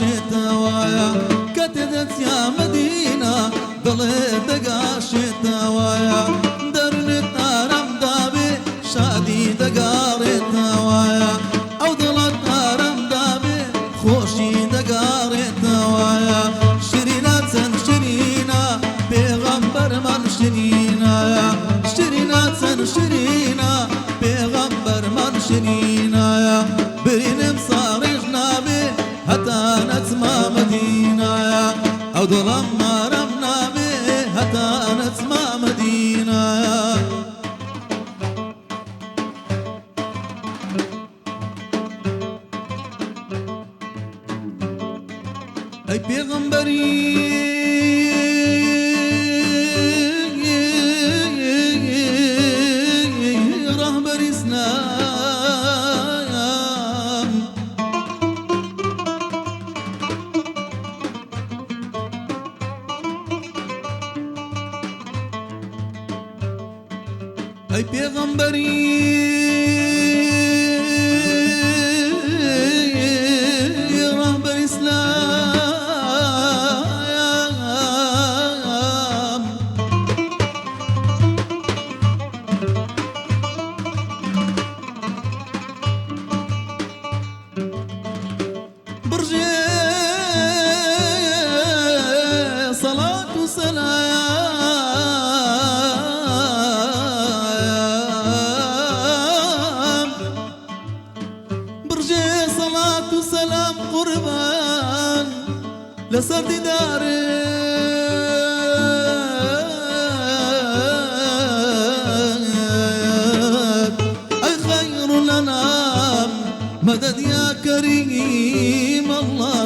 دقاشتوايا كتدت يا مدينة دلي دقاشتوايا درنت نارم دابي شادي دقارتوايا أو دلت نارم دابي خوشي دقارتوايا شرينا تنشرينا بيغمبر من شرينا شرينا تنشرينا بيغمبر من شرينا برينم صارجنا به حتى نتما مدينة أو ظلم رمنا به حتى نتما مدينة أي بيغمبري رهبر إسلام أي بيغمبري رهبر إسلام برجي صلاة وسلام برجي صلاة وسلام قربان لسرد دارك أي خير الأنام مدد يا كريم الله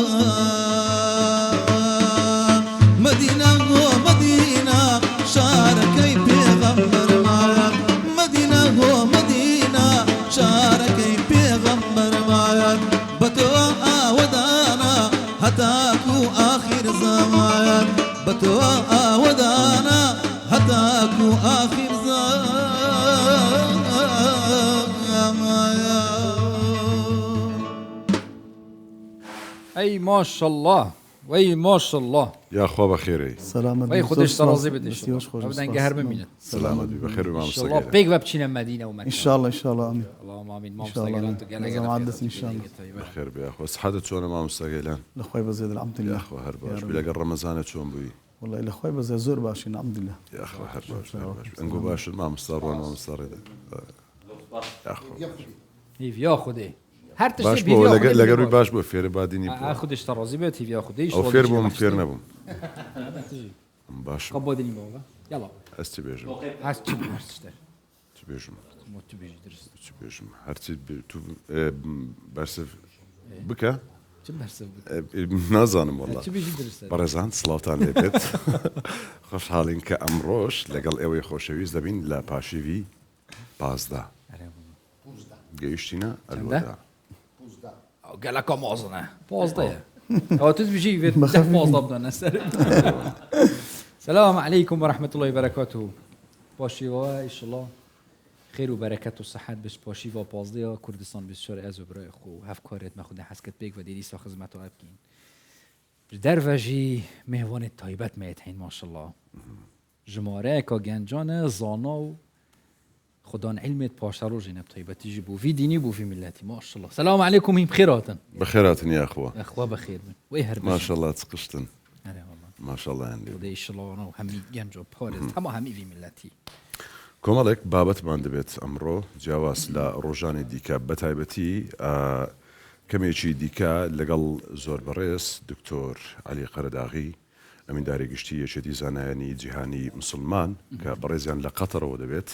مدينة ومدينة شاركي بيغمبر معك مدينة ومدينة شاركي بيغمبر معك بتوى ودانا هتاكو آخر زمان بتوى ودانا هتاكو آخر زمان أي ما شاء الله وي ما شاء الله يا أخوة بخيري سلامت وي خودش ترازی بده بسیار شما خوش بدن است. گهر ببینه سلامت بخير ومع ان شاء الله مستقبل بيك بچینه مدینه و مکه ان شاء الله ان شاء الله امين اللهم امين ما ان شاء الله مستقبلان تو گله لازم عدس ان شاء الله بخير يا أخوة صحتك شلون مع مستقبلا الاخوي بزيد الحمد يا لله أخوة هرباش يا رب. بلا رمضان شلون بوي والله الاخوي بزيد زور باشين الحمد لله يا أخوة هرباش انقو باش ما مستار ما مستار يا أخوة هیف یا خوده هر باش تشتی بو بیوی لقروي باش بو فير باديني آخوده بو خودش ترازی بده هیف یا خوده ایش أو فير بو فير نبو تجي باش قبادنی بابا يلا أستي بيجم هست چی هستشتر تبيجم ما تو بیجی درست تبيجم هرتي تو برسف بكا چه برسه بود نازانم والله چه بیجی درسته بەڕێزان سڵاوتان لێبێت خۆشحاڵین کە ئەمڕۆژ لەگەڵ ئێوەی خۆشەویست دەبین لە پاشیوی 15 گەیشتینە ئەلوەدا او گله کا مازنه 15 او تو بیجی وید 15 بدن سر السلام عليكم ورحمة الله وبركاته باشی و ان شاء الله خیر و برکت و صحت بش باشی و 15 کردستان بسیار از و برای خو هف کارت مخود حسکت بیگ و دیدی سا خدمت و ابکین در وجی مهوان تایبت میتین ماشاءالله جماره که گنجان زانا و خدان علمت پاشتر و جنب تایبتی جی بو في دینی بو في ملتی ماشاءالله سلام علیکم هم خیراتن بەخێراتن یا ئەخوە اخوا بخیر من و هر ماشەڵڵا چقشتن اره والله ماشەڵڵا هەندێ خدای ان شاء الله و همی گنج و پارز همه همی في ملتی کۆمەڵێک بابەتمان دەبێت ئەمڕۆ جیاواز لە ڕۆژانی دیکە بەتایبەتی کەمێکی دیکە لەگەڵ زۆر بەڕێز دکتۆر علی قەرەداغی ئەمینداری گشتی یەکێتی زانایانی جیهانی مسلمان کە بەڕێزیان لە قەتەرەوە دەبێت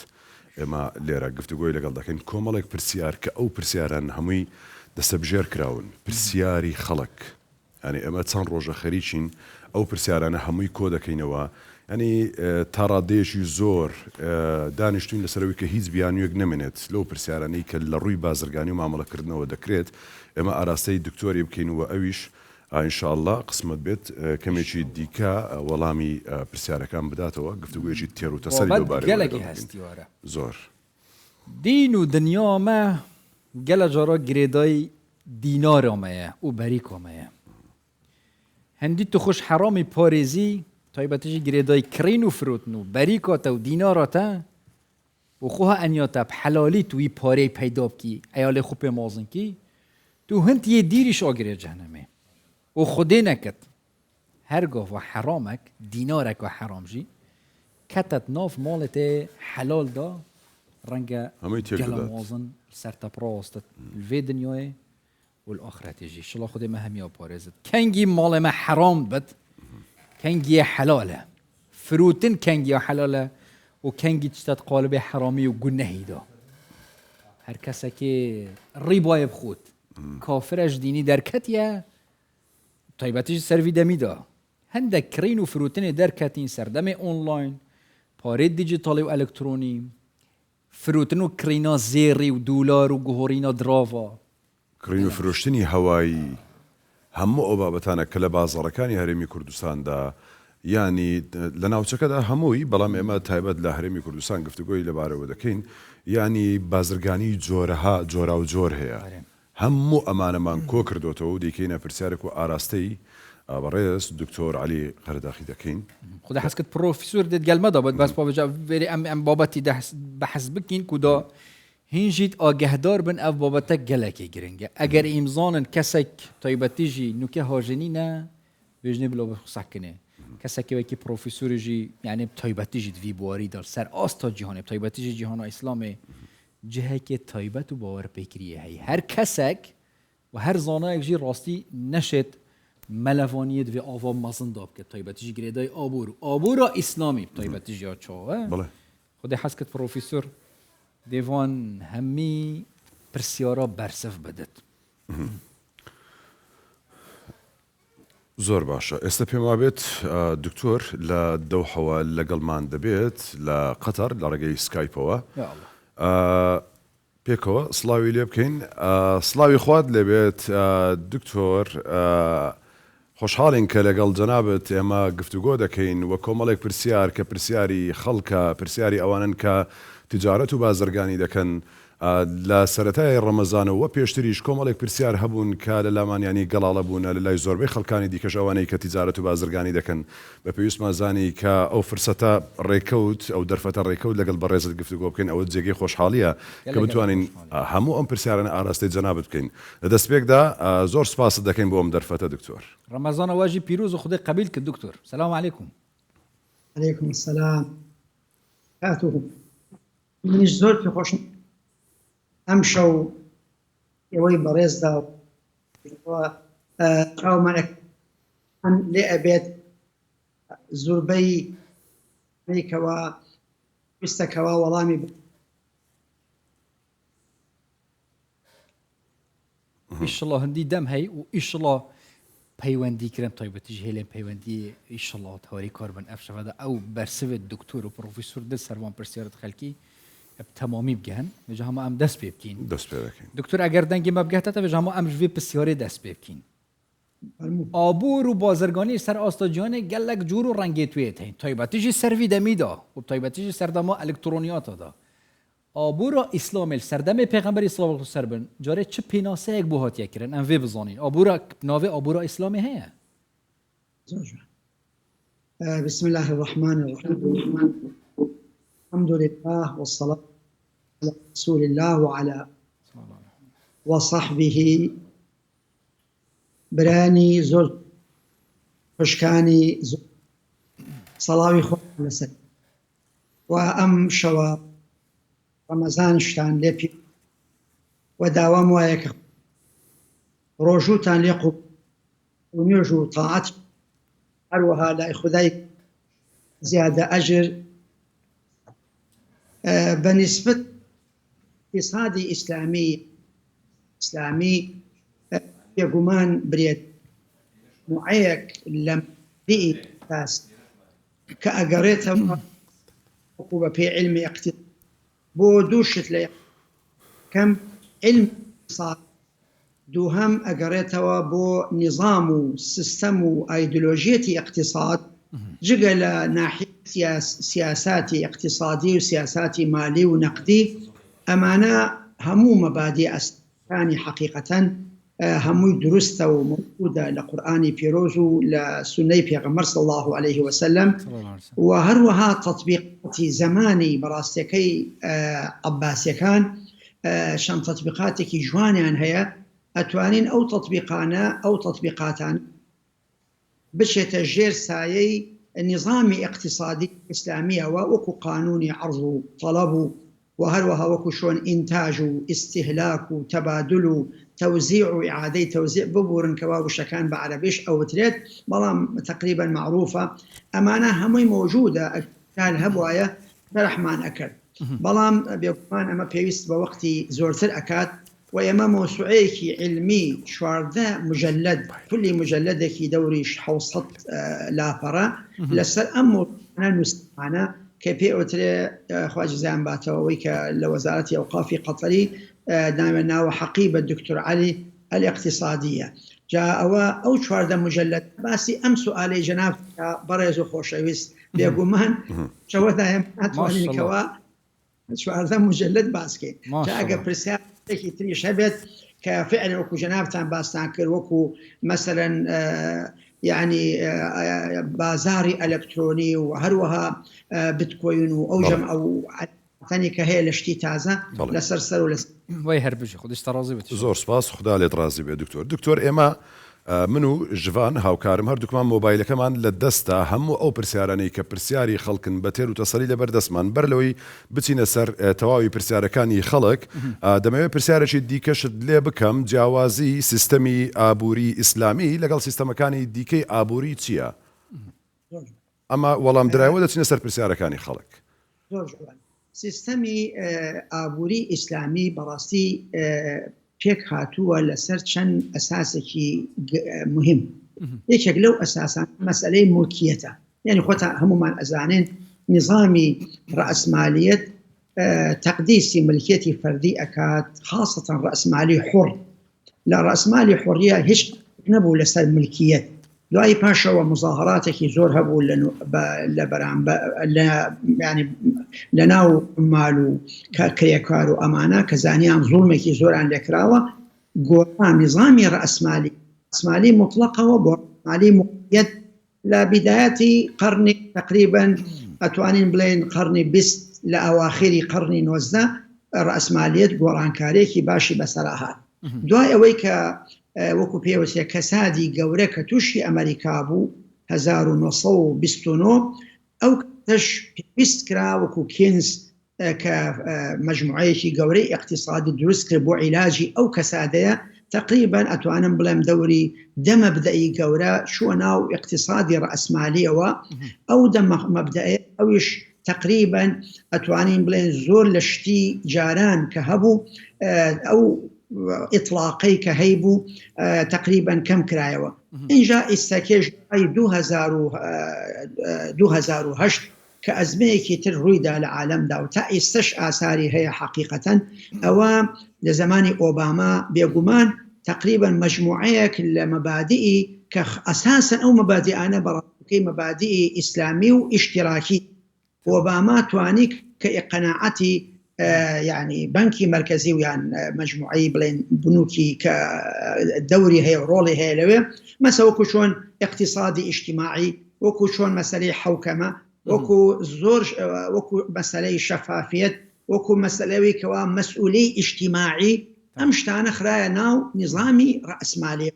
ئێمە لێرە گفتوگۆی لەگەڵ دەکەین کۆمەڵێک پرسیار کە ئەو پرسیاران هەمووی دەستەبژێر کراون پرسیاری خەڵک ینی ئەمە چەند ڕۆژە خەریکین ئەو پرسیارانە هەمووی کۆ دەکەینەوە ینی تاڕادێژی زۆر دانیشتوین لەسەرەوەی کە هیچ بیانوێک نەمێنێت لەو پرسیارانەی کە لە ڕووی بازرگانی و مامەڵەکردنەوە دەکرێت ئێمە ئاراستەی دکتۆری بکەینەوە ئەویش ئینشاءالله قسمت بێت کەمێکی دیکە وەڵامی پرسیارەکان بداتەوە گفتوگویەکی تێر و تەسەری بابت گلگی هستی واره زۆر دین و دنیا ما گل جارا گریدای دینار آمایه و بریک آمایه هندی تو خوش حرامی پارێزی تایبەتیژی گرێدای کرین و فرۆتن و بەریکاتە و دیناراتە و خوها ئەنیاتە حەلالی توی پارەی پەیدا بکی ئەیاڵێ خو پێ مازنکی تو هەند یە دیریش ئاگرێ جەهەنەمێ و خودێ نەکەت هەرگاو و حرامك دینارێک و حرامژی کەتت ناف ماڵێتێ حەلالدا ڕەنگە هەمووی تێک گەلە دەدات. مازن سەرتە پڕاستت الڤێ دنیایێ والآخرەتێژی شڵا خودێ مە هەمیا پارێزت کەنگی ماڵێ مە حرام بێت كنجي حلالة فروتن كنجي حلالة وكنجي تشتت قالب حرامي وجنهي دا هر کسی که ریبای بخود کافرش دینی درکتیه طیبتش سروی دمی دا هندک کرین و فروتن درکتین سردم اونلاین پاره دیجیتالی و الکترونی فروتن و کرینا زیری و دولار و گهورینا دراوا کڕین و فرۆشتنی هەوایی هەموو ئەو بابەتانە کە لە بازاڕەکانی هەرێمی کوردستاندا ینی لە ناوچەکەدا هەمووی بەڵام ئێمە تایبەت لە هەرێمی کوردستان گفتوگۆی لەبارەوە دەکەین ینی بازرگانی جۆرەها جۆرا و جۆر هەیە هەموو ئەمانەمان کۆ کردوتەوە و دیکەینە پرسیارێک و ئاراستەی بەڕێز دکتۆر علی قەرداخی دەکەین خدا حسكت بروفيسور ديت قال مدى بس بابا فيري ام بابتي بحث بكين كودا هنجيت آگهدار بن اف بابتك گلکی گرنگه اگر امزان کسک طيبتيجي نوكي هاجنينا بيجني بلا بخصكنه کسک وکی پروفیسور جی یعنی طيبتيجي في بواري دار سر آستا جهان طيبتيجي جهان اسلام جهه که طيبت و باور فکریه هی هر کسک و هر زانه جی راستی نشد ملوانیت و آوا مازن داب که طيبتيجي گریدای آبور اسلامی طيبتيجي ها چاوه بله خود حس کت پروفیسور دیوان همی پرسیارا برسف بدت زۆر باشە ئێستا پێم وابێت دکتۆر لە دەوحەوە لەگەڵمان دەبێت لە قەتەر لە ڕێگەی سکایپەوە یا الله پێکەوە سڵاوی لێ بکەین سڵاوی خوات لێبێت دکتۆر خۆشحاڵین کە لەگەڵ جەنابەت ئێمە گفتوگۆ دەکەین وە کۆمەڵێک پرسیار کە پرسیاری خەڵکە پرسیاری ئەوانن کە تجارەت و بازرگانی دەکەن لە سەرەتای ڕەمەزانەوە وە پێشتریش کۆمەڵێک پرسیار هەبوون کە لە لامانیانی گەڵاڵە بوون لە لای زۆربەی خەڵکانی دیکەش ئەوانەی کە تجارەت و بازرگانی دەکەن بە پێویستمان زانی کە ئەو فرسەتە ڕێکەوت ئەو دەرفەتە ڕێکەوت لەگەڵ بەڕێزت گفتوگۆ بکەین ئەوە جێگەی خۆشحاڵیە کە بتوانین هەموو ئەم پرسیارانە ئاراستەی جەنابەت بکەین لە دەستپێکدا زۆر سپاست دەکەین بۆ ئەم دەرفەتە دکتۆر رمضان واجی پیروز و خدای قبیل کە دکتۆر سلام علیکم عليكم السلام هاتوه منیش زۆر پێ خۆشم ئەم شەو ئێوەی بەڕێزدا قاومانەکان لێ ئەبێت زۆربەی مەیکەوە ویستەکەوە وەڵامی ئیشڵڵا هەندی دەم هەی و ئیشڵڵا پەیوەندی کرن تایبەتیژی هێلێن پەیوەندی ئیشڵڵا تەوەری کار بن ئەف شەوەدا ئەو بەرسوێت دکتۆر و پرۆفیسۆر دە سەروان پرسیارەت خەلکی تەمامی بگەن بێجا هەموو ئەم دەست پێ بکەین دەست پێ دەکەین دکتۆر ئەگەر دەنگی مە بگاتەتە بێژ هەموو ئەم ژێ پرسیارێ دەست پێ بکەین ئابوور و بازرگانی سەر ئاستاجیانێ گەلک جوور و ڕەنگێ توێت هەین تایبەتیژی سەروی دەمیدا و تایبەتیژی سەردەما ئەلکترۆنیاتەدا ئابوورا ئیسلامێ سەردەمێ پێغەمبەری سڵاو و سەر بن جارێ چ پێناسەیەک بۆ هاتیەکردن ئەم وێ بزانین ئابوورا ناوێ ئابوورا ئیسلامی هەیە بسم الله الرحمن الرحيم الحمد لله والصلاة على رسول الله وعلى وصحبه براني زور خشكاني زور صلاوي خوش لسد وأم شوا رمضان شتان لبي وداوام وايك روجوتان لقو ونيجو طاعت أروها لا إخذيك زيادة أجر بنسبة اقتصادي إسلامي يقومان بريد معيك لم بيئي تاس كأقريتها وقوبة في علم اقتصاد بودوشت لي كم علم اقتصاد دوهم أقريتها بو نظام سيستم أيديولوجية اقتصاد جقل ناحية سياساتي اقتصادي وسياساتي مالي ونقدي أمانة همو مبادئ أساسية حقيقة هموي درسته وموجودة لقرآني بيروزو لسنة بيغمر صلى الله عليه وسلم وهروها تطبيقات زماني براستكي عباسي كان شان تطبيقاتك جوانيان هي أتوانين أو تطبيقانا أو تطبيقاتان بشيت الجير سايي نظامي اقتصادي إسلامي وكو قانوني عرض طلب وهروها وكو شون إنتاج استهلاك تبادل توزيع إعادة توزيع ببورن كواب شكان بعربيش أو تريد بلام تقريبا معروفة أمانة همي موجودة كان هبوايا برحمان أكل بلام بيقومان أما بيوست بوقتي زورتر أكاد ويما موسوعيك علمي شوارده مجلد كل مجلدك دوريش حوصت لافرة لسر أمور أنا نستعنا كبي أوتري خواج زين باتويك لوزارة أوقاف قطري دائما وحقيبة الدكتور علي الاقتصادية جاء أو شوارده مجلد باسي أم سؤالي جناب بريزو خوشويس بيقومان شو دائما أتواني كوا شوارده مجلد باسكي جاء برسالة تري شبت كفعل وكو جنابتان باستانكر وكو مثلا يعني بازاري الكتروني وهروها بيتكوين او جمع او ثاني كهي لشتي تازه لسرسر ولس ويهربش خدش ترازي زور سپاس خدا لێت ڕازی بێ دکتۆر ئێمە من و ژڤان هاوکارم هەردووکمان مۆبایلەکەمان لە دەستا هەموو ئەو پرسیارانەی کە پرسیاری خەڵکن بە تێر و تەسەلی لەبەردەستمان بەر لەوەی بچینە سەر تەواوی پرسیارەکانی خەڵک دەمەوێت پرسیارێکی دیکەشت لێ بکەم جیاوازی سیستەمی ئابووری ئیسلامی لەگەڵ سیستەمەکانی دیکەی ئابووری چییە؟ ئەمە وەڵام درایەوە دەچینە سەر پرسیارەکانی خەڵک. سیستەمی ئابووری ئیسلامی بەڕاستی پێک هاتووە لەسەر چەند ئەساسێکی مهم یەکێک لەو ئەساسان مەسئلەی مولکیەتە یعنی خۆتە هەمومان ئەزانێن نظامی ڕەئسمالیەت تەقدیسی ملکیەتی فەردی ئەکات خاصەتەن ڕەئسمالی حوڕ لە ڕەئسمالی حوڕیە هیچ نەبوو لەسەر ملکیەت دوای پاشەوە مزاهراتێکی زۆر هەبوو لە بەرامبەر ینی لەناو مال و کرێکار و ئەمانە کە زانیان زوڵمێکی زۆران لێکراوە گۆڕان نظامی ڕەئسمالی مطلقەوە بۆ ڕەئسمالی مولکیەت لە بدایەتی قەرنی تقریبا ئەتوانین بڵێن قەرنی 20 لە ئەواخری قەرنی 19 ڕەئسمالیەت گۆڕانکارێکی باشی بەسەرا هات دوای ئەوەی کە وەکو پێوەسێ کەسادی گەورە کە تووشی ئەمریکا بوو 1929 ئەو کەسش پێویست کرا وەکو کینز کە مەجموعەیەکی گەورەی اقتصادی دروست کرد بۆ عیلاجی ئەو کەسادەیە تقریبا ئەتوانم بڵێم دەوری دەمەبدەئی گەورە چووە ناو اقتصادی ڕەئسمالیەوە ئەو دەمەبدەیە ئەویش تقریبا ئەتوانین بڵێن زۆر لە شتی جاران کە هەبوو ئەو إطلاقي كهيبو تقريبا كم كرايوه إن جاء استكيج 2008 كأزميكي ترويدا العالم دا وتا استش آثاري هي حقيقة أو لزمان أوباما بيقومان تقريبا مجموعية كل مبادئ كأساسا أو مبادئ أنا برأيكي مبادئ إسلامي واشتراكي أوباما توانيك كإقناعتي يعني بنكي مركزي ويعني مجموعي بلين بنوكي كدوري هي ورولي هي لوي مثلا وكو شون اقتصادي اجتماعي وكو شون مسألة حوكمة وكو زور وكو مسألة شفافية وكو مسألة كوا مسؤولي اجتماعي أمشتان خرايا ناو نظامي رأسمالي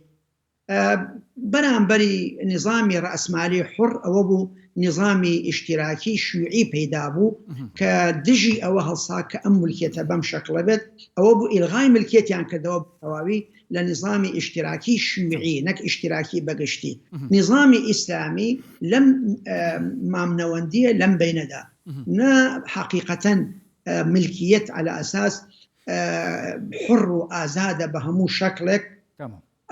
بري نظامي رأسمالي حر أو نظامي اشتراكي شيوعي بيدابو كدجي أو هالصا كأم ملكيته بمشكل بد أو أبو إلغاء ملكيته يعني كدواب تواوي لنظامي اشتراكي شيوعي نك اشتراكي بقشتي نظامي إسلامي لم مامنواندية لم بين دا نا حقيقة ملكية على أساس حر وآزاد بهمو شكلك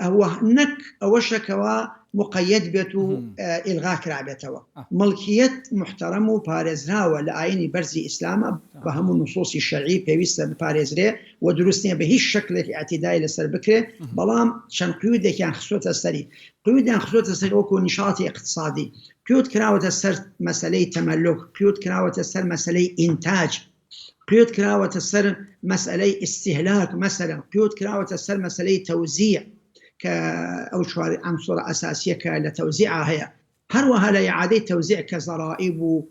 هو نك أو شكوا مقيد بيتو إلغاء كرابيتوا ملكية محترم وبارزها والآيني برزي إسلام بهم النصوص الشرعي بيويست بارزري ودروسني بهيش شكل اعتدائي لسر بكري بلام شان قيود كان خصوصا السري قيود يعني خصوصا السري وكو نشاطي اقتصادي قيود كراوة السر مسألة تملك قيود كراوة السر مسألة إنتاج قيود كراوة السر مسألة استهلاك مثلا قيود كراوة السر مسألة توزيع كأو شوار عنصر أساسية كالتوزيع هي هروها لا إعادة توزيع كزرائب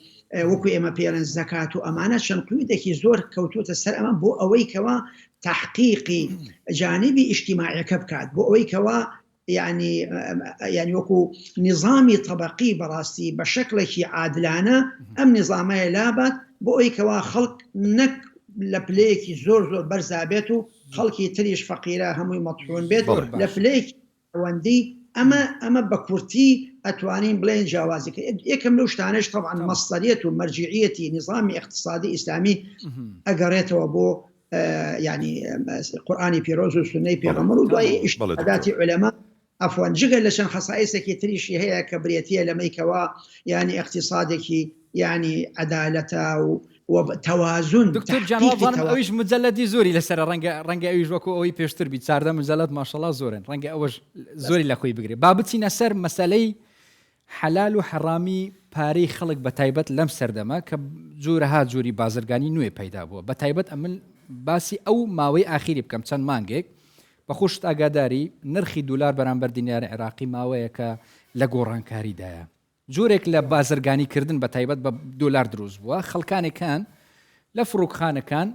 وكو إما بيرن الزكاة وأمانة شنقيودك زور كوتوت السلام بو أويكوا تحقيق جانبي اجتماعي كبكات بو أويكوا يعني وكو نظامي طبقي براستي بشكل عادلانه ام نظامي لابد بو أويكوا خلق نك لبليك زور برزابيتو خلقي تريش فقيره هم مطحون بيت لبليك وندي اما بكورتي اتوانين بلين جوازك يكملوش تانش طبعا مصدريه ومرجعيه نظامي اقتصادي اسلامي اقريته وابو يعني قراني بيروز وسني بيغمر وداي اجتهادات علماء عفوا جقل لشان خصائصك تريشي هي كبريتيه لميكوا يعني اقتصادك يعني عدالته وتوازن دكتور جان واضح اويش مجلدي زوري لسر رنگا اويش وكو اوي بيشتر بيت سارده مجلد ما شاء الله زورن رنگا اوش زوري لخوي بگري بابتي نسر مسالي حلال وحرامي پارەی خەڵک بە تایبەت لەم سەردەما کە جوورەها جووری بازرگانی نوێ پەیدا بووە بە تایبەت ئەمن باسی ئەو ماوەی ئاخیری بکەم چەند مانگێک بە خوشت ئاگاداری نرخی دولار بەرامبەر دیناری عێراقی ماوەیە کە لە گۆڕانکاریدایە جۆرێک لە بازرگانیکردن بە تایبەت بە دولار دروست بووە خەڵکانێکان لە فڕوکخانەکان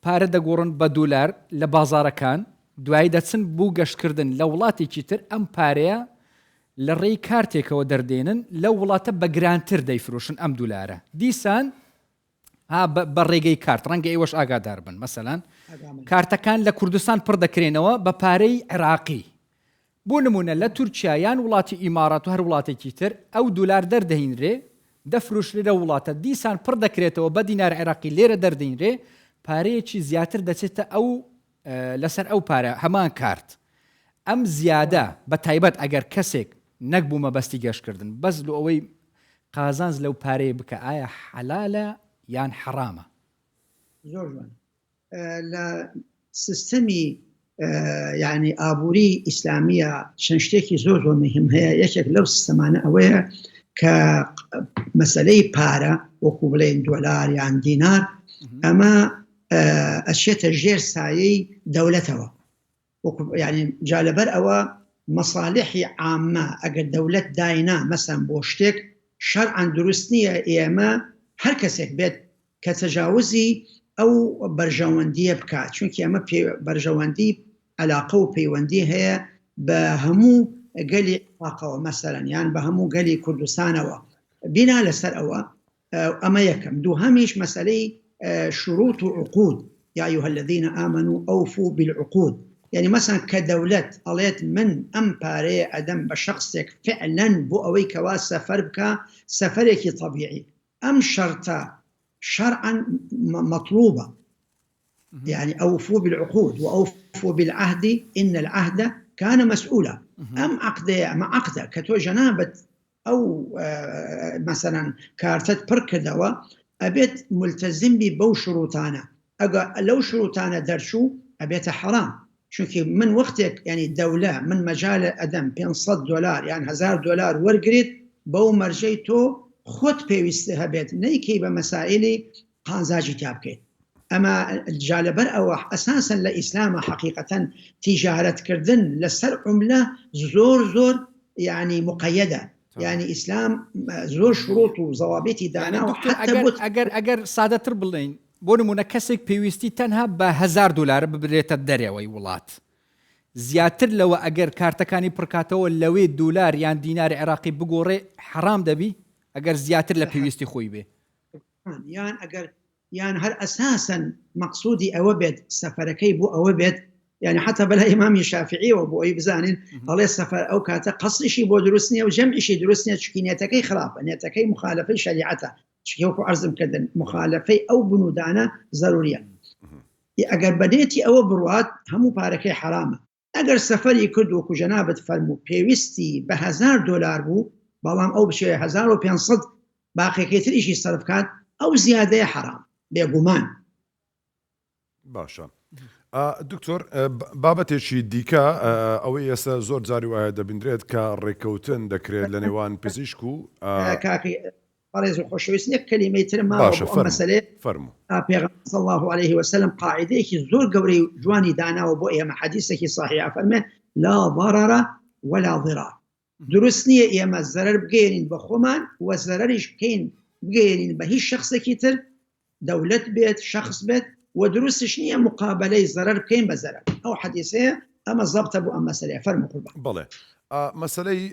پارە دەگۆڕن بە دولار لە بازارەکان دوایی دەچن بوو گەشتکردن لە وڵاتێکی تر ئەم پارەیە لە ڕێی کارتێکەوە دەردێنن لەو وڵاتە بە گرانتر دەیفرۆشن ئەم دولارە دیسان بە ڕێگەی کارت ڕەنگە ئێوەش ئاگادار بن مەسەلەن کارتەکان لە کوردستان پڕ دەکرێنەوە بە پارەی عێراقی بۆ نمونە لە تورکیایان وڵاتی ئیمارات و هەر وڵاتێکی تر ئەو دولار دەردەهینرێ دەفرۆشرێ لە وڵاتە دیسان پڕ دەکرێتەوە بە دینار عێراقی لێرە دەردەهینرێ پارەیەکی زیاتر دەچێتە ئەو لەسەر ئەو پارە هەمان کارت ئەم زیادە بە تایبەت ئەگەر کەسێک نەکبوو مەبەستی گەشتکردن بەس لە ئەوەی قازانز لەو پارەیە بکە ئایا حەلالە یان حرامە زۆر جوان لە سیستەمی يعني ئابووری ئیسلامیە چەند شتێکی زۆر زۆر مهم هەیە یەکێک لەو سیستەمانە ئەوەیە کە مەسەلەی پارە وەکو بڵێن دۆلار یان دینار ئەمە ئەچێتە ژێر سایەی دەولەتەوە يعني جالبر أو مصالح عامة أجر دولة داينا مثلا بوشتك شرعا درستنية إيما هركسك بيت كتجاوزي أو برجواندية بكات شونك إيما برجواندي علاقة وبيواندي هي بهمو قلي علاقة مثلا يعني بهمو قلي كردستان بنا لسر أما يكم دو هميش مسألة شروط وعقود يا أيها الذين آمنوا أوفوا بالعقود يعني مثلا كدولة قالت من أمباري أدم بشخصك فعلا بو أوي كوا سفر بك سفرك طبيعي أم شرطة شرعا مطلوبة يعني أوفوا بالعقود وأوفوا بالعهد إن العهد كان مسؤولا أم عقد مع عقد كتو جنابة أو مثلا كارتة بركدوا أبيت ملتزم ببو شروطانا لو شروطانا درشو أبيت حرام چونکی من وقتك يعني الدولة من مجال أدم $500 يعني $1000 ورقريت بو مرجيتو خود بيوستها بيت نيكي بمسائل قانزاجي تابكي أما الجالبر أو أساسا لإسلام حقيقة تجارة كردن لسر عملة زور يعني مقيدة يعني إسلام زور شروط وضوابط دانا وحتى أجر سادة تربلين بۆ نمونە کەسێک پێویستی تەنها بە $1000 ببرێتە دەرەوەی وڵات زیاتر لەوە ئەگەر کارتەکانی پڕکاتەوە لەوێ دولار یان دیناری عێراقی بگۆڕێ حرام دەبی ئەگەر زیاتر لە پێویستی خۆی بێ یان ئەگەر یان هەر ئەساساً مەقسوودی ئەوە بێت سەفەرەکەی بۆ ئەوە بێت يعني حتى بلا إمامي شافعي وأبو أي بزانين الله السفر أو كاتا قصشي بو دروسني وجمعشي دروسني تشكينيتكي خلافة نيتكي مخالفة شريعته شكيوكو عرضم كدن مخالفة أو بنودانا ضرورية أجر بديتي أو بروات همو باركي حرامة أجر سفري كردو كو جنابة فرمو بيوستي $1000 بو بلام أو بشي 1500 باقي كتر إشي صرف كان أو زيادة حرام بيقومان باشا دکتۆر بابەتێکی دیکە ئەوەی ئێستا زۆر جاری وایە دەبیندرێت کە ڕێکەوتن دەکرێت لە نێوان پزیشک و کاکی پارێز و خۆشەویستنی کەلیمەی تر ماوە بۆ مەسەلەیە فەرموو پێغەمبەر صلی الله عليه وسلم قاعدەیەکی زۆر گەورەی جوانی داناوە بۆ ئێمە حەدیثێکی صحیح فەرمێ لا ضرر ولا ضرار. دروست نییە ئێمە زەرەر بگەێنین بە خۆمان و زەرەریش بکەین بگەێنین بە هیچ شخصێکی تر، دەولەت بێت، شخص بێت، و دروستش نییە مقابلەی زەرەر بکەین بە زەرەر. ئەو حەدیثەیە ئەمە زەبتە بۆ ئەم مەسەلەیە. فەرموو قوربان. بەڵێ مەسلەی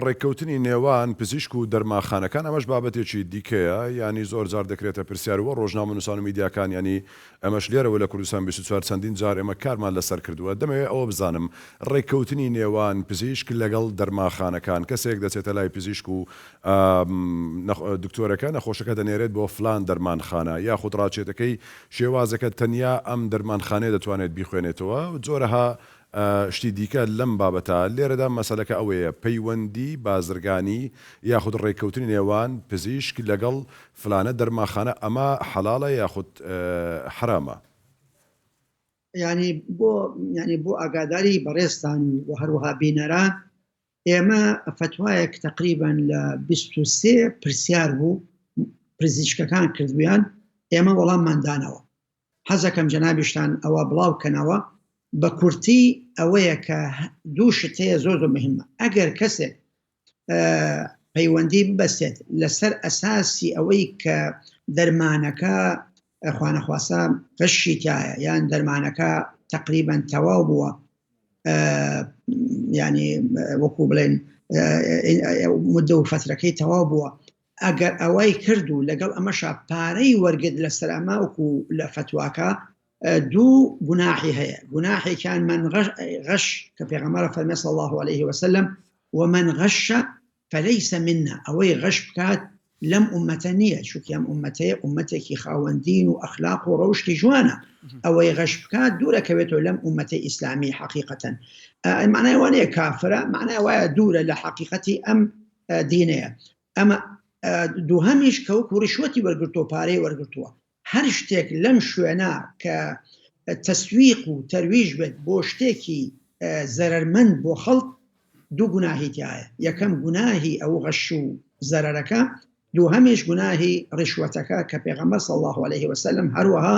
ڕێککەوتنی نێوان پزیشک و دەرماخانەکان ئەمەش بابەتێکی دیکەیە، ینی زۆر جار دەکرێتە پرسیارەوە ڕۆژنامەنووسان و میدیاکان، ینی ئەمەش لێرەوە لە کوردستان 24 چەندین جار ئێمە کارمان لەسەر کردووە. دەمەوێت ئەوە بزانم ڕێککەوتنی نێوان پزیشک لەگەڵ دەرماخانەکان، کەسێک دەچێتە لای پزیشک و دکتۆرەکە نەخۆشەکە دەنێرێت بۆ فلان دەرمانخانە، یاخود ڕاچێتەکەی شێوازەکە تەنیا ئەم دەرمانخانەیە دەتوانێت بیخوێنێتەوە. جۆرەها شتی دیکە لەم بابەتە لێرەدا مەسەلەکە ئەوەیە پەیوەندی بازرگانی یاخود ڕێککەوتنی نێوان پزیشک لەگەڵ فلانە دەرماخانە ئەمە حەلاڵە یاخود حرامە؟ ینی بۆ ئاگاداری بەڕێستان و هەروەها بینەران، ئێمە فتوایەک تقریبان لە 23 پرسیار بوو پزیشکەکان کردویان، ئێمە وەڵامماندانەوە. حەزەکەم جەنابیشتان ئەوە بڵاوکەنەوە بە کورتی ئەوەیە کە دوو شتەیە زۆر مهمە. ئەگەر کەسێک پەیوەندی ببەستێت لەسەر ئەساسی ئەوەی کە دەرمانەکە خوانەخواسە غەشی تایە، یان دەرمانەکە تقریبا تەواو بووە، ینی وەکو بڵێن مدە و فترەکەی تەواو بووە، ئەگەر ئەوەی کردو لەگەڵ ئەمەشا پارەی وەرگرت لەسەر ئەمە وەکو لە فتواکە دوو گوناحی هەیە. گوناحێکیان من غەش کە پێغەمبەر فەرمێ صلی الله عليه وسلم ومن غش فليس منا، ئەوەی غەش بکات لەم ئومەتە نییە، چونکە ئەم ئومەتەیە ئومەتێکی خاوەندین و ئەخلاق و ڕەوشتی جوانە. ئەوەی غەش بکات دوورەکەوێتەوە لەم ئومەتەی ئیسلامی حەقیقەتەن. معنای وانەیە کافرە، معنای وایە دوورە لە حەقیقەتی ئەم دینەیە. ئەمە دووهەمیش کەوەکو ڕیشوەتی وەرگرتووە، پارەی وەرگرتووە. هەر شتێک لەم شوێنە کە تەسویق و تەرویج بێت بۆ شتێکی زەرەرمەند بۆ خەڵک، دوو گوناهی تایە. یەکەم گوناهی ئەو غەش و زەرەرەکە، دووهەمیش گوناهی ڕیشوەتەکە کە پێغەمبەر صلی الله عليه وسلم هەروەها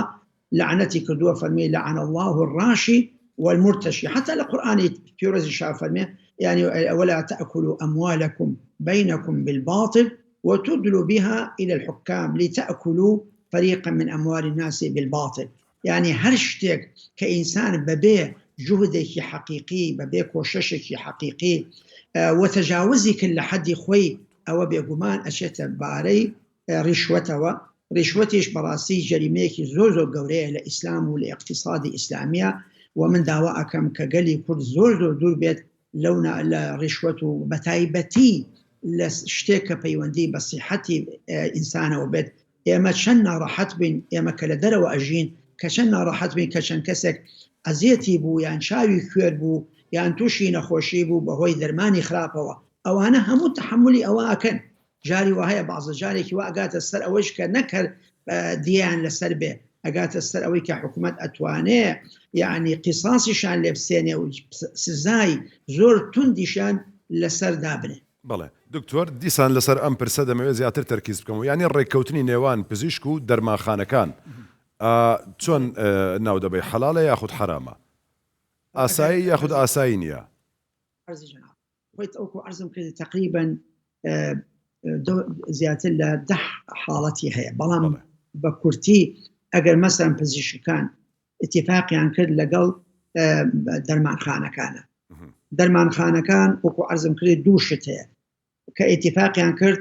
لعنەتی کردووە، فەرمێ لعن الله الراشي والمرتشي. حتى لە قورئانی پیرۆزی شا فەرمێ يعني ولا تأكلوا أموالكم بينكم بالباطل وتدلوا بها إلى الحكام لتأكلوا فريقا من أموال الناس بالباطل. يعني هر شتێک کە ئینسان بەبێ جهدێکی حەقیقی، بەبێ کۆشەشێکی حەقیقی وتەجاوزی کرد لە حەدی خۆی، ئەوە بێگومان ئەچێتە بارەی ڕیشوەتەوە. ڕیشوەتیش بەڕاستی جەریمەیەکی زۆر گەورەیە لە ئیسلام و لە اقتصادی ئیسلامیە، و من داوا ئەکەم کە گەلی کورد زۆر دوور بێت لە ڕیشوەت و بەتایبەتی لە شتێک کە پەیوەندی بە سیحەتی ئینسانەوە بێت. ئێمە چەند ناڕەحەت بین، ئێمە کە لە دەرەوە ئەژین کە چەند ناڕەحەت بین کە چەند کەسێک ئەزیەتی بوو یان چاوی کوێر بوو یان تووشی نەخۆشی بوو بەهۆی دەرمانی خراپەوە. ئەوانە هەموو تەحملی ئەوە ئەکەن. جاری وهەیە بەعزە جارێکی وا ئەگاتە سەر ئەوەش کە نەکرد دییان لەسەر بێ، ئەگاتە سەر ئەوەی کە حکوومەت ئەتوانێ یعنی قیساسیشان لێ بسێنێ و سزای زۆر توندیشان لەسەر دابنێ. بەڵێ دکتۆر، دیسان لەسەر ئەم پرسە دەمەوێت زیاتر تەرکیز بکەم، ینی ڕێککەوتنی نێوان پزیشک و دەرماخانەکان چۆن ناو دەبێ، حەلاڵە یاخود حرامە؟ ئاسایی یاخود ئاسایی نییە؟ ئەوکو عەرزم کرد تقریبا زیاتر لە 10 حاڵەتی هەیە، بەڵام بە کورتی ئەگەر مەسەن پزیشکەکان اتفاقیان کرد لەگەڵ دەرمانخانەکانە، دەرمانخانەکان وەکو عەرزم کرد دوو شت هەیە کە اتفاقیان کرد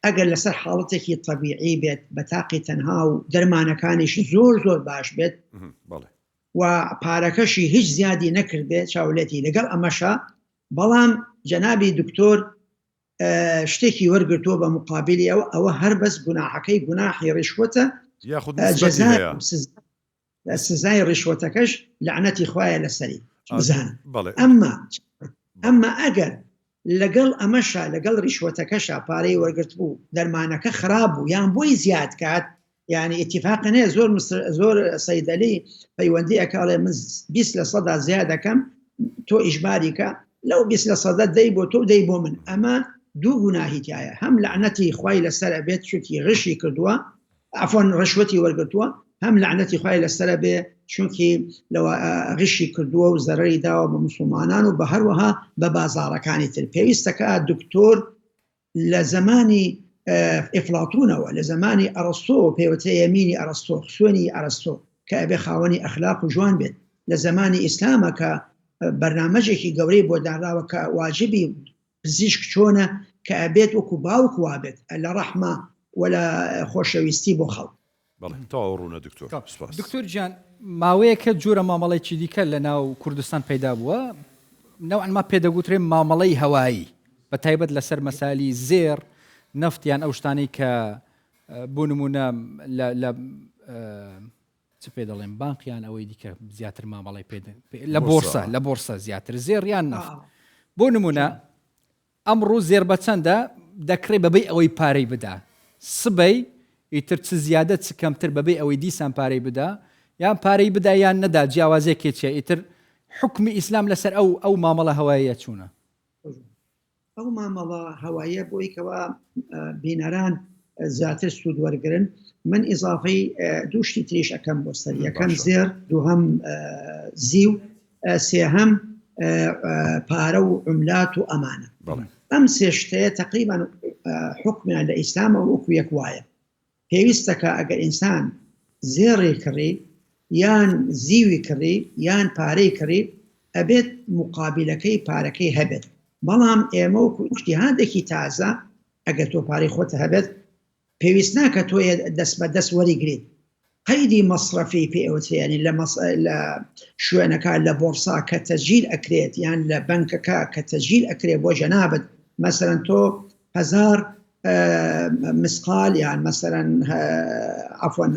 ئەگەر لەسەر حاڵەتێکی طەبیعی بێت بە تاقی تەنها و دەرمانەکانیش زۆر باش بێت و پارەکەشی هیچ زیادی نەکرد بێت چاولێتی لەگەڵ ئەمەشە، بەڵام جەنابی دکتۆر شتێکی وەرگرتووە بە مقابلی ئەوە هەر بەس گوناحەکەی گوناحی ڕیشوەتە، سزای ڕیشوەتەکەش لعنەتی خوایە لەسەری بزانن. ئەمما ئەگەر لەگەڵ ئەمەشە لەگەڵ ڕیشوەتەکەشە پارەی وەرگرت بوو دەرمانەکە خراپ بوو یان بۆی زیاد کات، یعنی اتفاق نەیە زۆر سەیدەلی پەیوەندی ئەکاڵێ من 20% زیاد دەکەم تۆ ئیژباریکە لەو 20% دەی بۆ تۆ دەی بۆ من. ئەمە دوو گوناهی تایە، هەم لعنەتی خوای لەسەر ئەبێت چونکی غشی کردووە، عەفوان ڕیشوەتی وەرگرتووە، هەم لعنەتی خوای لەسەرە بێ چونکی لەوە غشی کردووە و زەرەری داوە بە موسڵمانان و بە هەروەها بە بازاڕەکانی تر پێویستەکە دکتۆر لە زمانی ئفلاتونەوە لە زمانی ئەرسطۆ پێوتە یەمینی ئەرسطۆ خوێنی ئەرسطۆ کە ئەبێ خاوەنی ئەخلاق و جوان بێت لە زمانی ئیسلامە کە بەرنامەجێکی گەورەی بۆ داراوە کە واجبی پزیشک چۆنە کە ئەبێت وەکو باوک وابێت لە ڕەحمە ولا خۆشەویستی بۆ خەڵک. بەڵێ تەواو ڕوونە دکتۆر. دکتۆر گیان ماوەیەکە جوورە مامەڵێکی دیکە لە ناو کوردستان پەیدا بووە نەوعما پێدەگوترێ مامەڵەی هەوایی بە تایبەت لەسەر مەسالی زێر نەفتیان ئەو شتانی کە بۆ نمونە لە چ پێ دەڵێن بانقیان ئەوەی دیکە زیاتر مامەڵی لە بۆرسە زیاتر زێریان نەفت بۆ نمونە ئەمڕۆ زێر بە چەندە دەکرێت بەبێ ئەوەی پارەی بدا سبەی ئیتر چ زیادە چ کەمتر بەبێ ئەوەی دیسان پارەی بدا یان پارەی بدا یان نەدا جیاوازێکێکە ئیتر حکمی ئیسلام لەسەر ئەو مامەڵە هەواییە چوونە ئەو مامەڵە هەواییە بۆی کەوا بینەران زیاتر سوود وەرگرن من ئیزافەی دووشتی تریش ئەەکەم بۆ سەر یەکەم زێر دووهەم زیو سێهەم پارە و عملات و ئەمانە ئەم سێشتەیە تقریبا حکمیان لە ئیسلامە وەکو یەک وایە پێویستەکە ئەگەر ئینسان زێڕی کڕی یان زیوی کڕی یان پارەی کڕی ئەبێت مقابلەکەی پارەکەی هەبێت بەڵام ئێمە وەکو ئیجتیهادێکی تازە ئەگەر تۆ پارەی خۆت هەبێت پێویست ناکە تۆ دەست بە دەست وەریگریت قەیدی مەصرفی پێوتێنی لە شوێنەکە لە بۆرسا کە تەسجیل ئەکرێت یان لە بەنکەکە کە تەسجیل ئەکرێت بۆ جەنابەت مەسەرەن تۆ 1000 مسقال یان مەسەرەن عەفوەن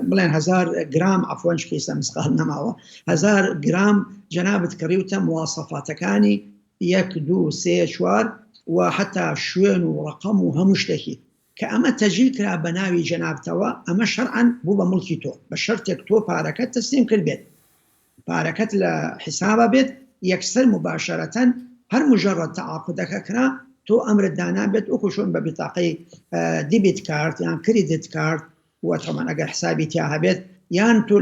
بڵێن 1000 گرام عەفوەن شکیسە مسقال نەماوە 1000 گرام جەنابەت کڕیوتە مواصفاتەکانی 1 2 3 4 و حتا شوێن و ڕقم و هەموو شتێکی کە ئەمە تەجیل کرا بە ناوی جەنابتەوە ئەمە شەرعەن بوو بە مڵکی تۆ بە شەرتێک تۆ پارەکەت تەسلیم کرد بێت پارەکەت لە حیسابە بێت یەکسەر مباشەرەتەن هەر مجرد تعاقدەکە کرا تۆ ئەمرت دانا بێت وەکو شۆن بە بتاقەی دیبیت کارت یان کریدت کارت و تەمان ئەگەر حسابی تیا هەبێت یان تۆ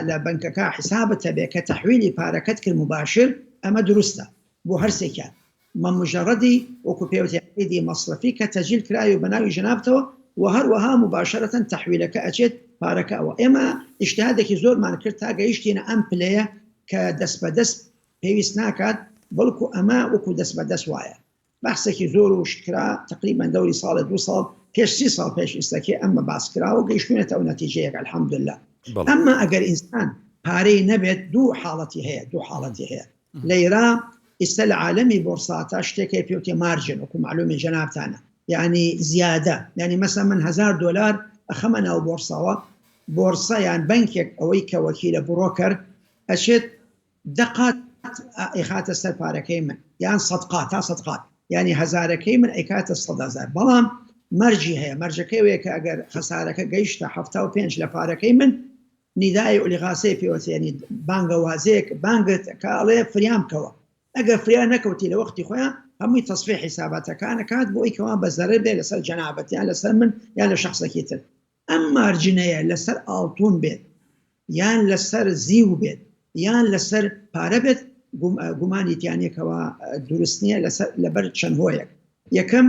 لە بەنکەکە حسابت هەبێت کە تەحویلی پارەکەت کرد مباشر ئەمە دروستە بۆ هەرسێکیان من مجردی وەکو پێوتێنی مەصرفی کە تەجیل کراوی و بە ناوی جەنابتەوە و هەروەها مباشرەتەن تەحویلەکە ئەچێت پارەکەەوە ئێمە ئیجتیهادێکی زۆرمان کرد تا گەیشتینە ئەم پلەیە کە دەست بە دەست پێویست ناکات بەڵکو ئەمە وەکو دەست بە دەست وایە بەحسێکی زۆر و شکرا تقریبا دەوری ساڵە 2 ساڵ پێش 30 ساڵ پێش ئێستاکێ ئەمە باس کراوە گەیشتونێتە ئەو نەتیجەیەک الحەمدولله ئەمما ئەگەر ئینسان پارەی نەبێت دوو حاڵەتی هەیە لەیرا ئێستا لە عالەمی بۆرساتە شتێکی پێوتێ مارجن وەکو معلومی جەنابتانە یعنی زیادە یعنی مەسەڵەن من $1000 ئەخەمە ناو بۆرساوە بۆرسا یان بەنکێک ئەوەی کە وەکیلە بڕۆکەر ئەچێت دقات ئیخاتە سەر پارەکەی من یان صدقات یعنی هەزارەکەی من ئەیکاتە 100,000 بەڵام مەرجی هەیە مەرجەکەی وەیە کە ئەگەر خەسارەکە گەیشتە 75 لە پارەکەی من نیدای ئۆلیغاسی پێوتێ ینی بانگە وازەیەک بانگت کاڵێ فریام بکەوە ئەگەر فریان نەکەوتی لە وەختی خۆیان هەمووی تەصفیح حساباتەکانە کات بۆ ئەوەی بە زەرر بێت لەسەر جەنابەت یان لەسەر من یان لە شخصێکی تر ئەم مارجنەیە لەسەر ئاڵتون بێت یان لەسەر زیو بێت یان لەسەر پارە بێت گومانی تیانێکەوە دروست نییە لەبەر چەند هۆیەک یەکەم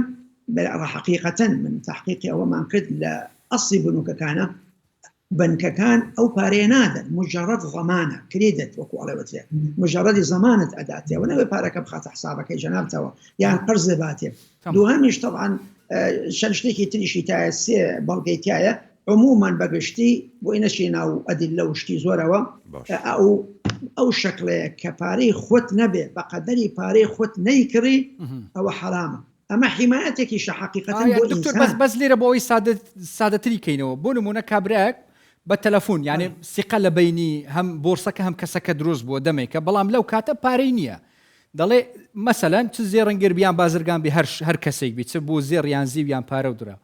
حقیقەتەن من تحقیقی ئەوەمان کرد لە ئەسڵی بنووکەکانە بنکەکان ئەو پارەیە نادەن مجرد زەمانە کریدت وەکو ئەڵێوترێ مجردی زەمانت ئەداتێەوە نەوەی پارەکە بخاتە حسابەکەی جەنابتەوە یان قەرز باتێ دووهەمیش طبعاً چەند شتێکی تریشی تایە سێ بەڵگەی تایە عموماً بەگشتی بۆی نەچی ناو ئەدیلە و شتی زۆرەوە ئەو شەکلەیە کە پارەی خۆت نەبێ بە قەدەری پارەی خۆت نەیکڕی ئەوە حەرامە ئەمە حیمایەتێکی حقیقەتەن بۆ ئینسان بەس لێرە بۆ ئەوەی سادەتری کەینەوە بۆ نمونە کابراەک بە تەلەفۆن یعنی سیقە لە بینی هەم بۆرسەکە هەم کەسەکە دروست بووە دەمێکە بەڵام لەو کاتە پارەی نییە دەڵێ مەسەلەن چ زێڕەنگەر بیان بازرگان بێ هەر کەسێک بیت چ بۆ زێڕ یان زیویان پارە و درا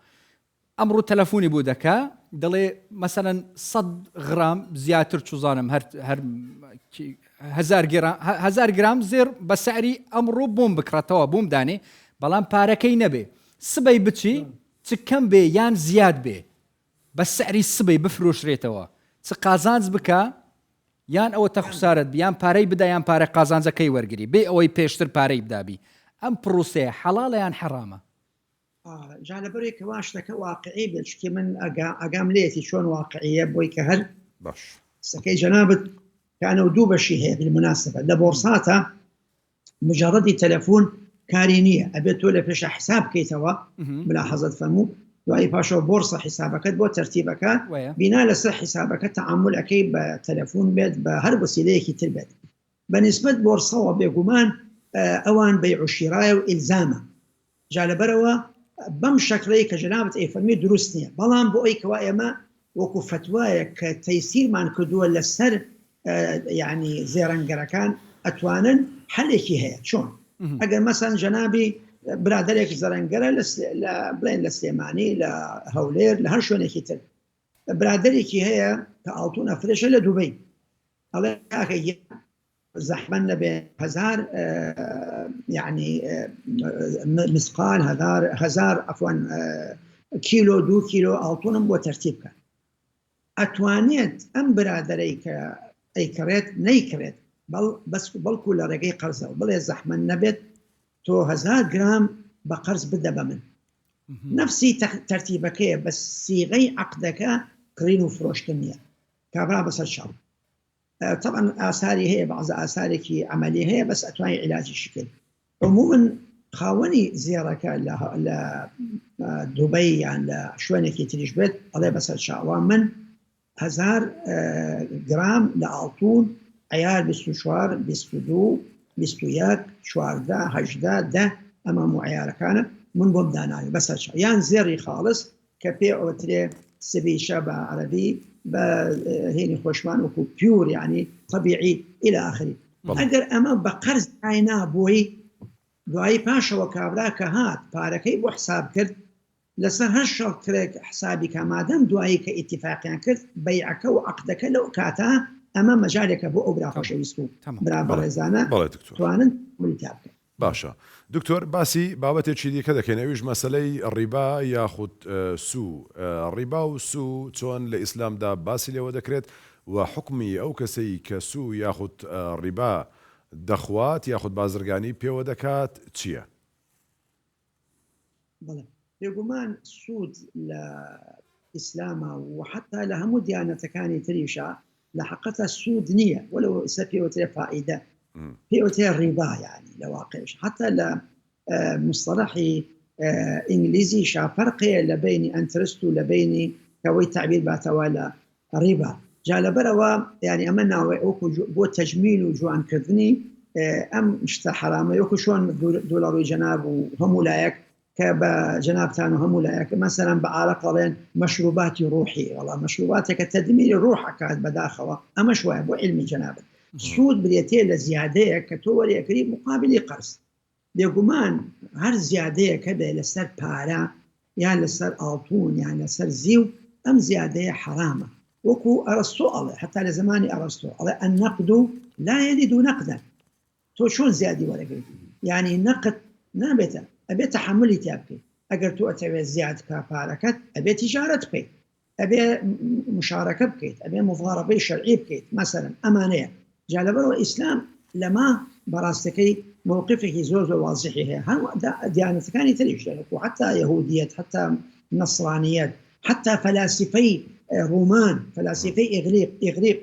ئەمڕۆ تەلەفۆنی بوو دەکا دەڵێ مەسەلەن 100 غرام زیاتر چوزانم هەر 1000 گرام زێر بە سعری ئەمڕۆ بۆم بکڕێتەوە بۆم دانێ بەڵام پارەکەی نەبێ سبەی بچی چ کەم بێ یان زیاد بێ بە سعری سبەی بفرۆشرێتەوە قازانج بکە یان ئەوە تا خسارت بیان پارەی بدا یان پارە قازانجەکەی وەرگری بێ ئەوەی پێشتر پارەی بدابی ئەم پرۆسەیە حەڵاڵە یان حەرامە جا لەبەرێک کەوا شتەکە واقعی بێت شتی من ئەگام لێتی چۆن واقعیە بۆی کە هەر باش سەکەی جەنابەت کانە دوو بەشی هەیە بالمناسبە لە بۆرساتە مجرڕدی تەلەفۆن کاری نییە ئەبێت تۆ لە پێشە حساب بکەیتەوە ملاحەزەت فەرموو دوایی پاشەوە بۆرسە حسابەکەت بۆ تەرتیبەکە بینا لەسەر حسابەکە تەعاملەکەی بە تەلەفۆن بێت بە هەر وسیلەیەکی تر بێت بەنسبەت بۆرسەوە بێگومان ئەوان بەیع و شیرایە و ئیلزامە جا لەبەرەوە بەم شەکڵەی کە جەنابەت ئەیفەرمی دروست نییە بەڵام بۆ ئەوی کەوا ئێمە وەکو فتوایە کە تەیسیرمان کردووە لەسەر یعنی زێڕەنگەرەکان ئەتوانن حەلێکی هەیە چۆن ئەگەر مەسەن جەنابی برادێک زەرەنگەرە بڵێن لە سلێمانی لە هەولێر لە هەر شوێنێکی تر برادێکی هەیە کە ئاڵتون ئەفرێشە لە دووبەی ئەڵێ کاکە زەحمەت نەبێ 1000 يعني مثقال 1000 عفوا كيلو 2 كيلو ئاڵتونم بۆ تەرتیب بکە ئەتوانێت ئەم برادەرەی کە ئەیکڕێت نەیکرێت بەڵکو لە ڕێگەی قەرزەوە بڵێ زەحمەت نەبێت تۆ 1000 گرام بە قەرز بدە بە من نفسی تەرتیبەکەیە بە سیغەی عەقدەکە کڕین و فرۆشتن نییە کابرا بەسەر شاڵ طبعا ئاساری هەیە بەعض ئاسارێکی عملی هەیە بەس ئەتوانی عیلاجی شکل عموما خاوەنی زێڕەکە لە دووبەی یان لە شوێنێکی تریش بێت ئەڵێ بەسەر چاوان من 1000 گرام لە ئاڵتون عیار 24 22 21 14 18 10 ئەمە معیارەکانە من بۆم داناوی بەسەر چاو یان زێڕی خاڵص کە پێ ئەوترێ سبیشە بە عەرەبی بە هێنی خۆشمان وەکو پیور یعنی طبیعی إلى آخری ئەگەر ئەمە بە قەرز ئاینا بۆی دوایی پاشەوە کابرا کە هات پارەکەی بۆ حساب کرد لەسەر هەر شەڵکرێک حسابی کە مادەم دوایی کە ئیتیفاقیان کرد بەیعەکە و عەقدەکە لەو کاتە ئەمە مەجالێکە بۆ ئەو برا خۆشەویست و برا بەڕێزانە توانن ملیتاب بکەن باشە دکتۆر باسی بابەتێکی دیکە دەکەین ئەویش مەسەلەی ڕیبا یاخود سو ڕیبا و سو چۆن لە ئیسلامدا باسی لێوە دەکرێت و حکمی ئەو کەسەی کە سو یاخود ڕیبا دەخوات یاخود بازرگانی پێوە دەکات چییە؟ بەڵێ بێگومان سوود لە ئیسلامە و حتا لە هەموو دیانەتەکانی تریشە لە حقیقەتە سوود نییە وەلو ئێستا پێوترێ فائیدە پێوترێ ڕیبا یعنی لە واقعش حتا لە مصطلحی ئینگلیزیشە فەرقەیە لە بینی ئەنترست و لە بینی کەوەی تعبیر باتەوە لە ڕیبا جا لەبەرەوە یعنی ئەمە ناوێ ئەوکو بۆ تەجمیل و جوانکردنی ئەم شتە حرامە یەکو شۆن دۆڵەڕووی جەناب و هەموو لایەک کە بە جەنابتان و هەموو لایەک مەسەرەن بە عارەق ئەڵێن مەشروباتی ڕوحی وەڵام مەشروباتێکە تەدمیری ڕوح ئەکات بەداخەوە ئەمەش وایە بۆ علمی جەنابەت سوود برێتێ لە زیادەیە کە تۆ وەریەکەی مقابلی قەرز بێگومان هەر زیادەیەکە بێ لەسەر پارە یان لەسەر ئاڵتون یان لەسەر زیو ئەم زیادەیە حرامە وەکو ئەرسطو ئەڵێ حتا لە زمانی ئەرسطو ئەڵێ النەقد لا يلد نەقدا تۆ چۆن زیادی وەرەگریت یعنی نەقد نابێتە ئەبێ تەحملی تیا بکەیت ئەگەر تۆ ئەتەوێت زیاد کا پارەکەت ئەبێ تیجارەت بکەیت ئەبێ مشارەکە بکەیت ئەبێ مضاربەی شەرعی بکەیت مەسەرەن ئەمانەیە جا لەبەرەوە ئیسلام لەما بەڕاستەکەی موقفێکی زۆر زۆر واضحی هەیە هەموو دیانەتەکانی تریش و حتا یەهودیەت حتا نەسرانیەت حتا فەلاسفەی ڕۆمان فەلاسفەی ئیغریق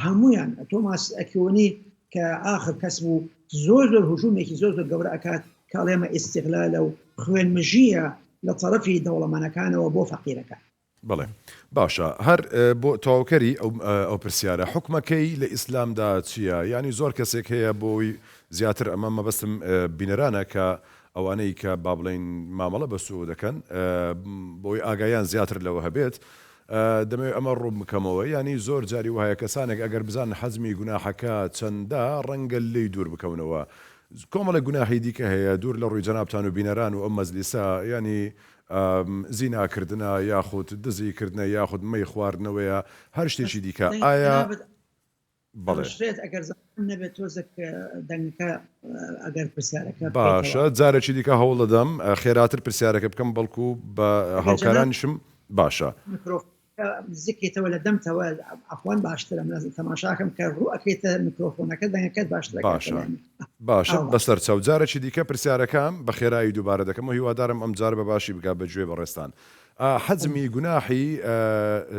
هەمویان تۆماس ئەکیۆنی کە ئاخر کەس بوو زۆر زۆر هجوومێکی زۆر زۆر گەورە ئەکات کاڵێمە ئیستیغلالە و خوێنمژیە لە تەرەفی دەوڵەمەنەکانەوە بۆ فەقیرەکان بەڵێ باشە هەر بۆ تەواوکەری ئەو پرسیارە حکومەکەی لە ئیسلامدا چییە یعنی زۆر کەسێک هەیە بۆی زیاتر ئەمە مەبەستم بینەرانە کە ئەوانەی کە با بڵێن مامەڵە بە سوود دەکەن بۆی ئاگایان زیاتر لەوە هەبێت دەمەوێت ئەمە ڕوو بکەمەوە ینی زۆر جاری وایە کەسانێک ئەگەر بزان حەزمی گوناحەکە چەندە ڕەنگە لێی دوور بکەونەوە کۆمەڵە گوناحی دیکە هەیە دوور لە ڕووی جەنابتان و بینەران و ئەم مەجلیسە ینی زیناکردنە یاخود دزیکردنە یاخود مەی خواردنەوەیە هەر شتێکی دیکە ئایا بەڵێت ئەگەر نەبێت تۆزێک دەنگەکە ئەگەر پرسیارەکە باشە جارێکی دیکە هەوڵ دەدەم خێراتر پرسیارەکە بکەم بەڵکو بە هاوکارانیشم باشە زكيته ولا دمته عفوا باشترى من تماشاكم كروأكيت ميكروفون كذا كذا باشترى باشە بەسەر چاوجارێکی دیکە پرسیارەکەم بە خێرایی دووبارە دەکەم و هیوادارم ئەم جار بە باشی بگا بەگوێ بەڕێستان. حەجمی گوناحی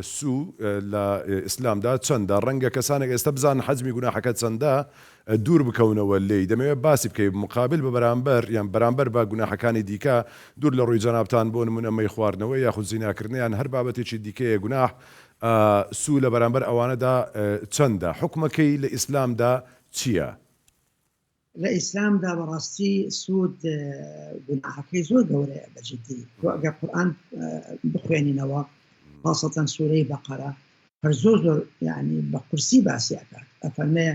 سوو لە ئیسلامدا چەندە؟ ڕەنگە کەسانێک ئێستا بزان حەجمی گوناحەکە چەندە دوور بکەونەوە لێی دەمەوێت باسی بکەی مقابل بە بەرامبەر یان بەرامبەر بە گوناحەکانی دیکە دوور لە ڕووی جەنابتان بۆ نمونە مەی خواردنەوە یاخود زیناکردنیان هەر بابەتێکی دیکەیە گوناح سوو لە بەرامبەر ئەوانەدا چەندە؟ حکومەکەی لە ئیسلامدا چییە؟ لە ئیسلامدا بەڕاستی سوود گوناحەکەی زۆر گەورەیە بەجددی ئەگەر قورئان بخوێنینەوە خاصەتەن سوورەی بەقەرە هەر زۆر یعنی بە قورسی باسی ئەکات ئەفەرمێ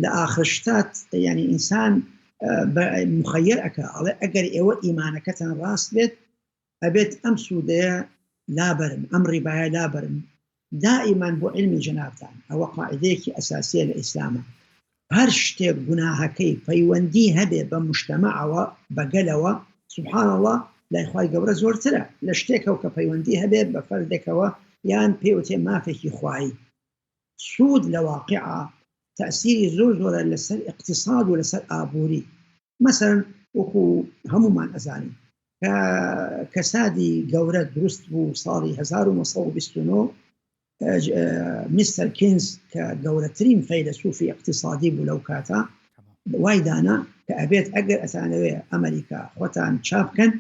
لە ئاخر شتات یعنی ئینسان مخەیر ئەکا ئەڵێ ئەگەر ئێوە ئیمانەکەتان ڕاست بێت ئەبێت ئەم سوودەیە لابرن ئەم ڕیبایە لابرن دائیمان بۆ علمی جەنابتان ئەوە قاعدەیەکی ئەساسیە لە ئیسلامە هەر شتێک گوناهەکەی پەیوەندی هەبێ بە مجتەمەعەوە بەگەلەوە سبحان الله لای خوای گەورە زۆرترە لە شتێکەوە کە پەیوەندی هەبێ بە فەردێکەوە یان پێوتێ مافێکی خوایی. سوود لە واقعە تأثیری زۆر زۆرە لەسەر اقتصاد و لەسەر ئابووری. مەسەڵەن وەکو هەمومان ئەزانین کەسادی گەورە دروست بوو ساڵی 1929 مستر کینز کە گەورەترین فەیلسوفی اقتصادی بوو لەو کاتە وای دانا کە ئەبێت ئەگەر ئەتانەوێ ئەمریکا خۆتان چاپکەن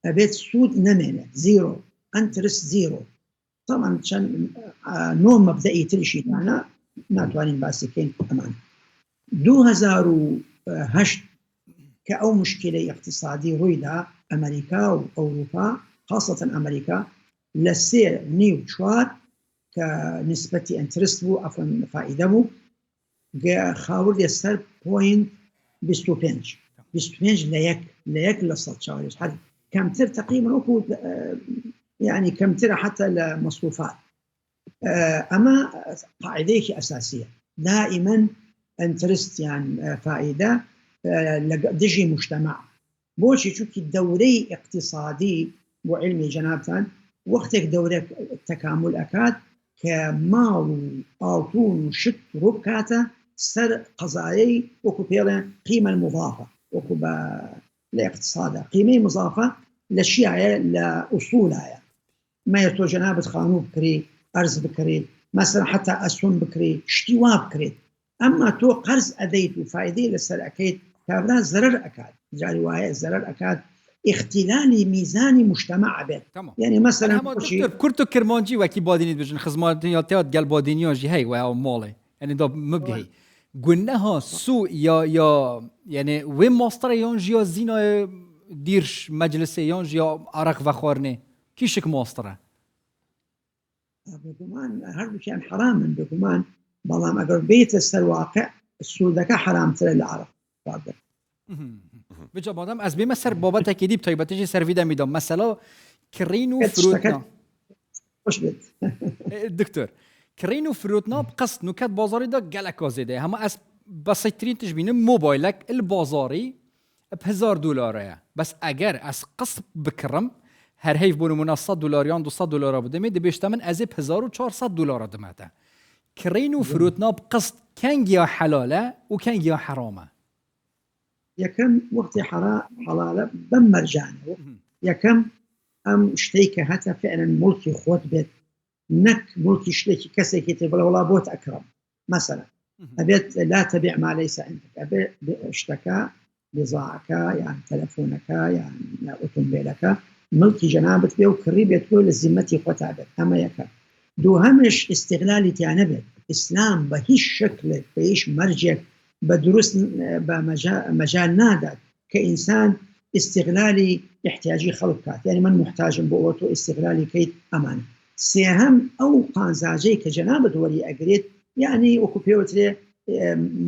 ئەبێت سوود نەمێنێت زیرۆ ئەنترست زیرۆ. طبعا چەند نۆ مەبدەئی تریشی دانا ناتوانین باسیکەین ئەمان 2008 کە ئەو مشکلەی اقتصادی ڕوویدا ئەمریکا و ئەوروپا خاصەتەن ئەمریکا لە 3.4 کە نسبەتی ئەنترست بوو ئەفەن فائیدە بوو خاوردێ سەر پوینت 25 لە یەک لە سەد چاوەڕێژ هەر کەمتر تقریبا وەکو يعني كمتر حتى لمصروفات. أما قاعدة أساسية دائما انترست يعني فائدة لدجي مجتمع بوشي شوكي دوري اقتصادي وعلمي جنابتان وقتك دوري تكامل أكاد كمال آوتون وشت ربكاته سر قضايا وكو بيلا قيمة المضافة وكو لاقتصادها قيمة مضافة للشيعة لأصولها ما يرتو جنابة خانوه بكري أرز بكري مثلا حتى أسهم بكري اشتوا بكري أما تو قرض أديت وفائدة لسر أكيد كابلا زرر أكاد جاري واحد زرر أكاد اختلال ميزاني مجتمع بيت يعني مثلا كرتو كرمانجي وكي باديني بجن خزماتيات قال بادينياجي هاي وهاو مالي يعني ده مبهي قلناها سوء يا يعني وين ماستر يونجي يا زينة ديرش مجلس يونجي يا عرق وخورني كيشك ماستره بقمان هرب كان حرام من بقمان بلام اگر بيت الواقع السودك حرام ترى العرق واضح بجا بادم از بیم سر بابت اکیدی بتایبتش سر ویده میدم مثلا کرینو فروتنا خوش بید دکتر کرینو فروتنا بقصد نکات بازاری دا گلک آزیده همه از بسیطرین تشبینه موبایلک البازاری $1000 بس اگر از قصد بکرم هر هیف بونمونا $100 یا $200 بوده میده بیشتر من از $1400 دمته کرینو فروتنا بقصد کنگ یا حلاله و کنگ یا حرامه يكم وقت حلالة بمرجانه يكم أم اشتيك هتا فعلا ملكي خوت بيت نك ملكي اشتيك كسي كتب ولا بوت أكرم مثلا أبيت لا تبيع ما ليس عندك أبيت اشتكى بضاعك يعني تلفونك يعني أوتومبيلك ملكي جنابت بيه وكريب يتقول للزمتي خوت عبد أما يكم دو همش استغلالي تعنبت إسلام بهيش شكل بهيش مرجع بدرس بمجال نادر كإنسان استغلالي احتياجي خلقات يعني من محتاج بقوته استغلالي كيد أمان سيهم أو قانزاجي كجنابة ولي أقريد يعني وكوبيوتري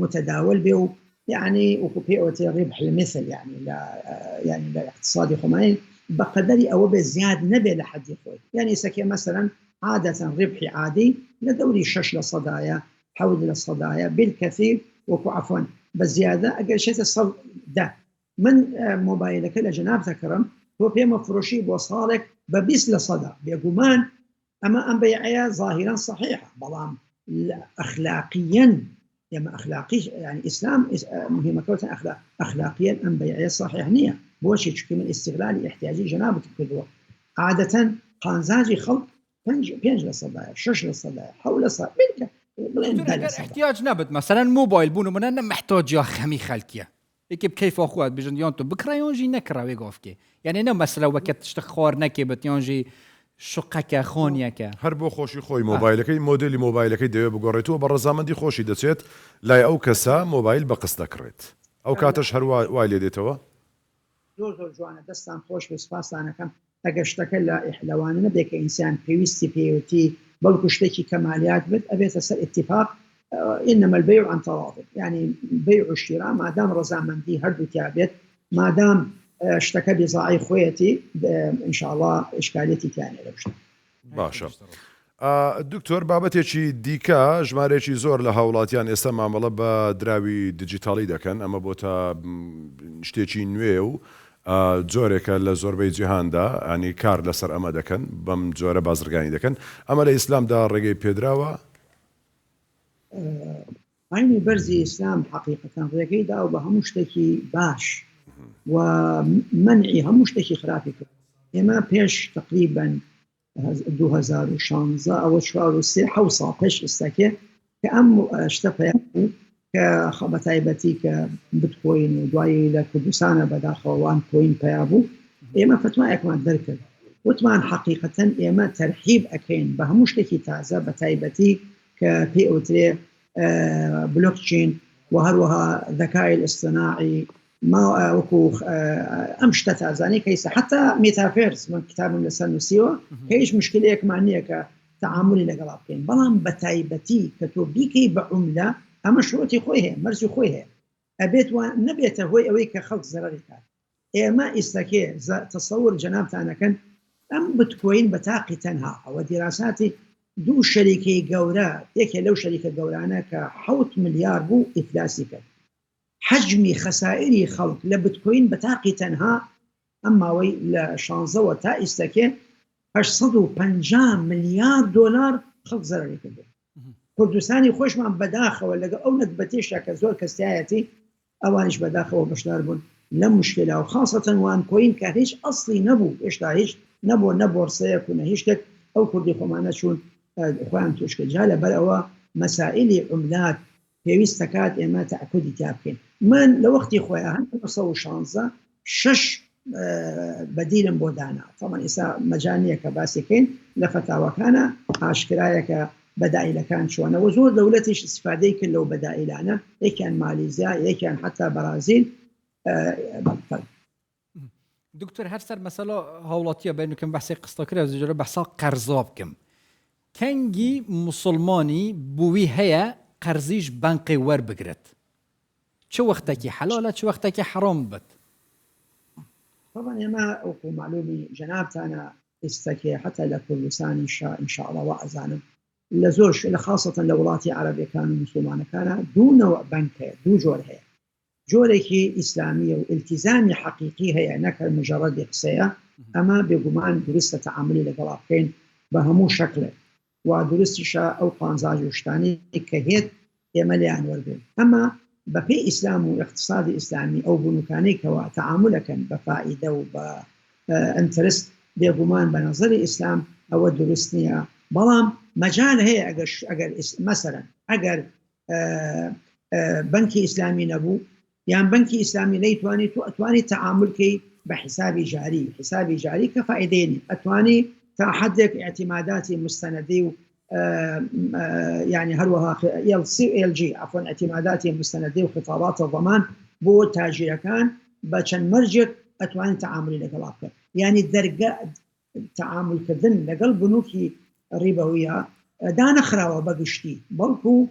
متداول به يعني وكوبيوتري ربح المثل يعني لا اقتصادي خماني بقدري أو بزياد نبي لحد يخوي يعني سكي مثلا عادة ربحي عادي لدوري شش لصدايا حول للصدايا بالكثير وكو عفوا بزيادة أقل شيء تصل ده من موبايلك لجناب ذكرم هو بيما فروشي بوصالك ببيس لصدا بيقومان أما أم بيعية ظاهرا صحيحة بلام أخلاقيا يما أخلاقي يعني إسلام مهمة كوتا أخلاقيا أم بيعية صحيح نية بوشي تشكي من استغلال احتياجي جنابك كدوة عادة قانزاجي خلق بينج للصدايا شش للصدايا حول الصدايا دكتور احتياج نبت مثلا موبايل بونو من أنا محتاج يا خمي خلكية يكب كيف أخوات بجنديانتو بكرة يونجي نكرة ويقافكي يعني أنا مثلا وقت تشتخوار نكبت يونجي شقك خونيك هەر بۆ خۆشی خۆی مۆبایلەکەی مۆدلی مۆبایلەکەی دەوێ بگۆڕێتەوە بە ڕەزامەندی خۆشی دەچێت لای ئەو کەسە مۆبایل بە قست دەکڕێت ئەو کاتەش هەر وای لێ دێتەوە زۆر جوانە دەستان خۆش بە سپاسانەکەم ئەگەر شتەکە لە ئیحلەوانە نەبێت کە ئینسان پێویستی پێوتی بەڵکو شتێکی کەمالیات بێت ئەبێتە سەر اتفاق إنما البيع عن تراض يعني بيع والشراء ما دام رضامندی هەردوو تیابێت ما دام شتەکە بێزاعی خۆیەتی إن شاء الله إشكاليتي تیانێ لەو شتە باشە دکتۆر بابەتێکی دیکە ژمارەیەکی زۆر لە هاوڵاتیان ئێستا مامەڵە بە دراوی دیجیتاڵی دەکەن ئەمە بۆ تا شتێکی نوێ و جۆرێکە لە زۆربەی جیهاندا ئەنی کار لەسەر ئەمە دەکەن بەم جۆرە بازرگانی دەکەن ئەمە لە ئیسلامدا ڕێگەی پێدراوە عینی بەرزی ئیسلام حقیقەتەن ڕێگەی دا و بە هەموو شتێکی باش و منعی هەموو شتێکی خراپی کرد ئێمە پێش تقریبا 2016 ئەوە 4 ساڵ پێش ئێستاکێ کە ئەم شتە پێیان بوو کە بە تایبەتی کە بتکۆین و دوایی لە کوردستانە بەداخەوەوان کۆین پیا بوو ئێمە فتوایەکمان دەرکرد وتمان حقیقەتەن ئێمە تەرحیب ئەکەین بە هەموو شتێکی تازە بە تایبەتی کە پێ ئەوترێ بلوکچین و هەروەها ذەکای الاصطناعی ما وەکو ئەم شتە تازانەی کەیسە حتا مێتافێرس من کتابم لەسەر نووسیوە کە هیچ مشکلەیەکمان نییە کە تعاملی لەگەڵا بکەین بەڵام بە تایبەتی کە تۆ بیکەی بە عوملە ئەمە شروعی خۆی هەیە مەرجی خۆی هەیە ئەبێت نەبێتە هۆی ئەوەی کە خەڵک زەرەری کات ئێمە ئێستاکێ تەسەور جەنابتانەکەن ئەم بتکۆین بە تاقی تەنها ئەوە دیراساتی دوو شەریکەی گەورە یەکێ لەو شەریکە گەورانە کە 7 ملیار بوو ئیفلاسی کرد حجمی خسائری خلق لبتكوين بتاقي تنها أما وي لشانزة تا إستكي 850 مليار دولار خلق زرري كده كردستاني خوش من بداخة ولا أو نتبتيش كزول كستياتي أوانش بداخة وبشدار بون لا مشكلة وخاصة وان كوين كهيش أصلي نبو إيش تاهيش نبو رصيك ونهيشتك أو كردي خمانا شون إخوان توشك جالة بل مسائل عملات پێویستەکات ئێمە تەعکودی تا بکەین من لە وەختی خۆیان 1916 6 بەدیلم بۆ دانا طبعا ئێستا مەجانیە کە باسیکەین لە فتاوەکانە ئاشکرایەکە بەدائیلەکان چۆنەوە زۆر دەوڵەتیش استفادەی کرد لەو بەدائیلانە یەکیان مالیزیا یەکیان حتا بەرازیل دکتۆر هەر سەر مەسەلە هەوڵاتیە بینکەم بەحسی قستەکرا زۆرە بەحسا قەرزا بکەم کەنگی موسڵمانی بووی هەیە قرزيش بنقي وربقرت شو وقتك حلالة شو وقتك حرام بت طبعا ما أوكو معلومي جنابتنا استكي حتى لكل لسان إن شاء الله وأذانم لزورش خاصة لولاتي عربية كانوا مسلمان كان دو نوع بنك دو جور هي جوركي إسلامية والتزامي حقيقي هي نكر مجرد قصية أما بقمان درست تعاملي لقلابكين بهمو شكله ودرستشا أو قانزاج وشتاني كهيت يمليان وردين أما بفي إسلام واقتصاد إسلامي أو بنوكاني كوا تعاملك بفائدة وبانترست بيقومان بنظر الإسلام أو درستنيا بلام مجال هي أجر مثلا أجر بنكي إسلامي نبو يعني بنكي إسلامي ليتواني تواني تعاملك بحسابي جاري كفائدين أتواني تحدك اعتماداتي مستندي يعني هروها LG عفوا اعتماداتي مستندي وخطابات الضمان بو تاجر كان بچن مرجع اتواني تعاملي لقلابك يعني درجة تعامل كذن لقل بنوكي ربوية دانا خراوة بقشتي بلكو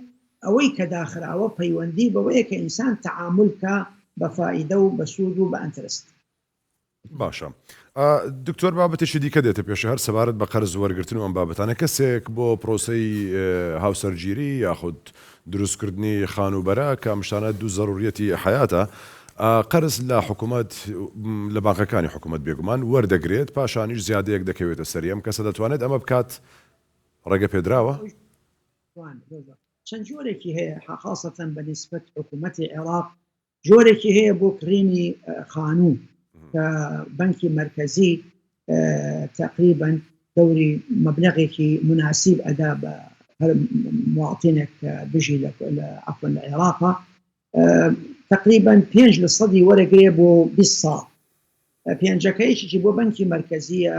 اويك داخراوة بيواندي بويك انسان تعاملك بفائدة وبسود وبانترست باشە دکتۆر بابەتێکی دیکە دێتە پێش هەر سەبارەت بە قەرز وەرگرتن و ئەم بابەتانە کەسێک بۆ پرۆسەی هاوسەرگیری یاخود دروستکردنی خانوبەرە کە ئەم شتانە دوو زەروریەتی حیاتە قەرز لە حکوومەت لە بانکەکانی حکوومەت بێگومان وەردەگرێت پاشانیش زیادەیەک دەکەوێتە سەری ئەم کەسە دەتوانێت ئەمە بکات ڕێگە پێدراوە چەند جۆرێکی هەیە خاصة بەنسبەت حکوومەتی عێراق جۆرێکی هەیە بۆ کڕینی خانوو کە بەنکی مرکزی تقریبا دەوری مەبلەغێکی مناسب ئەدا بە هەر مواطنێک بژی لە عفوا لە عێراقا تقریبا 5% وەرەگرێ بۆ 20 ساڵ 5%کەیەکی بۆ بەنکی مرکزیە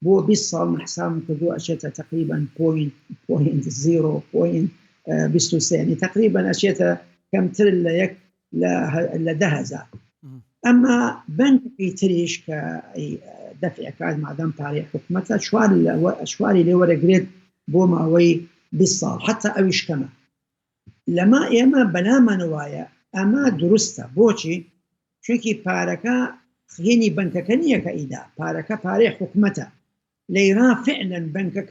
بۆ 20 ساڵ محسام کردو ئەچێتە تقریبا 0.0.23 يعني تقريبا أشياء كم تر ل 10,000 أما بنك تريش كدفع كاد مع دام تاريخ حكومتها شواري اللي ورا جريد بوما وي بالصال حتى أويش كما لما إما بلا منوايا أما درسته بوشي شكي باركا خيني بنك كنية كإيدا باركا باريخ حكومتها ليرا فعلا بنكك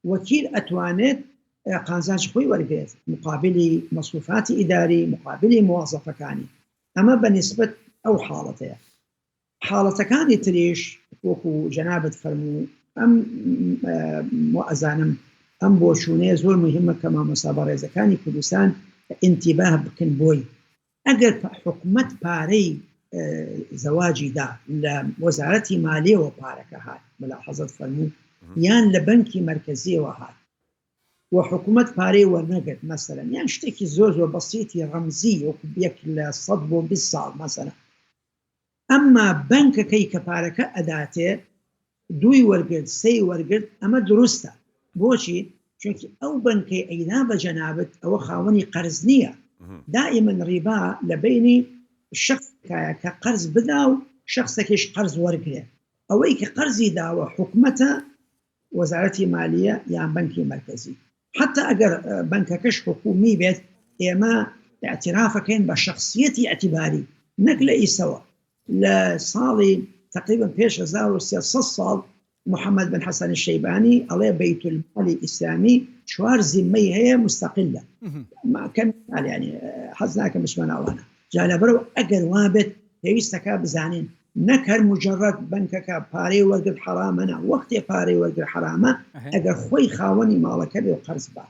وكيل أتوانت قانزاج خوي ورقيت مقابل مصروفات إداري مقابل موظفة كاني أما بالنسبة أو حالة كاني تريش وكو جنابة فرمو أم مؤذانم أم بوشوني زور مهمة كما مصابرة إذا كاني كردستان انتباه بكن بوي أقل حكومة باري زواجي دا لوزارة مالية وباركة هاي ملاحظة فرمو يان لبنكي مركزية وهاي وحكومة باري ورنقد مثلا يعني شتكي زوز وبسيطي رمزي وكبيك الصدب بالصال مثلا أما بنك كي كباركة أداته دوي ورقد سي ورقد أما درسته بوشي شونكي أو بنكي أينا بجنابت أو خاوني قرزنية دائما ربا لبيني الشخص كقرز بداو شخص كيش قرز ورقده أو أي كقرزي داو حكومته وزارة مالية يعني بنكي مركزي حتى أجر بنككش حكومي بيت إما اعترافك بشخصيتي اعتباري نقل سوا لصالي تقريبا بيش 1600 صال محمد بن حسن الشيباني عليه بيت المال الإسلامي شوار زمية هي مستقلة ما كان يعني حزناك مش مناوانا جال برو أجر وابت يستكا بزانين نكر مجرد بنكك باري ورقد حرامنا وقت باري ورقد حرامه اگر خوي خاوني مالك بو قرض با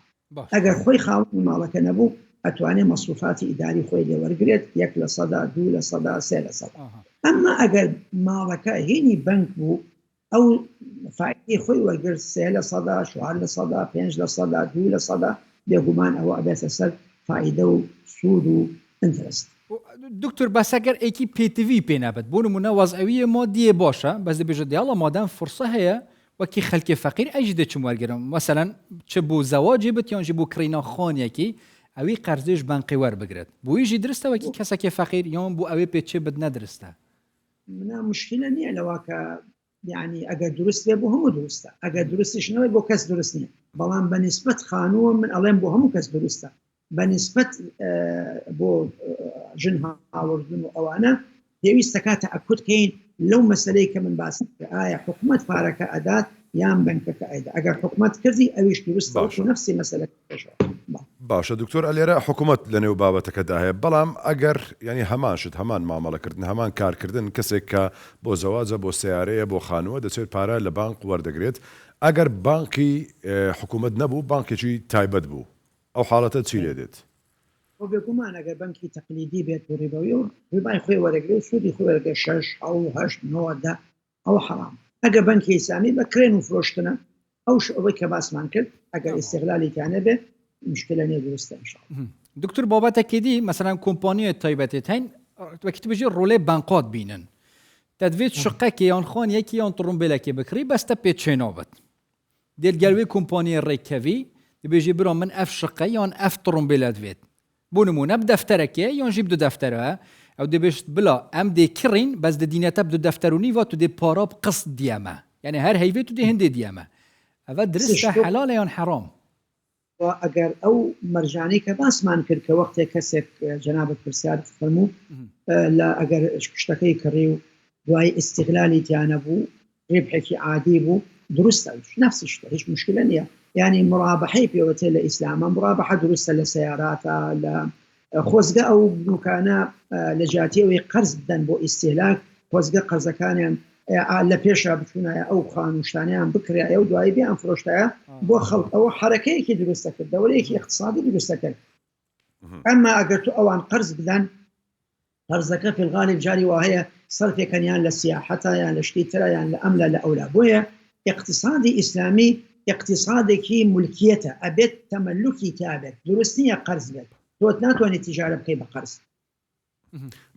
اگر خوي خاوني مالك نبو اتواني مصروفات اداري خوي لي ورقد يك لصدا دو لصدا سي لصدا اما اگر مالك هيني بنك بو او فايدي خوي ورقد سي لصدا شوار لصدا 5 لصدا دو لصدا بيغمان او اساس فائده سود انترست دکتر بس اگر ایکی پی تی وی پی نبود بون منوضعیه مادیه باشه بس بجد یالا مادام فرصه هیا وکی خلک فقیر اجده چم ورگرم مثلا چه بو زواجی بت یا بو کرینا خان یکی اوی قرضش بنقی ور بگرد بو یجی درسته وکی کسا که فقیر یا بو اوی پیچه بد ندرسته منا مشكله نيه لواك يعني اگر درست بو هم درسته اگر درستش نه بو کس درست نه بلان بنسبت خانوم من الان بو هم کس درسته بنسبة بو جنها وردن وأوانا يستكا تأكد كين لو مسألة من باس آية حكومة فاركة أداة يام بنك كأيدة أجر حكومة كذي أويش درست نفس مسألة باشا دكتور أليرا حكومة لنيو بابتك داهية بلام أجر يعني همان شد همان معاملة كردن همان كار كردن كسيك بو زواج بو سيارية بو خانوة دسوي بارا لبنك وردقريت أجر بنكي حكومة نبو بنكي شي تايبد بو أو حالته تسيلي ديت وبيقومان أجر بنكي تقليدي بيت ربوي رباي خوي ورقي سودي خوي ورقي شش أو هشت نوع ده أو حرام أجر بنكي إسلامي بكرين وفروشتنا أو شو كباس مانكل أجر استغلالي كان به مشكلة ندرسها إن شاء الله. دكتور بابتك كدي مثلا كومباني تايبتين وقت بيجي رولي بنقات بينن تدفيت شقة كيان خان يكي يان طرمبيلا كي بكري بس تبيت شينوبت ديال قالوي كومباني الريكافي بيجي برا من اف شقة يان اف طرمبيلا دفيت بونمونا بدفترك يان جيب دو دفترها او دي بيش بلا ام دي كرين بس دي ديناتا بدو دفتروني واتو دي بارا بقصد دياما يعني هر هيفيتو دي هندي دياما هذا درسته حلال يان حرام وأجر أو مرجاني كباس ما نكر كوقت كسك جنابك برسالة فرمو لا أجر اشتكي كريو دواي استغلالي تيانبو ربحك عادي بو درسته نفس الشيء هيش مشكلة نية يعني مرابحة في وقت الإسلام مرابحة درسته لسيارات ل خوزقة أو مكانة لجاتي ويقرض بو استهلاك خوزقة قرض كان لە پێشە بچوونایە ئەو خانوشتانیان بکرێ ئەو دوایی بیان فرۆشتایە بۆ خەڵک ئەوە حرەکەیەکی دروستە کرد دەورەیەکی اقتصادی دروستە کرد ئەمما ئەگەر تو ئەوان قرز بدەن قرزەکە في الغالب جاری وهەیە سەرفێکەنیان لە سیاحەتە یان لە شتی ترە یان لە ئەملا لە ئەولا بۆیە اقتصادی ئیسلامی اقتصادێکی مولکیەتە ئەبێت تەمەلوکی تابێت دروست نییە قرز بێت تۆ ناتوانێت تیجارە بکەی بە قرز.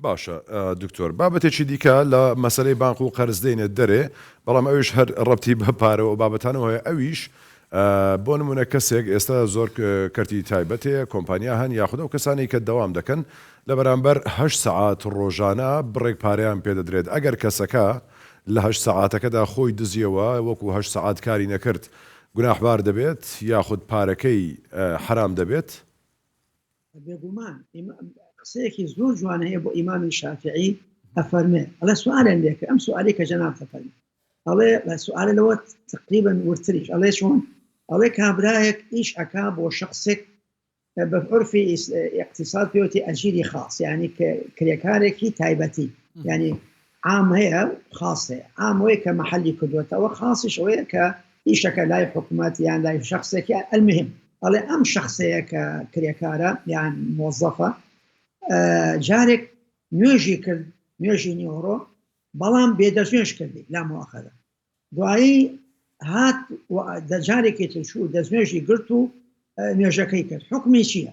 باشە دکتۆر بابەتێکی دیکە لە مەسەلەی بانق و قەرزدەینێت دەرێ بەڵام ئەویش هەر ڕەبتی بە پارەوە بابەتانەوەی ئەویش بۆ نمونە کەسێک ئێستا زۆر کەرتی تایبەتەیە کۆمپانیا هەن یاخود ئەو کەسانی کە دەوام دەکەن لە بەرامبەر 8 سەعات ڕۆژانە بڕێک پارەیان پێدەدرێت ئەگەر کەسەکە لە 8 سەعاتەکەدا خۆی دزیەوە وەکو 8 سەعات کاری نەکرد گوناحبار دەبێت یاخود پارەکەی حرام دەبێت. بێگومان قسەیەکی زۆر جوان هەیە بۆ ئیمامی شافعی ئەفەرمێ ئەڵێ سوالێن لێکە ئەم سوالی کە جەناب دەفەرمێ ئەڵێ سوالە لەوە تقریبا ورتریش ئەڵێ چۆن ئەڵێ کابرایەک ئیش ئەکا بۆ شخصێک بە عرفی اقتصاد پێوتی ئەجیری خاص یعنی کرێکارێکی تایبەتی یعنی عام هەیە خاص هەیە عام وەیە کە مەحەلی کردوێتەوە خاصش ئەوەیە کە ئیشەکە لای حکوومەت یان لای شخصێکی المهم ئەڵێ ئەم شخصەیە کە کرێکارە یان مۆزەفە جارێک نوێژی کرد نوێژی نیوەڕۆ بەڵام بێدەستنوێژ کردی لا مواخەدە دوایی هات جارێکی ترشوو دەستنوێژی گرت و نوێژەکەی کرد حکمی چییە؟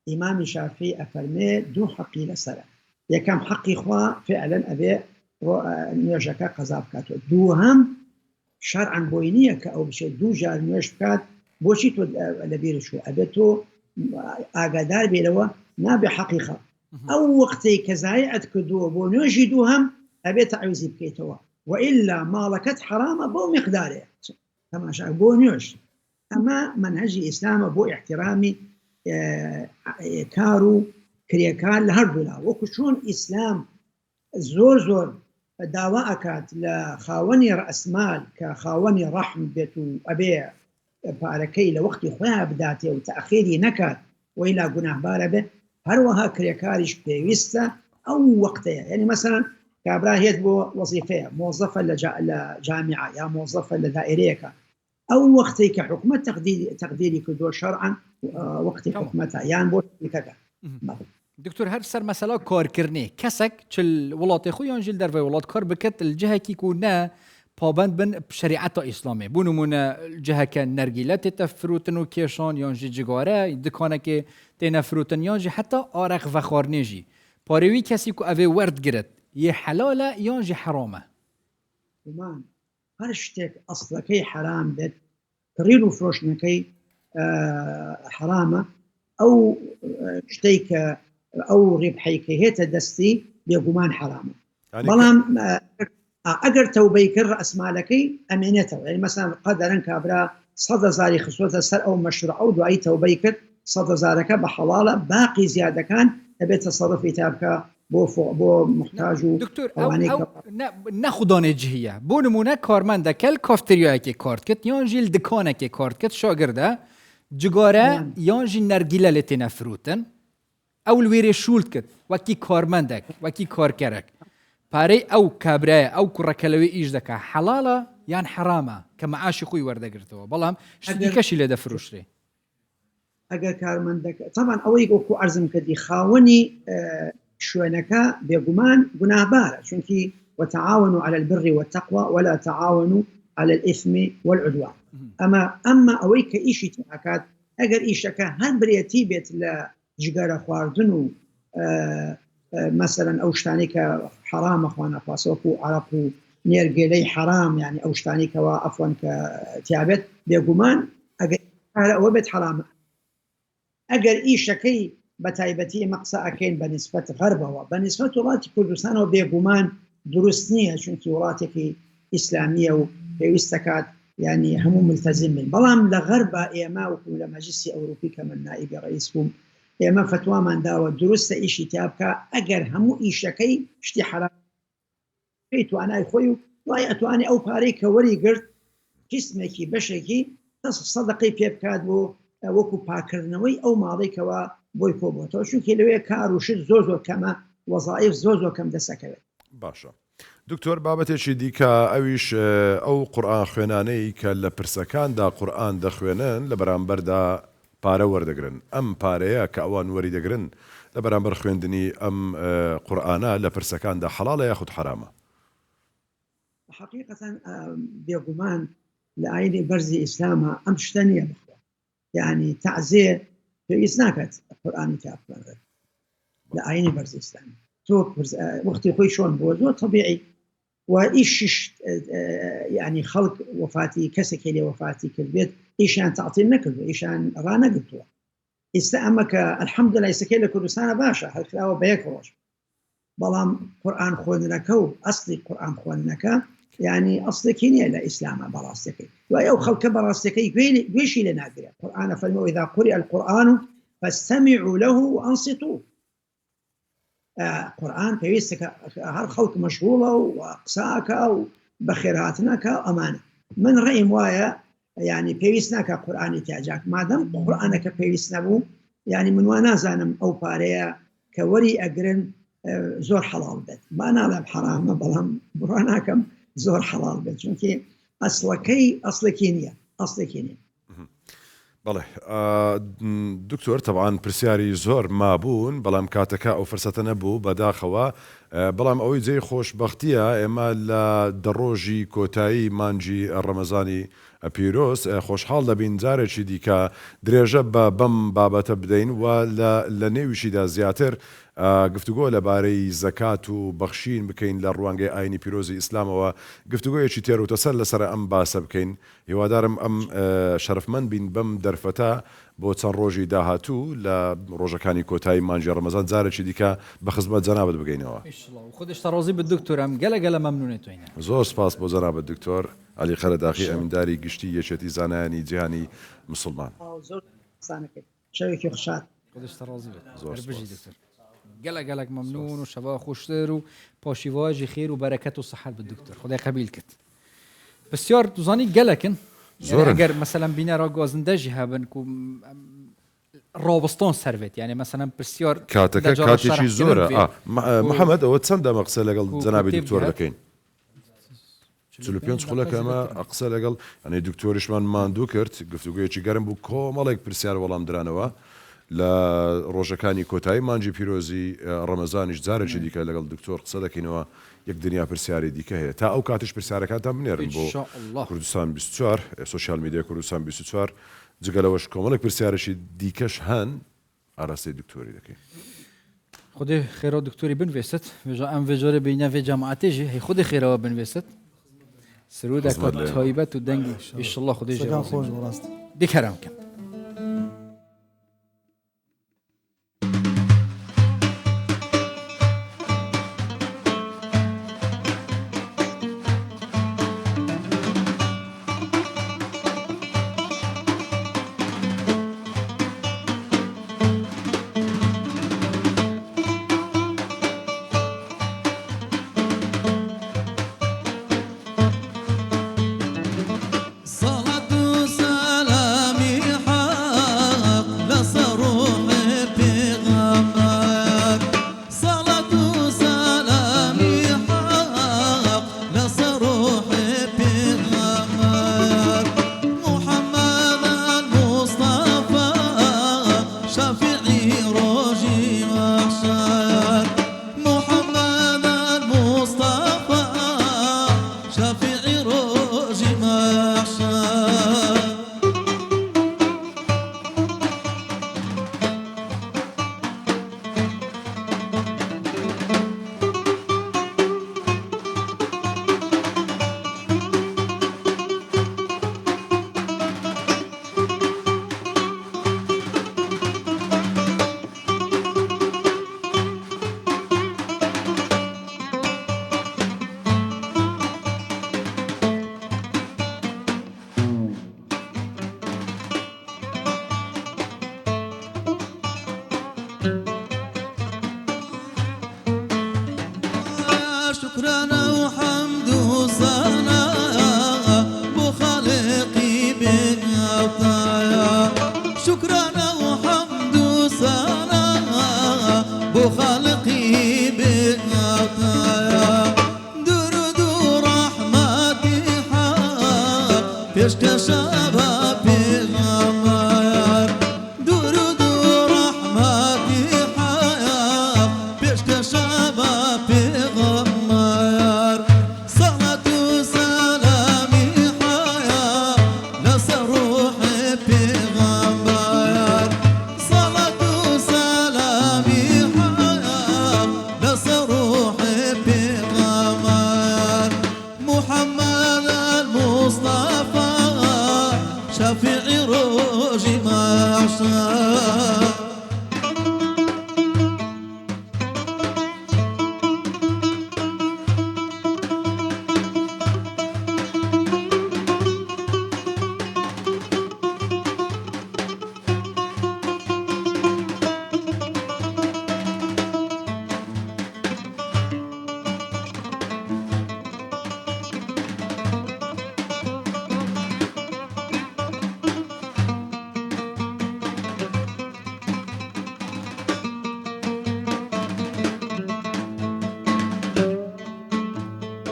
ئیمامی شافعی ئەفەرمێ دوو حەقی لەسەرە یەکەم حەقی خوا فعلا ئەبێ نوێژەکە قەزا بکاتەوە دووهەم شەرعاً بۆی نییە کە ئەو بچێت دوو جار نوێژ بکات بۆچی تۆ لەبیرت چوو ئەبێت تۆ ئاگادار بێتەوە نابێ حەقی خەڵک ئەو وەختەی کە زایعت کردووە بۆ نوێژی دووهەم ئەبێت تەعویزی بکەیتەوە وئیلا ماڵەکەت حرامە بۆ میقدارێ تەماشا بۆ نوێژ ئەمە منهەجی ئیسلامە بۆ احترامی کار و کرێکار لە هەردوولا وەکو چۆن ئیسلام زۆر زۆر داوا ئەکات لە خاوەنی ڕەسمال کە خاوەنی ڕەحم بێت و ئەبێ پارەکەی لە وەختی خۆیان بداتێ و تەخیری نەکات وەیلا گوناحبارە بێت هەروەها کرێکاریش پێویستە ئەو وەختەیە یعنی مەسەڵەن کابرا هێت بۆ وەزیفەیە مۆزەفە لە جامیعە یا مۆزەفە لە دائیرەیەکە ئەو وەختەی کە حکومەت تەقدیری کردووە شەرعاً وەختی حکومەتە یان بۆ شتێکەکە. دکتۆر هەر سەر مەسەلا کارکردنی کەسێک چل وڵاتی خۆیان ژل دەرەوەی وڵات کار بکات الجهێکی کو نە پابند بن شریعەتە ئیسلامی بۆ نمونە جهەکە نەرگیلە تێتە فروتن و کێشان یان ژی جگارە دکانێکی تێنە فروتن یان ژی حتا ئارەق و خواردنێژی پارێوی کەسی کو ئەوێ وەردگرت یە حەلالە یان ژی حرامە؟ هەر شتێک ئەسڵەکەی حرام بێت کڕیر و فرۆشتنەکەی حرامە ئەو شتەی کە ئەو ڕێبحەیکە هێتە دەستی بێگومان حرامە بەڵام ئەگەر تەوبەی کرد ڕەسمالەکەی ئەمێنێتەوە یعنی مەسەڵەن قەدەرەن کابرا 100,000 خستوەتە سەر ئەو مەشروع ئەو دوایی تەوبەی کرد 100,000ەکە بە حەڵاڵە باقی زیادەکان ئەبێت تەسەڕفی تا بکە بۆ محتاج و دکتۆر نەخودانێ جهیە بۆ نمونە کارمەندەکەل کافتریایەکی کارت کرد یان ژیل دکانێکی کارت کرد شاگردە جگارە یان ژی نەرگیلە لێ تێنە فروتن ئەو وێرێ شولت کرد وەکی کارمەندێک وەکی کارکەرێک پارەی ئەو کابرایە ئەو کوڕەکەلەوەی ئیش دەکە حەڵالە یان حرامە کە مەعاشی خۆی وەردەگرتەوە بەڵام شتێکەشی لێ دەفرۆشرێ ئەگەر کارمەندەکە تەمان ئەوەی گۆکو عەرزم کردی خاوەنی شوێنەکە بێگومان گوناهبارە چونکی وتعاونوا على البر والتقوى ولا تعاونوا على الإثم والعدوان أما ئەوەی کە ئیشی تاکات ئەگەر ئیشەکە هەر برێتی بێت لە جگەرە خواردن و مثلا ئەو شتانی کە حرامە خوانەخواسەوەکو عەرەق و نێرگێلەی حرام یعنی ئەو شتانی کەوا ئەفوان کە تیابێت بێگومان ئەگەر ئەوە بێت حرامە ئەگەر ئیشەکەی بەتایبەتی مەقسە ئەکەین بە نسبەت غەربەوە بە نسبەت وڵاتی کوردستانەوە بێگومان دروست نییە چونکی وڵاتێکی ئیسلامیە و پێویست دەکات یعنی هەموو ملتەزم بن بەڵام لە غەربە ئێمە وەکو لە مەجلیسی ئەوروپی کە من نائیبی ڕئیس بووم ئێمە فتوامان داوە دروستە ئیشی تیا بکە ئەگەر هەموو ئیشەکەی شتی حرام توانای خۆی و وای ئەتوانێ ئەو پارەی کە وەری گرت قسمێکی بەشێکی سەدەقەی پێ بکات بۆ وەکو پاکردنەوەی ئەو ماڵی کەوا بۆی کۆبووەوە چونکە لەوێ کار و شت زۆر کەمە وەزایف زۆر کەم دەسەکەوێت. باشە دکتۆر بابەتێکی دیکە ئەویش ئەو قورئان خوێنانەی کە لە پرسەکاندا قورئان دەخوێنن لە بەرامبەردا پارە وەردەگرن ئەم پارەیە کە ئەوان وەری دەگرن لە بەرامبەر خوێندنی ئەم قورئانە لە پرسەکاندا حەڵاڵە یاخود حرامە؟ حقیقەتەن بێگومان لە ئاینی بەرزی ئیسلامە ئەم شتە نییە بخوێن، یعنی تعزیە پێویست ناکات قورئانی تیا بخوێنرێت لە ئاینی بەرزی ئیسلامی. تۆ وەختی خۆی شۆن بووە زۆر طبیعی و ئیشیش یعنی خەڵک وەفاتی کەسێکی لێ وەفاتی کرد بێت ئیشیان تەعتیل نەکردو، ئیشیان ڕانەگرتووە. ئێستا ئەمە کە ئەلحەمدولیلا ئێستاکەی لە کوردستانە باشە هەڵکراوە بە یەک ڕۆژ، بەڵام قورئان خوێندنەکە و ئەسڵی قورئان خوێندنەکە یعنی ئەسڵێکی نییە لە ئیسلامە بەڕاستەکەی. دوای ئەو خەڵکە بەڕاستەکەی گوێشی لێ ناگرێت. قورئانە فەرمووە إذا قرئ القرآن فاستمعوا له وأنصتوا. قورئان پێویستە کە هەر خەڵک مەشغوڵە و قساکە و بەخێرهاتنەکە ئەمانە. من ڕێیم وایە یعنی پێویست ناکە قورئانی تیاجاک مادەم قورئانەکە پێویست نەبوو، یعنی من وا نازانم ئەو پارەیە کە وەری ئەگرن زۆر حەڵاڵ بێت. با ناڵێم حرامە بەڵام بڕوا ناکەم زۆر حەڵاڵ بێت، چونکە ئەسڵێکی نییە، ئەسڵێکی نییە. بەڵێ دکتۆر تەبعاان پرسیاری زۆر مابوون بەڵام کاتەکە ئەو فرسەتە نەبوو بەداخەوە، بەڵام ئەوەی جێی خۆشبەختیە ئێمە لە دەڕۆژی کۆتایی مانجی ڕەمەزانی پیرۆز خۆشحاڵ دەبین جارێکی دیکە درێژە بە بەم بابەتە بدەین و لە نێویشیدا زیاتر گفتوگۆ لەبارەی زەکات و بەخشین بکەین لە ڕوانگەی ئاینی پیرۆزی ئیسلامەوە گفتوگۆیەکی تێر و تەسەر لەسەر ئەم باسە بکەین. هیوادارم ئەم شەرفمەند بین بەم دەرفەتە بۆ چەند ڕۆژی داهاتوو لە ڕۆژەکانی کۆتایی مانجی ڕەمەزان جارێکی دیکە بە خزمەت جەنابەت بگەینەوە. خودش تەڕۆزی بە دکتۆرم گەلە مەمنونێت توینە. زۆر سپاس بۆ جەنابەت دکتۆر عەلی قەرەداغی ئەمینداری گشتی یەکێتی زانایانی جیهانی موسڵمان. زۆر سانەکەی شەوێکی خشات. خودش تەڕۆزی بێت. زۆر بژی دکتۆر. گەلک مەمنون و شەوا خۆشتر و پاشیواژی خێر و بەرەکەت و سەحەت بە دکتۆر خدای قەبیل کرد. بسیار دوزانی گەلکن ئەگەر مەسەلەن بینەرا گازندەژی هەبن و ڕابستۆن سەروێت یعنی مەسەلەن پرسیار کاتێکی زۆرە. محەممەد ئەوە چەندە قسە لەگەڵ جەنابی دکتۆر دەکەین؟ 45 خولەکە ئەمە قسە لەگەڵ ئەنی دکتۆریشمان ماندوو کرد گفتوگویەکی گەرم بوو کۆمەڵێک پرسیار وەڵام درانەوە لە ڕۆژەکانی کۆتایی مانجی پیرۆزی ڕەمەزانیش جارێکی دیکە لەگەڵ دکتۆر قسە دەکەینەوە یەک دنیا پرسیاری دیکە هەیە تا ئەو کاتش پرسیارەکانتان بنێرن بۆ کوردستان 24 سوشیال میدیای کوردستان 24 جگەلەوەش کۆمەڵێک پرسیارەشی دیکەش هەن ئاراستەی دکتۆری دەکەین. خودی خێرا دکتۆری بنوێست وێژە ئەم وێژۆرە بینە وێ جەماعەتێژی هەی خودی خێرەوە بنوێست سرودێکە تایبەت و دەنگی ئینشەڵڵا خودی خۆش بەڕاست دیکەرام کەم. صلاة سلامي پێشکەشە بە پێغەمبەر درود و ڕەحمەتی حەیات پێشکەشە بە پێغەمبەر سەڵات و سەلامی حەیات لەسەر ڕوحی پێغەمبەر سەڵات و سەلامی حەیات لەسەر ڕوحی پێغەمبەر محەممەد المصطفى شفيع روجي معشر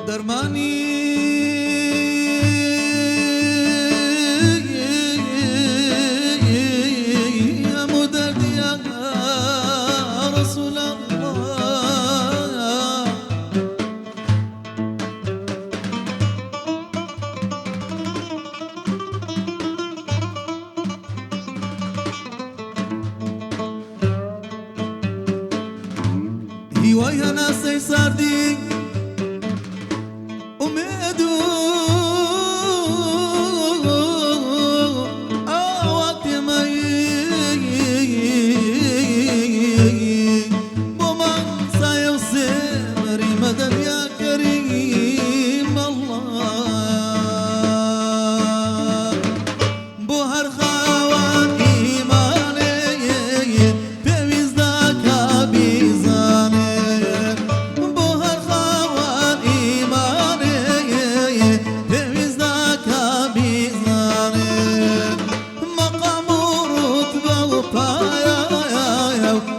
درماني يا مدد يا رسول الله هوايا ناسي ساردي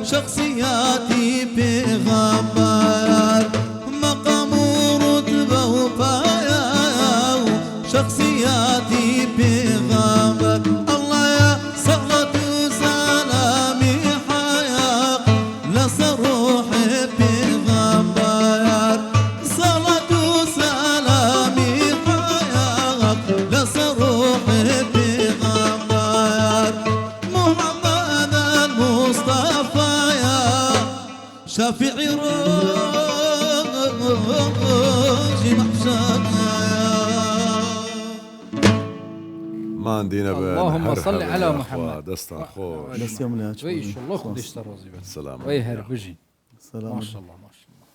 شخصياتي بغمار مقام رتبة وبايا شخصياتي بغمار الله يا صلاة وسلامي حياة لصر روحي بغمار صلاة وسلامي حياة لصر روحي بغمار محمد المصطفى شافعي روجي محشر ما عندنا اللهم صل على محمد. دستان خوش بس يوم لا وي ان شاء الله خدش ترازي بس السلام وي هربجي سلام ما شاء الله ما شاء الله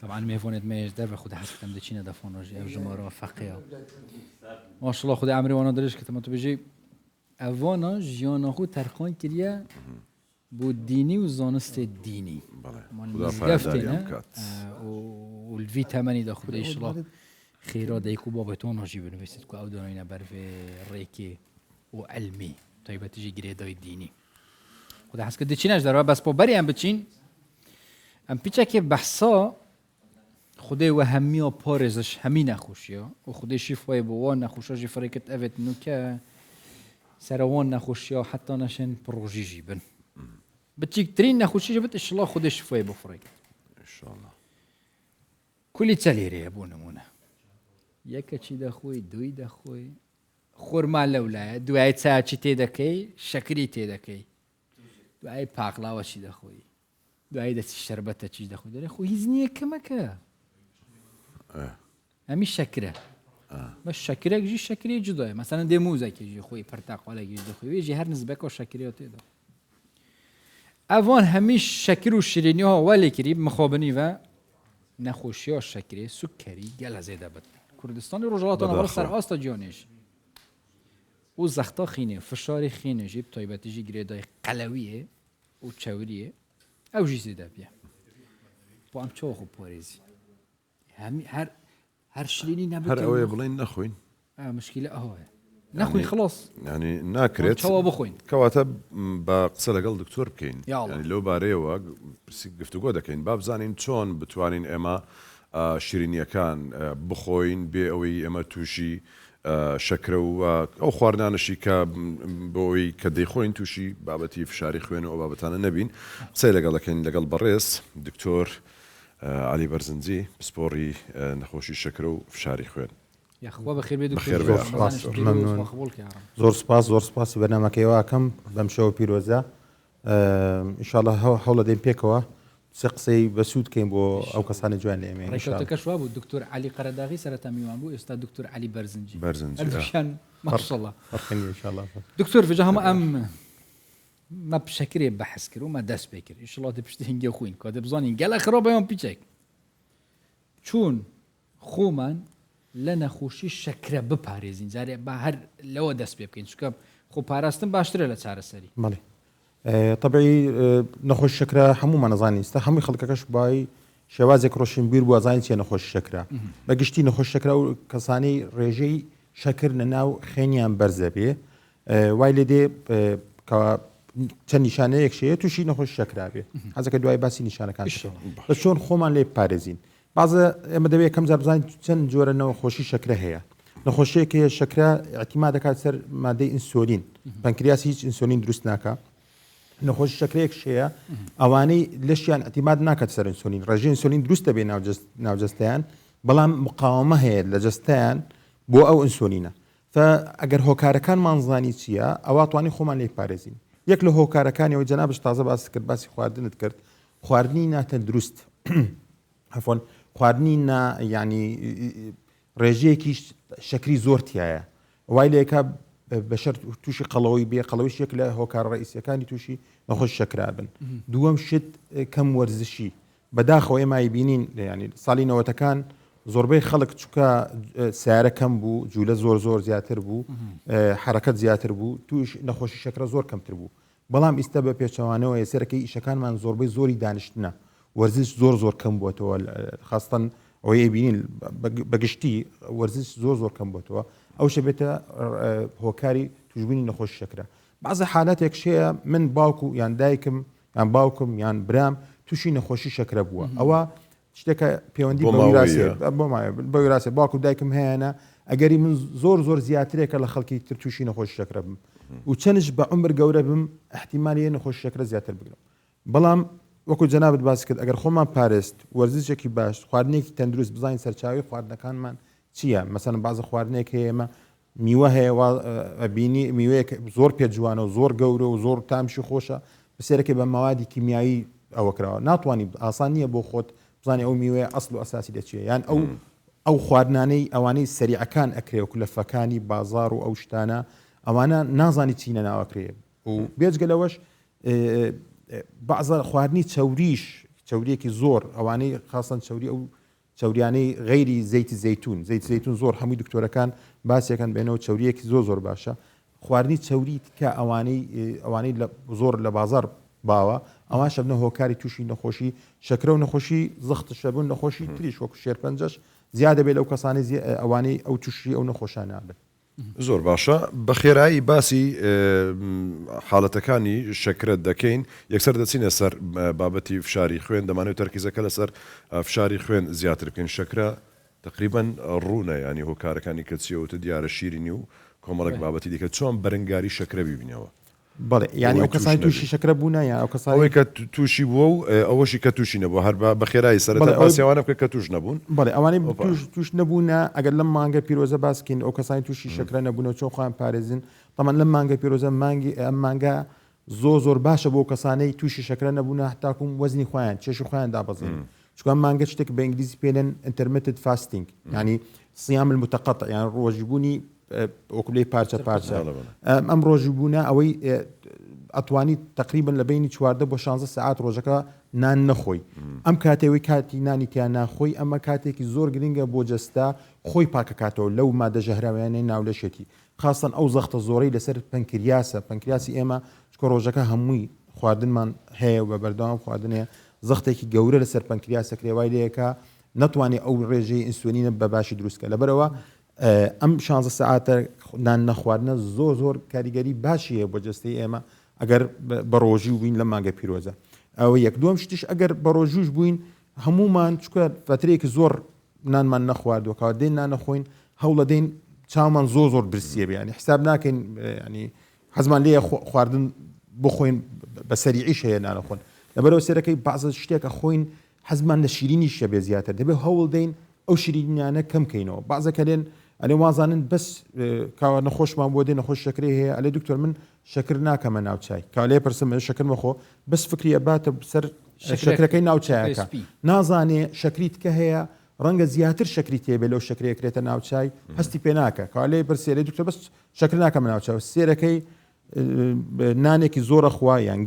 طبعا ميفونت ميش در خود حسكم دچينه دفون روجي او جمهور فقيه ما شاء الله خدي عمري وانا درش كتم تو بيجي اوانا جيانا خو ترخان كريا بو ديني وزانست ديني خدا فایده کات والفيتامين دا خود ان شاء الله خيرا ديكو بابتون هاجي بنويست كو او دانينا برف ريكي وعلمي طيب تجي جريداي ديني خدا حس كده چيناش داره بس با بري ام بچين ام پیچه که بحثا خدای و همیا پارزش همین نخوشیا و خدای شفای بوان نخوشا جی فريكت افت نو که سروان نخوشیا حتی نشن پروژی جیبن بتيك ترين نخوشي جبت ان شاء الله خدای شفای بفريكت ان شاء الله كل تليري يا ابو نمونه يك چي د خوي دوي د خوي خور ما لولا دوای چا چي تي دکي شکري تي دکي دوای پاقلا و چي د خوي دوای د شربته چي د خوي د خو هزنيه كمكه همي شكره بس شكره جي شكري جدا مثلا دي موزه كي جي خوي برتقاله جي د خوي يجي هر نسبه کو شكري تي د اوان هميش شكر و شيريني ها ولي كريب مخابني و نخوشی ها شکری سکری گل زیده بد کردستان روجالات آنها سر آستا جانش او زختا خینه فشار خینه جیب تایبتی جی گریدای قلویه او چوریه او جی زیده بیه با هم چه خوب پاریزی هر شلینی نبود هر اوه بلين نخوين مشكلة اهوه نخوين خلاص يعني ناكرت شوا بخوين كواتب بقصة لقل دكتور بكين يا الله. يعني لو باريوا برسي قفتو قودا كين باب زانين چون بتوانين اما شیرینیەکان بخۆین بێ ئەوەی ئەمە تووشی شەکرە و ئەو خواردانشی کە بۆی کە دەیخۆین تووشی بابەتی فشاری خوێن و ئەو بابەتانە نەبین قسەی لەگەڵ دەکەین لەگەڵ بەڕێز دکتۆر علی بەرزنجی پسپۆڕی نەخۆشی شەکرە و فشاری خوێن. یاخوا بەخێر بێت بەخێر دکتۆر. بێت. ڕمەضانش باش. بێت. ممنون. قبول کردم. زۆر سپاسی بەرنامەکەیواکەم بەم شەوە پیرۆزە ئینشاءالله هەوڵە دێن پێکەوە سێ قسەی بەسوود کەین بۆ ئەو کەسانی جوان لە ئێمە ئینشاءالله. ڕێکەوتەکە شوا بوو دکتۆر علی قەرەداغی سەرەتا میوان بوو ئێستا دکتۆر علی بەرزنجی هەردووشیان ماشەڵڵا. فەرقی ئینشاءالله. دکتۆر فێجا هەموو ئەم ما بشەکرێ بەحث کرد و ما دەست پێ کرد ئینشاءالله دەپشتی هەنگێ خوین کە دەبزانین گەلە خراپ بەیان پیچێک چون خۆمان لە نەخۆشی شەکرە بپارێزین جارێ بە هەر لەوە دەست پێ بکەین چونکە خۆ پاراستن باشترە لە چارەسەری. بەڵێ طبعی نەخۆش شەکرە هەمومان نەزانی ئێستا هەمووی خەڵکەکەش بای شێوازێک ڕۆشن بیر بووە زانین چیە نەخۆش شەکرە بەگشتی نەخۆش شەکرە و کەسانی ڕێژەی شەکر لەناو خێنیان بەرزە بێ وای لێ دێ چەند نیشانەیەک شەیە تووشی نەخۆش شەکرا بێ حەزەکە دوای باسی نیشانەکان بە چۆن خۆمان لێ پارێزین. بازە ئێمە دەوێت کەم زاربزانین چەند جۆرە نەخۆشی شەکرە هەیە. نەخۆشیەکە شەکرە اعتیماد دەکات سەر مادەی ئینسۆلین پەنکریاس هیچ ئینسۆلین دروست ناکات. نەخۆشی شەکرەیەک شەیە ئەوانەی لەشیان اعتیماد ناکات سەر ئینسۆلین ڕێژەی ئینسۆلین دروستە بێ ناوجەستەیان بەڵام مقاومە هەیە لە جەستەیان بۆ ئەو ئینسۆلینە. فئەگەر هۆکارەکانمان زانی چییە ئەوە توانی خۆمان لێ پارێزین. یەک لە هۆکارەکانیەوە جەنابش تازە باس کرد باسی خواردنت کرد خواردنی ناتە دروست عفوان خواردنی ینی ڕێژەیەکی شەکری زۆرتیایە وای لێکە بەشەر تووشی قەڵەوەی بێ قەڵەویشێک لە هۆکار ڕئیسیەکانی تووشی نەخۆش شەکرا بن. دووەم شت کەم وەرزشی بەداخەوە ئێمای بینین ینی ساڵی نەوەتەکان زۆربەی خەڵک چووکە سیارە کەم بوو جوولە زۆر زیاتر بوو حرەکەت زیاتر بوو توش نەخۆشی شەکرە زۆر کەمتر بوو بەڵام ئیستا بە پێچەوانەوە سەرەکەی ئیشەکانمان زۆربەی زۆری دانیشتنە وەرزش زۆر کەم بووەتەوە خاستن ئەوەیە بینین بەگشتی وەرزش زۆر کەم بووەتەوە ئەو شەبێتە هۆکاری توشببوونی نەخۆش شەکرە. بەعزە حالاتێک شەیە من باوکو یان دایکم یان باوکم یان برام تووشی نەخۆشی شەکرە بووە ئەوە شتێکە پەیوەندی بە ویراسێ باوکو دایکم هەیەە ئەگەری من زۆر زیاترێکە لە خەڵکی تر تووشی نەخۆش شەکرە بم و چەندش بە عمر گەورە بم احتیمالی نەخۆش شەکرە زیاتر بگرم. بەڵام وەکو جەنابەت باس کرد ئەگەر خۆمان پارێست وەرزشێکی باش خواردنێکی تەندروست بزانین سەرچاوی خواردنەکانمان چییە مەسەن بازە خواردنێک هەیە ئێمە میوە هەیە بینی میوەیەک زۆر پێجوانە و زۆر گەورە و زۆر تامشی خۆشە بەسێرەکە بە مەوادی کیمیایی ئەوە کراوە ناتوانانی ئاسان نییە بۆ خۆت بزانانی ئەو میوەیە ئەسڵ و ئەساسی دەچێت یان ئەو خواردنانەی ئەوانەی سەریعەکان ئەکرێ و کولەفەکانی بازار و ئەو شتانە ئەوانە نازانی چینە ناوەکرێ و بێجگەلەوەش بەعزە خواردنی چەوریەکی زۆر ئەوانەی خاستن چەوری ئەو چەوریانەی غەیری زەیتی زەیتون زۆر هەمووی دکتۆرەکان باسیەکەن بێنەوە چەوریەکی زۆر باشە خواردنی چەوری کە ئەوانەی زۆر لە بازار باوە ئەوان شەبنە هۆکاری تووشی نەخۆشی شەکرە و نەخۆشی زەخت شەبوون نەخۆشی تریش وەکو شێرپەنجەش زیادە بێت لەو کەسانی ئەوانەی ئەو تووشی ئەو نەخۆشان نابێت. زۆر باشە بە خێرایی باسی حاڵەتەکانی شەکرە دەکەین یەکسەر دەچینە سەر بابەتی فشاری خوێن دەمانێت تەرکیزەکە لەسەر فشاری خوێن زیاتر بکەین شەکرە تقریبا ڕوونە ینی هۆکارەکانی کە چیەوەتە دیارە شیرینی و کۆمەڵک بابەتی دیکە چۆن بەرەنگاری شەکرە ببینەوە بەڵێ ینی ئەو کەسانی تووشی شەکرە بوونە یا ئەو کەسانەوەی کە تووشی بووە و ئەوەشی کە تووشی نەبووە هەر بە خێرایی سەرەتا باسییانە بکە کە توش نەبوون بەڵێ ئەوانەی توش نەبوونە ئەگەر لەم مانگە پیرۆزە باسکەین ئەو کەسانی تووشی شەکرە نەبوونەوە چۆن خۆیان پارێزن تەمان لەم مانگە پیرۆزە ئەم مانگە زۆر باشە بۆ کەسانەی تووشی شەکرە نەبوونە هەتاکوم وەزنی خۆیان چێشی خۆیان دابەزین چکان مانگە شتێک بە ئینگلیزی پێڵێن intermittent fasting ینی صیام المتقطع یان ڕۆژبوونی ئۆکلەی پارچە ئەم ڕۆژبوونە ئەوەی ئەتوانی تقریبن لە بینی 14 بۆ 16 ساعت ڕۆژەکە نان نەخۆی ئەم کاتێوەی کاتی نانی تیان ناخۆی ئەمە کاتێکی زۆر گرنگە بۆ جەستا خۆی پاکەکاتەوە لەو مادە ژەهراویانەی ناولەشێتی خاستن ئەو زەختە زۆرەی لەسەر پەنکریاسی ئێمە چکە ڕۆژەکە هەمووی خواردنمان هەیە و بە بەردەوام خواردنەیە زەختێکی گەورە لەسەر پەنکریاسە کرێوای لەیەکە نەتوانێت ئەو ڕێژەی ئینسولینە بە باشی دروستکە لەبەرەوە ئەم 16 ساعتە نان نەخواردنە زۆر کاریگەری باشیە بۆ جەستەی ئێمە ئەگەر بە ڕۆژی بووین لە مانگە پیرۆزە ئەوە یەک دوم شتیش ئەگەر بە ڕۆژوش بووین هەمومان چکە فترەیەکی زۆر نانمان نەخواردوەکەوە دێن نانەخۆین هەوڵە دێن چاومان زۆر برسیە بێ ینی حساب ناکەین ینی حەزمان لێ خواردن بخۆین بە سەریعیش هەیە نانەخۆن لەبەرەوە سێرەکەی بەعزە شتێکە خۆین حەزمان لە شیرینی شە بێ زیاتر دەبێت هەوڵ دەین ئەو شیرینیانە کەم کەینەوە بەعزەکە لێن ئەلێ وازانن بەس کاوە نەخۆشمان بۆ دێ نەخۆش شەکرێ هەیە ئەلێ دکتۆر من شەکر ناکەمە ناوچای کاولێ پرسم شەکر مەخۆ بەس فکریە باتە سەر شەکرەکەی ناوچایەکە نازانێ شەکریت کە هەیە ڕەنگە زیاتر شەکری تێبێ لەو شەکرێکرێتە ناوچای هەستی پێ ناکە کاولێ پرسێ دکتۆر بەس شەکر ناکەمە ناوچاو سێرەکەی نانێکی زۆرە خوا یان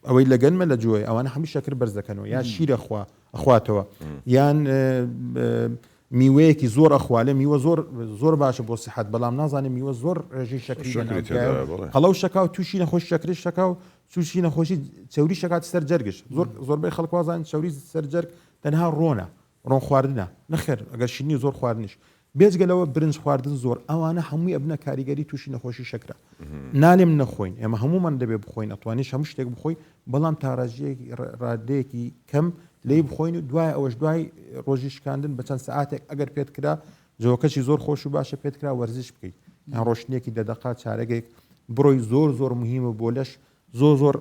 ئەوەی لەگەنمە لە جوۆی ئەوانە هەمی شەکر بەرز دەکەنەوە یان شیرە ئەخواتەوە یان میوەیەکی زۆر ئەخوالێ میوە زۆر باشە بۆ سیحەت بەڵام نازانێت میوە زۆر ڕێژەی شەکری قەڵەو شەکاو تووشی نەخۆش شەکری شەکاو تووشی نەخۆشی چەوری شەکات سەر جەرگش زۆربەی خەڵکوازان چەوری سەر جەرگ تەنها ڕۆن خواردنە نەخێر ئەگەر شیرنی زۆر خواردنش بێجگەلەوە برنج خواردن زۆر ئەوانە هەمووی ئەبنە کاریگەری تووشی نەخۆشی شەکرە نالێم نەخۆین ئێمە هەمومان دەبێ بخۆین ئەتوانیش هەموو شتێک بخۆی بەڵام تاڕژەیەکی ڕادەیەکی کەم لی بخۆین و دوای ئەوەش دوای ڕۆژی شکاندن بە چەند سەعاتێک ئەگەر پێت کرا جۆکەشی زۆر خۆش و باشە پێت کرا وەرزش بکەیت یان ڕۆشتنێکی دەدەقا چارەگەیەک بڕۆی زۆر مهمە بۆ لەش زۆر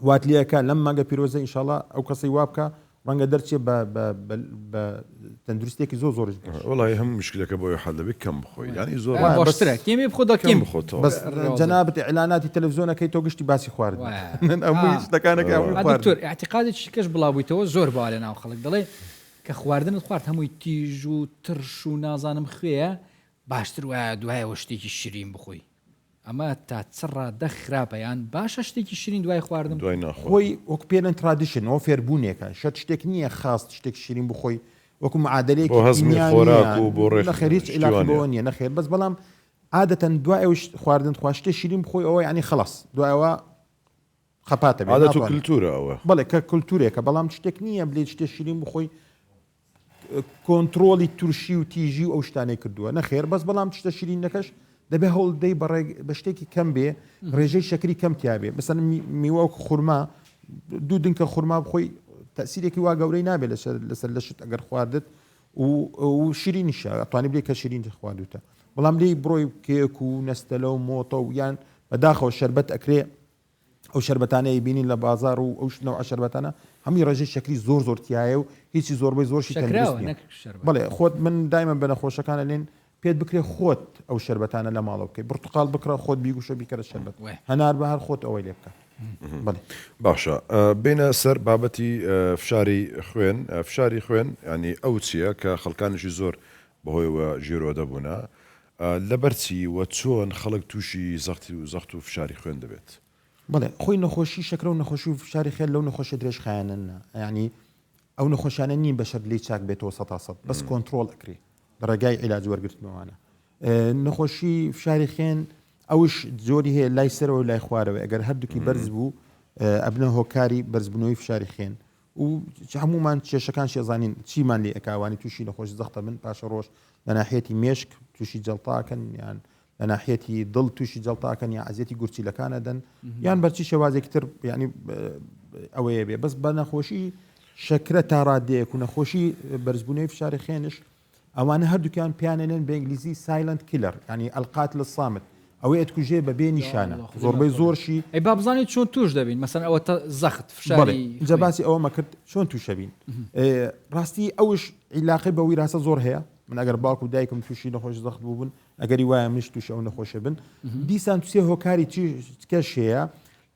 واتلیەکە لەم مانگە پیرۆزە ئینشاڵڵا ئەو کەسەی وابکە ڕەنگە دەرچێ بە تەندروستێکی زۆرش وڵی هەموو مشکلەکە بۆی حەل دەبێت کەم بخۆی ینی زۆر باشترە کێمی بخۆدا کێم بخۆتەوە بەس جەنابەت ئیعلاناتی تەلەڤیزیۆنەکەی تۆ گشتی باسی خواردن ئەمووی شتەکانەکە دکتۆر اعتقادێکی کەش بڵاوبوویتەوە زۆر باوا لە ناو خەڵک دەڵێ کە خواردنت خوارد هەمووی تیژ و ترش و نازانم خوێە باشتر وایە دوایەوە شتێکی شیرین بخۆی ئەمە تا چڕا دەخراپەیان باشە شتێکی شیرین دوای خواردن دوای ناخۆی خۆی وەک پێێن ترادیشن ئەو فێربوونێکە شت شتێک نییە خاست شتێک شیرین بخۆی وەکو معادلەیەکی هەزمی خۆراک و بۆ ڕێ خەریج علاقەبەوە نییە نەخێر بەس بەڵام عادەتەن دوای ئەو خواردن خوا شتێ شیرین بخۆی ئەوە ینی خلاص دوایەوە خەپاتە عادەت و کلتورە ئەوە بەڵێ کە کللتورێکە بەڵام شتێک نییە بلێت شتێ شیرین بخۆی کۆنتترۆلی تورشی و تیژی و ئەو شتانەی کردووە نەخێر بەس بەڵام شتە شیرینەکەش دەبێ هەوڵ دەی بە شتێکی کەم بێ ڕێژەی شەکری کەم تیاابێ بەسەر میوە خورما دوو دنکە خورما بخۆی تەسیرێکی وا گەورەی نابێت لەسەر لە شت ئەگەر خواردت و شیرینیشە ئەتوانی بێ کە شیرین خواردوتە بەڵام لی بڕۆی کێک و نەستەلە و مۆتە و یان بەداخەوە شەربەت ئەکرێ ئەو شەربەتانەی بینین لە بازار و ئەو نەوع شەربەتانە هەمی ڕێژەی شەکری زۆر تایە و هیچی زۆربەی زۆرشی بڵێ خۆت من دایمە بە نەخۆشەکانە لێن پێت بکرێ خۆت ئەو شەربەتانە لە ماڵەوە بکەی برتقال بکرە خۆت بیگوشە بیکەرە شەربەت هەنار بەهار خۆت ئەوەی لێ بکە باشە بینە سەر بابەتی فشاری خوێن ینی ئەو چییە کە خەڵکانشی زۆر بەهۆیەوە ژێرۆ دەبوونا لەبەرچی وە چۆن خەڵک تووشی زەخت و فشاری خوێن دەبێت بڵێ خۆی نەخۆشی شەکرە و نەخۆشی و فشاری خێن لەو نەخۆشە درێژ خایەنن ینی ئەو نەخۆشانە نین بەشەر لی چاک بێتەوە 100% بەس کۆنتترۆل ئەکری ڕێگای عیلاج وەرگرتنەوەوانە نەخۆشی فشاری خێن ئەوش جۆری هەیە لای سەرەوە و لای خوارەوە ئەگەر هەردووکی بەرز بوو ئەبنە هۆکاری بەرزبوونەوەی فشاری خێن و هەمومان کێشەکان شێزانین چیمان لێ ئەکاوانی تووشی نەخۆش زەختە من پاشە ڕۆژ لە ناحیەتی مێشک تووشی جەڵتاکەن یان لە ناحیەتی دڵ تووشی جەڵتاکەن یا عزیەتی گورچیلەکانە دەن یان بەرچی شێوازێکی تر ینی ئەوەیە بێ بەس بە نەخۆشی شەکرە تا ڕادەیەک و نەخۆشی بەرزبوونەوەی فشاری خێنش ئەوانە هەردووکیان پیانێنن بە ئینگلیزی سایلنت کیلەر ینی ئەلقات لە سامت ئەوەی ئەتکوژێ بە بێ نیشانە زۆربەی زۆرشی ئەی با بزانیت چۆن توش دەبین مەسەن ئەوە زەخت فشاری جا باسی ئەوە مەکرد چۆن تووشەبین ڕاستی ئەوش عیلاقی بە ویراسە زۆر هەیە من ئەگەر باوکو دایکم تووشی نەخۆش زەخت بوو بن ئەگەری وایە منش تووشە ئەو نەخۆشە بن دیسان تووسێ هۆکاری کەش هەیە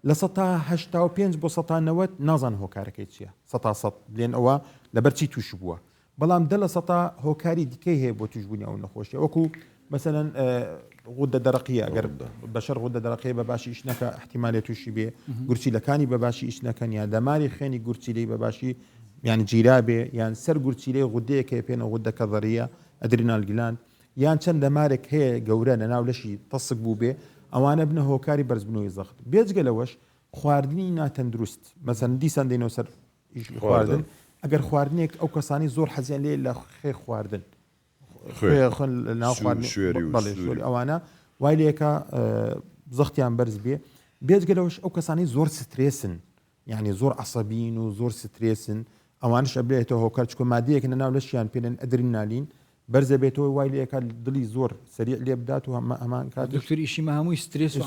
لە 1985 بۆ 1990 نازان هۆکارەکەی چییە 100 لێن ئەوە لەبەرچی تووش بووە بەڵام دە لە 100 هۆکاری دیکەی هەیە بۆ توشبوونی ئەو نەخۆشیە وەکو مثلەن غودە دەرەقیە ئەگەر بەشەر غودە دەرەقی بە باشی ئیش نەکە احتیمالێت تووشی بێ گورچیلەکانی بە باشی ئیش نەکەن یا دەماری خێنی گورچیلەی بە باشی یان جیرا بێ یان سەر گورچیلەی غودەیەکە پێنە غودە کەڤەریە ئەدرینال گلان یان چەند دەمارێک هەیە گەورە لە ناو لەشی تەسک بوو بێ ئەوانە بنە هۆکاری بەرزبوونەوەی زەخت بێجگە لەوەش خواردنی ناتەندروست مەسەن دیسان دێنەوە سەر خواردن ئەگەر خواردنێک ئەو کەسانی زۆر حەزیان لێ لە خێ خواردن ناوخواردنی ئەوانە وای لێکە زەختیان بەرز بێ بێجگە لەوەش ئەو کەسانی زۆر سترێسن یعنی زۆر عەسەبین و زۆر سترێسن ئەوانش ئەبێتەوە هۆکار چکۆ مادەیەک ناو لەشیان پێێن ئەدرینالین بەرزە بێتەوە وای لەکە دڵی زۆر سریع لێ بدات و هەمان کات دکتۆر ئیشیمە هەمووی سترێس و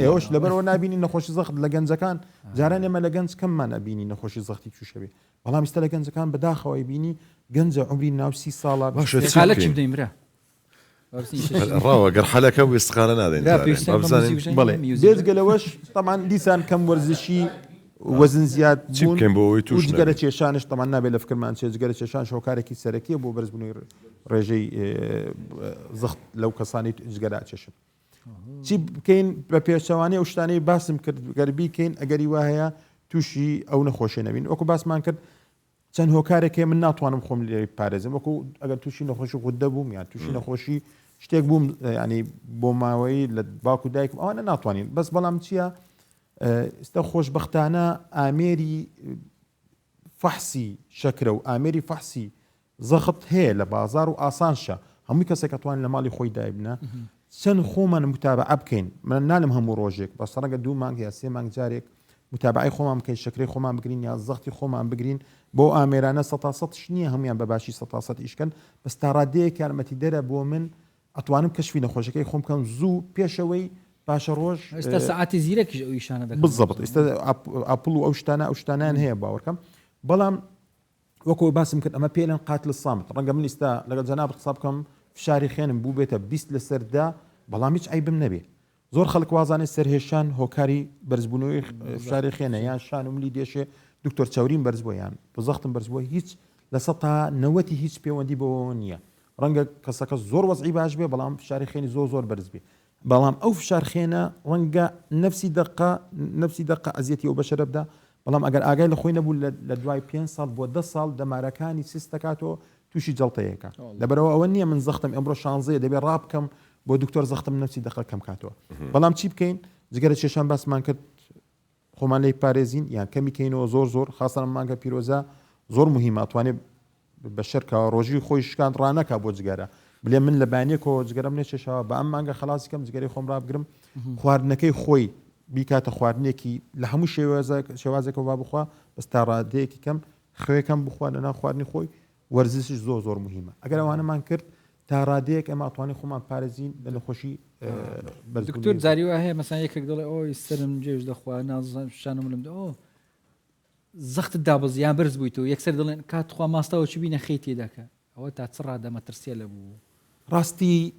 ئێوەش لەبەرەوە نبینی نەخۆشی زەخت لە گەنجەکان جاران ئێمە لە گەنج کەممان ئەبینی نەخۆشی زەختی تووشەوێ بەڵام ئێستا لە گەنجەکان بەداخەوەی بینی گەنجە عمری ناو 30 ساڵە خالە چی بدەین برا ڕاوە گەر حەلەکە و ئێستقانە نادەین بڵێ بێزگەلەوەش تەمان دیسان کەم وەرزشی وەزن زیاد بکەین بۆ ئەوەی توش جگەرە چێشانش تەمان نابێت لە فکرمان چێ جگەرە چێشان شۆکارێکی سەرەکیە بۆ بەرزبوونی ڕێژەی زەخت لەو کەسانی جگەرا چێشن چی بکەین بە پێچەوانی ئەو شتانەی باسم کرد گەربی کەین ئەگەری وا هەیە تووشی ئەو نەخۆشیە نەبین وەکو باسمان کرد چەند هۆکارێکێ من ناتوانم خۆم لێ پارێزم وەکو ئەگەر تووشی نەخۆشی غودە بووم یان تووشی نەخۆشی شتێک بووم ینی بۆ ماوەی لە باوکو دایکم ئەوانە ناتوانین بەس بەڵام چییە ئێستا خۆشبەختانە ئامێری فەحسی شەکرە و ئامێری فەحسی زەخت هەیە لە بازار و ئاسانشە هەمووی کەسێک ئەتوانین لە ماڵی خۆی دایبنە چەند خۆمان متابعە بکەین من نالم هەموو ڕۆژێک بەس ڕەنگە 2 مانگ یا 3 مانگ جارێک متابعی خۆمان بکەین شەکرەی خۆمان بگرین یا زەختی خۆمان بگرین بۆ ئامێرانە 100% نییە هەمویان بە باشی 100% ئیشکەن بەس تا ڕادەیەک یارمەتی دەرە بۆ من ئەتوانم کەشفی نەخۆشەکەی خۆم بکەم زوو پێشەوەی باشە ڕۆژ ئێستا ساعتی زیرەکیش ئەو ئیشانە دەکەن بالضبط ئێستا ئاپڵ و ئەو شتانیان هەیە باوەڕکەم بەڵام وەکو باسم کرد ئەمە پێلەن قاتل سامت ڕەنگە من ئێستا لەگەڵ جەنابەت قسە بکەم فشاری خوێنم بوو بێتە 20 لەسەردا بەڵام هیچ عیبم نەبێ زۆر خەڵک وازانێ سەرهێشان هۆکاری بەرزبوونەوەی فشاری خوێنە یان شان و ملی دێشێ دکتۆر چاورین بەرز بۆ یان بزەختم بەرز بۆ هیچ لە 90 هیچ پەیوەندی بەوە نییە ڕەنگە کەسەکە زۆر وەزعی باش بێ بەڵام فشاری خوێنی زۆر بەرز بێ بەڵام ئەو فشار خوێنە ڕەنگە نفسی دقە ئەزیەتی ئەو بەشەرە بدا بەڵام ئەگەر ئاگای لە خۆی نەبوو لە دوای 5 ساڵ بۆ 10 ساڵ دەمارەکانی سیست دەکاتەوە تووشی جەڵتەیەکە لەبەرەوە ئەوە نییە من زەختم ئەمڕۆ 16 دەبێت ڕابکەم بۆ دکتۆر زەختم نفسی دقە کەم کاتەوە بەڵام چی بکەین جگەرە چێشان باسمان کرد خۆمان لی پارێزین یان کەمی کەینەوە زۆر خاصە مانگە پیرۆزە زۆر مهمە توانێت بە شەرکەوە ڕۆژی خۆی شکاند ڕانەکە بۆ جگەرە بلێ من لە بانیەکەوە جگەرم نێچێشەوە بە ئەم مانگە خلاصی کەم جگەری خۆم ڕابگرم خواردنەکەی خۆی بیکاتە خواردنێکی لە هەموو شێوازێکەوە با بخوا بەس تا ڕادەیەکی کەم خوێکەم بخوا لە ناو خواردنی خۆی وەرزشش زۆر مهمە ئەگەر ئەوانەمان کرد تا ڕادەیەک ئەمە ئەتوانین خۆمان پارێزین لە نەخۆشی دکتۆر زاری وایە هەیە مەسان یەکێک دەڵێ ئەوی سرم جێش دەخوا نازانشانم لەم ئەو زەخت دابز یان بەرز بوویتەوە یەکسەر دەڵێن کاتخوا ماستەوە چ بینە خەی تێداکە ئەوە تا چ ڕادەمەترسیە لە بوو ڕاستی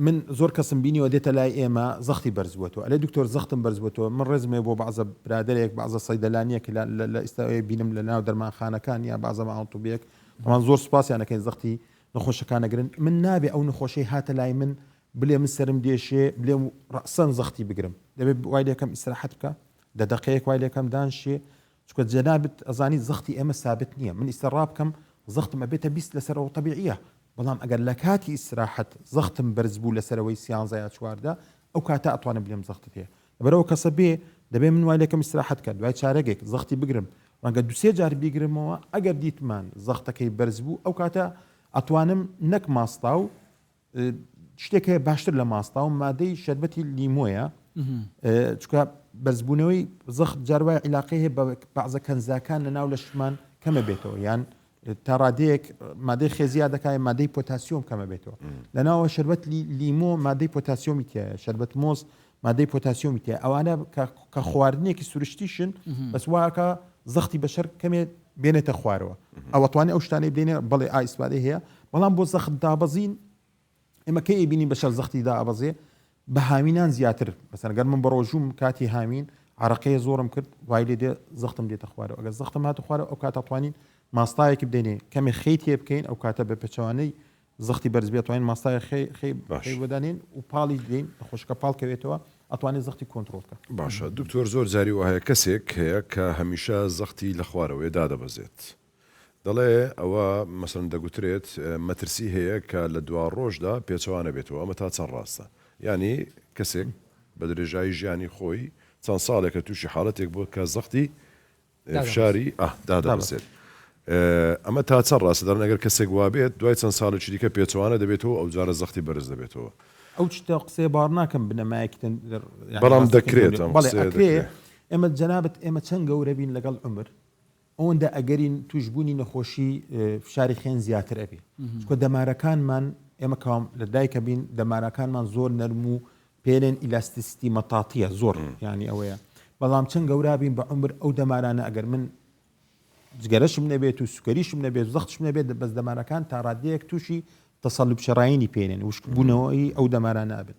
من زۆر کەسم بینیەوە دێتە لای ئێمە زەختی بەرز بووەوە ئەلێ دکتۆر زەختم بەرز بووەوە من ڕێزمێ بۆ بەعزە برادێک بەعزە سەیدەلانیەک لە ئێستاوەیە بینم لە ناو دەرمانخانەکان یا بەعزە ئاڵتوبێک ئەمان زۆر سوپاسیانەکەی زەختی نەخۆشەکانەگرن من نابێ ئەو نەخۆشەی هاتە لای من بلێ من سرم دێشێ بلێم ڕەسەن زەختی بگرم دەبێت وای لەکەم ئیستراحەت بکە دەقەیەک وای لەکەم دانشێ چکە جەنابەت ئەزانی زەختی ئێمە ثابت نییە من ئیسەڕاب بکەم زەختم ئەبێتە 20 لەسەرەوە طبیعیە بەڵام ئەگەر لە کاتی ئیستراحەت زەختم بەرز بوو لەسەرەوەی 13 یا 14 ئەو کاتە ئەتوانم بلێم زەختت هەیە لەبەرەوە کەسە بێ دەبێت من وای لەکەم ئیستراحەت کە دوای چارەگێک زەختی بگرم ڕەنگە 2-3 جار بیگرمەوە ئەگەر دیتمان زەختەکەی بەرز بوو ئەو کاتە ئەتوانم نەک ماستا و شتێک هەیە باشتر لە ماستا و مادەی شەربەتی لیمۆیە چکە بەرزبوونەوەی زەخت جاروای عیلاقی هەیە بە بەعزە کەنزاکان لە ناو لەشمان کەمە بێتەوە یان تا ڕادەیەک مادەی خێزیە دەکای مادەی پۆتاسیۆم کەمە بێتەوە لەناوە شەربەت لیمۆ مادەی پۆتاسیۆمی تایە شەربەت مۆز مادەی پۆتاسیۆمی تایە ئەوانە کە خواردنێکی سروشتیشن بەس واکە زەختی بەشەر کەمێ بێنێتە خوارەوە ئەوە توانێت ئەو شتانەی بێنێ بەڵێ ئایسپادەی هەیە بەڵام بۆ زەخت دابەزین ئێمە کەی بینین بەشەر زەختی دابەزێ بە هامینان زیاتر مەسەن گەر من بە ڕۆژوم کاتی هامین عرەقەیە زۆرم کرد وای لێ دێ زەختم دێتە خوارەوە ئەگەر زەختم هاتە خوارەوە ئەو کاتە توانین ماستایەکی بدەینێ کەمێ خەی تێ بکەین ئەو کاتە بە پێچەوانەی زەختی بەرز بێت توانین ماستای خەی بدانین و پاڵی دێین خۆشکە پاڵکەوێتەوە ئەتوانێت زەختی کۆنتڕۆل بکە باشە دکتۆر زۆر جاری وایە کەسێک هەیە کە هەمیشە زەختی لە خوارەوەی دادەبەزێت دەڵێ ئەوە مەسەن دەگوترێت مەترسی هەیە کە لە دوا ڕۆژدا پێچەوانە بێتەوە ئەمە تا چەند ڕاستە یعنی کەسێک بە درێژایی ژیانی خۆی چەند ساڵێکە تووشی حاڵەتێک بۆ کە زەختی فشاری دادەبەزێت ئەمە تا چەند ڕاستە دەڕن ئەگەر کەسێک وابێت دوای چەند ساڵێکی دیکە پێچەوانە دەبێتەوە ئەو جارە زەختی بەرز دەبێتەوە ئەو شتە قسەی بار ناکەم بنەمایەکی بەڵام دەکرێت ئێمە جەنابەت ئێمە چەند گەورە بین لەگەڵ عمر ئەوەندە ئەگەری توشببوونی نەخۆشی فشاری خوێن زیاتر ئەبێ چکە دەمارەکانمان ئێمە کام لە دایکە بین دەمارەکانمان زۆر نەرم و پێلێن ئیلاستیستی مەتاتیە زۆر ینی ئەوەیە بەڵام چەند گەورابین بە عمر ئەو دەمارانە ئەگەر من جگەرەشم نەبێت و سوکەریشم نەبێت زەختشم نەبێت بەس دەمارەکان تا ڕادەیەک تووشی تەسەڵب شەڕایینی پێێنن وشکبوونەوەی ئەو دەمارانە ئابێت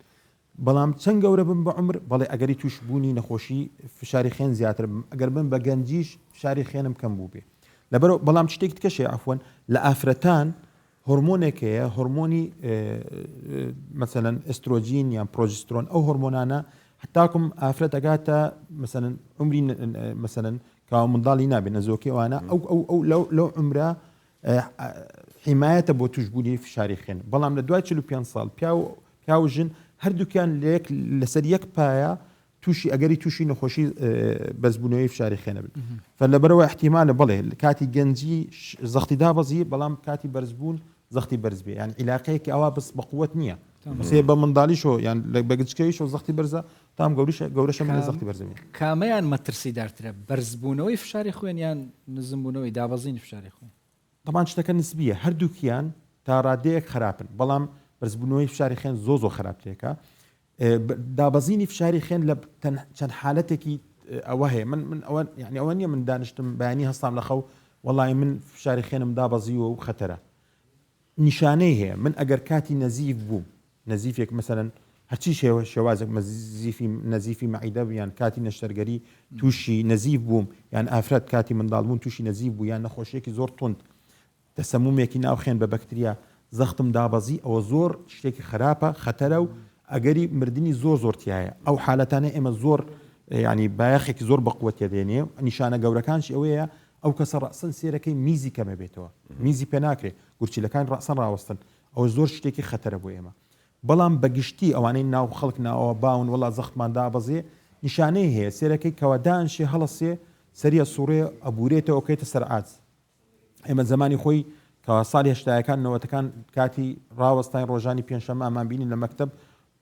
بەڵام چەند گەورە بن بە عمر بەڵێ ئەگەری توشببوونی نەخۆشی فشاری خوێن زیاتر ئەگەر بن بە گەنجیش فشاری خوێنم کەم بوو بێ لەبەرەوە بەڵام شتێک کەشێ عفوەن لە ئافرەتان هۆرمۆنێکەیە هۆرمۆنی مثلەن ئەسترۆجین یان پرۆژسترۆن ئەو هۆرمۆنانە حتاکم ئافرەت ئەگاتە مثلەن عمری مثلەن کاو منداڵی نابێت نەزۆکی ئەوانە ئەو لەو عمرە حیمایەتە بۆ توشببوونی فشاری خوێن بەڵام لە دوای 45 ساڵ پیا و ژن هەردووکیان لەسەر یەک پایە تووشی ئەگەری تووشی نەخۆشی بەزبوونەوەی فشاری خوێنە بن فلەبەرەوە احتیمالە بڵێ کاتی گەنجی زەختی دابەزی بەڵام کاتی بەرزبوون زەختی بەرز بێ یان عیلاقەیەکی ئەوە بەس بەقوت نییە سێ بە منداڵیشۆ یان بەگچکەویشۆ زەختی بەرزە تام گەورەشە من زەختی بەرزبێ کامیان مەترسی دارترە بەرزبوونەوەی فشاری خوێنیان نزمبوونەوەی دابەزینی فشاری خوێن طبعا شتەکە نسبیە هەردووکیان تا ڕادەیەک خراپن بەڵام بەرزبوونەوەی فشاری خوێن زۆ خراپتێکە دابەزینی فشاری خوێن لە چەند حالەتێکی ئەوە هەیە من ئەوە یعنی ئەوە نییە من دانیشتم بەیانی هەستام لە خەو وەڵی من فشاری خوێنم دابەزیوە و خەتەرە نیشانەی هەیە من ئەگەر کاتی نەزیف بوو نەزیفێک مثلەن هەرچی شێوازێک نەزیفی مەعیدە یان کاتی نەشتەرگەری تووشی نەزیف بووم یان ئافرەت کاتی منداڵبوون تووشی نەزیف بوو یان نەخۆشیێکی زۆر تند دەسەمومێکی ناو خوێن بە بەکتریا زەختم دابەزی ئەوە زۆر شتێکی خراپە خەتەرە و ئەگەری مردنی زۆرتیایە ئەو حالەتانە ئێمە زۆر ینی بایەخێکی زۆر بەقوتە دێنێ نیشانە گەورەکانش ئەوەیە ئەو کەسە ڕەسەن سێرەکەی میزی کەمە بێتەوە میزی پێ ناکرێت گورچیلەکان ڕەسەن ڕاوەستن ئەو زۆر شتێکی خەتەرە بۆ ئێمە بەڵام بەگشتی ئەوانەی ناو خەڵک ناوەوە باون وڵا زەختمان دابەزێ نیشانەی هەیە سێرەکەی کەوەدانشێ هەڵەسێ سەریە سوورێ ئەبورێتەوە کەیتە سەر ئاز ئێمە زمانی خۆی کە ساڵی هەشتایەکان نەوەتەکان کاتی ڕاوەستای ڕۆژانی پێنجشەممە ئەمان بینین لە مەکتەب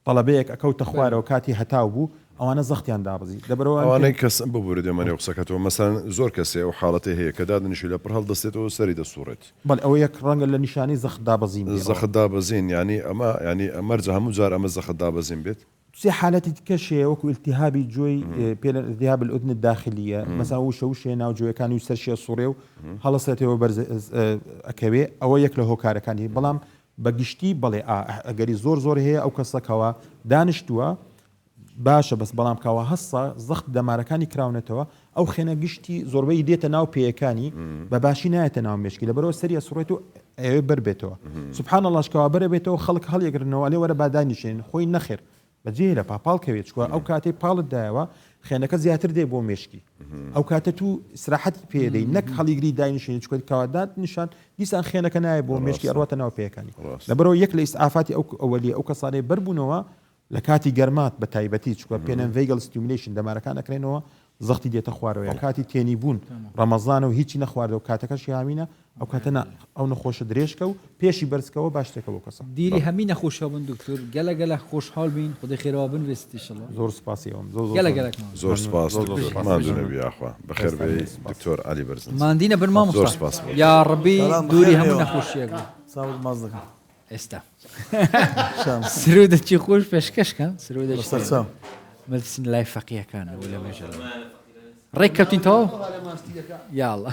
طلبەیەک ئەکەوتە خوارەوە کاتی هەتاو بوو ئەوانە زەختیان دابزی ئەوانەی کەسم ببوورە دێمەنێ قسەکەتەوە مەسەن زۆر کەسێ و حاڵەتی هەیە کە دادنیشی لە پڕ هەڵدەستێتەوە سەری دەسوڕێت بەڵ ئەوە یەک ڕەنگە لە نیشانی زەخت دابزین زەخت دابەزین ینی ئەمە ینی ئەمەرجە هەموو جار ئەمە زەخت دابەزین بێت سێ حالەتی تکەشەیە وەکو التهابی جۆی پێ التهاب الأذن الداخلية مثلا وشە ناو جۆیەکانی و سەرشیە سوڕێ و هەڵەسێتەوە بەرز ئەکەوێ ئەوە یەک لە هۆکارەکانی بەڵام بەگشتی بڵێ ئەگەری زۆر هەیە ئەو کەسەکەوە دانیشتووە باشە بەس بەڵام کاوە هەستا زەخت دەمارەکانی کراونێتەوە ئەو خێنە گشتی زۆربەی دێتە ناو پێیەکانی بە باشی نایەتە ناو مێشکی لەبەرەوە سەریە سوڕێت و ئەوێ بەربێتەوە سوبحان اللهشکەوە بەرە بێتەوە خەڵک هەڵیەگرنەوە لێ وەرە بادانیشێن خۆی نەخێر بەجێ لە پاپاڵکەوێت چکوە ئەو کاتێ پاڵت دایەوە خێنەکە زیاتر دێ بۆ مێشکی ئەو کاتە تو سراحەتی پێدەی نەک هەڵیگری داینشێن چکوە کاوادات نیشان دیسان خێنەکە نایە بۆ مێشکی ئەڕواتە ناو پێەکانی لەبەرەوە یەک لە ئیسعافاتی ئەوەلی ئەو کەسانەی بەربوونەوە لە کاتی گەرمات بە تایبەتی چکوە پێنن ڤیگل ستیمولیشن دەمارەکان ئەکرێنەوە زەختی دێتە خوارەوە کاتی تێنی بوون ڕەمەزانە و هیچی نەخواردەوە کاتەکەشی هامینە ئەو کاتەنا ئەو نەخۆشە درێژکە و پێشی بەرزکەوە باشتێکە بۆ کەسە دیری هەمی نەخۆشە بن دکتۆر گەلە خۆشحاڵ بین خودی خێرەوە بن وێستیشەڵ زۆر سپاسی ئەوم زۆر سپاس مادونەبی ئاخوا بەخێر بێ دکتۆر علی بەرزن ماندینە بن مامۆستا یا ڕەبی دووری هەموو نەخۆشیەک ساڵ ماز دەکەم ئێستا سرودەکی خۆش پێشکەشکە سرودە سەرچاو مەلسین لای فەقیەکانە لە مێژە ڕێککەوتینەوە یاڵە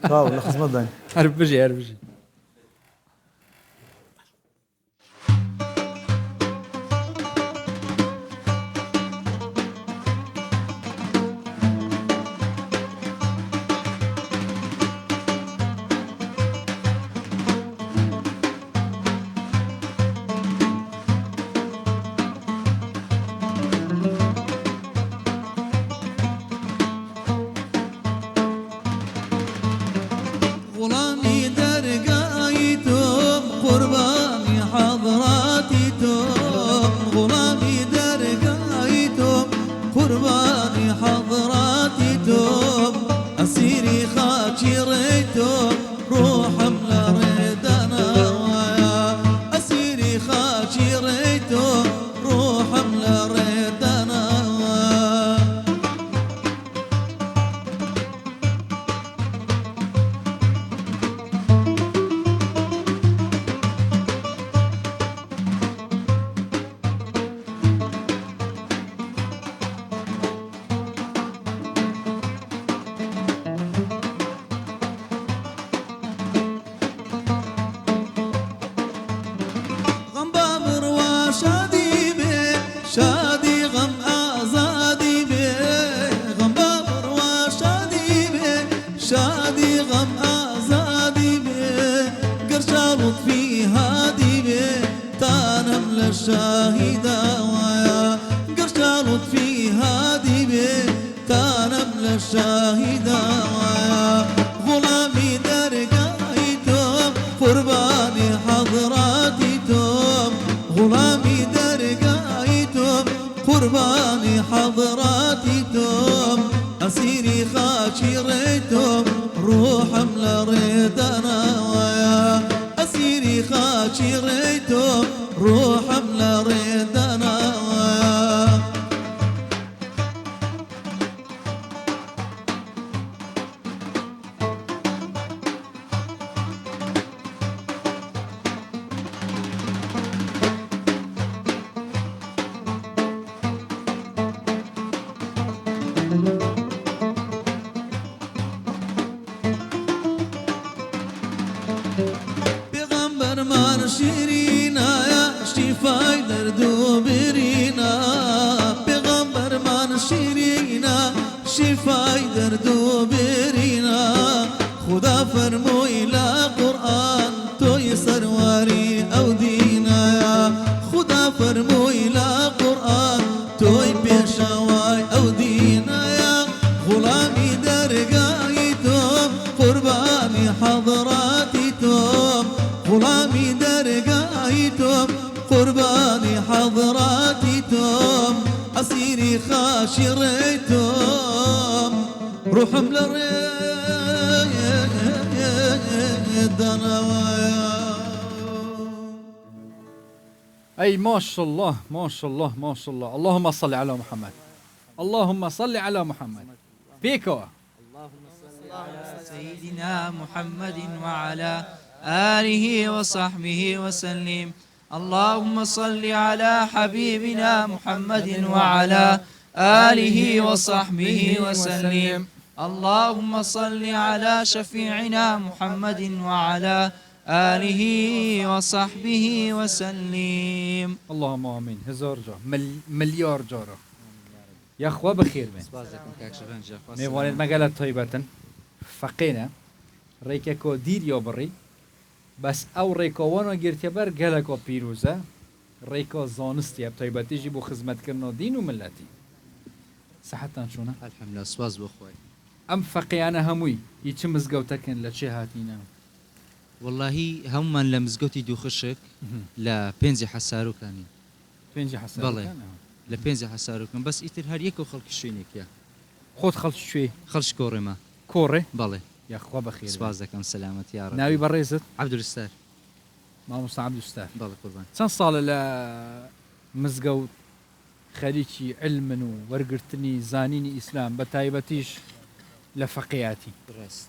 کاو لە خزمەت داین هەر بژێ غلامی درگاهی تو قربانی حضراتی تو غلامی درگاهی تو قربانی حضراتی تو اسیری خاکی ریتو روحم لردنا اسیری خاکی ریتو روحم لردنا في هادي بيت كان من الشاهدة غلامي درقايتم قرباني حضراتكم غلامي درقايتم قرباني حضراتكم أسيري خاشريتم روح ملا ريدنا ويا أسيري خاشريتم روح ملا ريدنا ويا پیغمبر من شیرینا یا شفای درد و برینا پیغمبر من شیرینا شفای درد و برینا خدا فرموی لا قرآن توی سرواری او دینا یا خدا فرموی لا قرآن توی پیشوای او دینا یا غلامی درگاهی تو قربانی حضراتی توم غلامي درقايتم قرباني حضراتكم أسيري خاشريتم روحهم لريد دنوايا أي ما شاء الله ما شاء الله ما شاء الله. اللهم صل على محمد. اللهم صل على محمد. بيكو سيدنا محمد وعلى آله وصحبه وسلم. اللهم صل على حبيبنا محمد وعلى آله وصحبه وسلم. اللهم صل على شفيعنا محمد وعلى آله وصحبه وسلم. اللهم آمين. هزار جار مليار جارة يا أخوة بخير من ميوانيد مقالات طيبة فقينا ريكاكو دير يا بري بس او ريكا وانا گرتيا بر گلكو بيروزا ريكا زانستي اب طيبة تيجي بو خدمت كرنا دين وملتي صحتان شونا الحمد لله سواز بخوي. ام فقيانا هموي يتش مزقوتكن لچه هاتينا والله هم من لمزقوتي دو خشك لا بينزي حسارو كاني فينجي حسن بالله. لا بينزي حسارو كان بس يتر هر يكو خلق شوينك يا خود خلص شوي خلش كورما كوري بالله. يا اخوة بخير سواز دكم سلامة يا رب. ناوي بريزت عبد الستار ما مصطفى عبد الستار بالله قربان. چند صال لا مزقوت خليجي علم ورقرتني زانيني اسلام بتايبتيش لفقياتي راس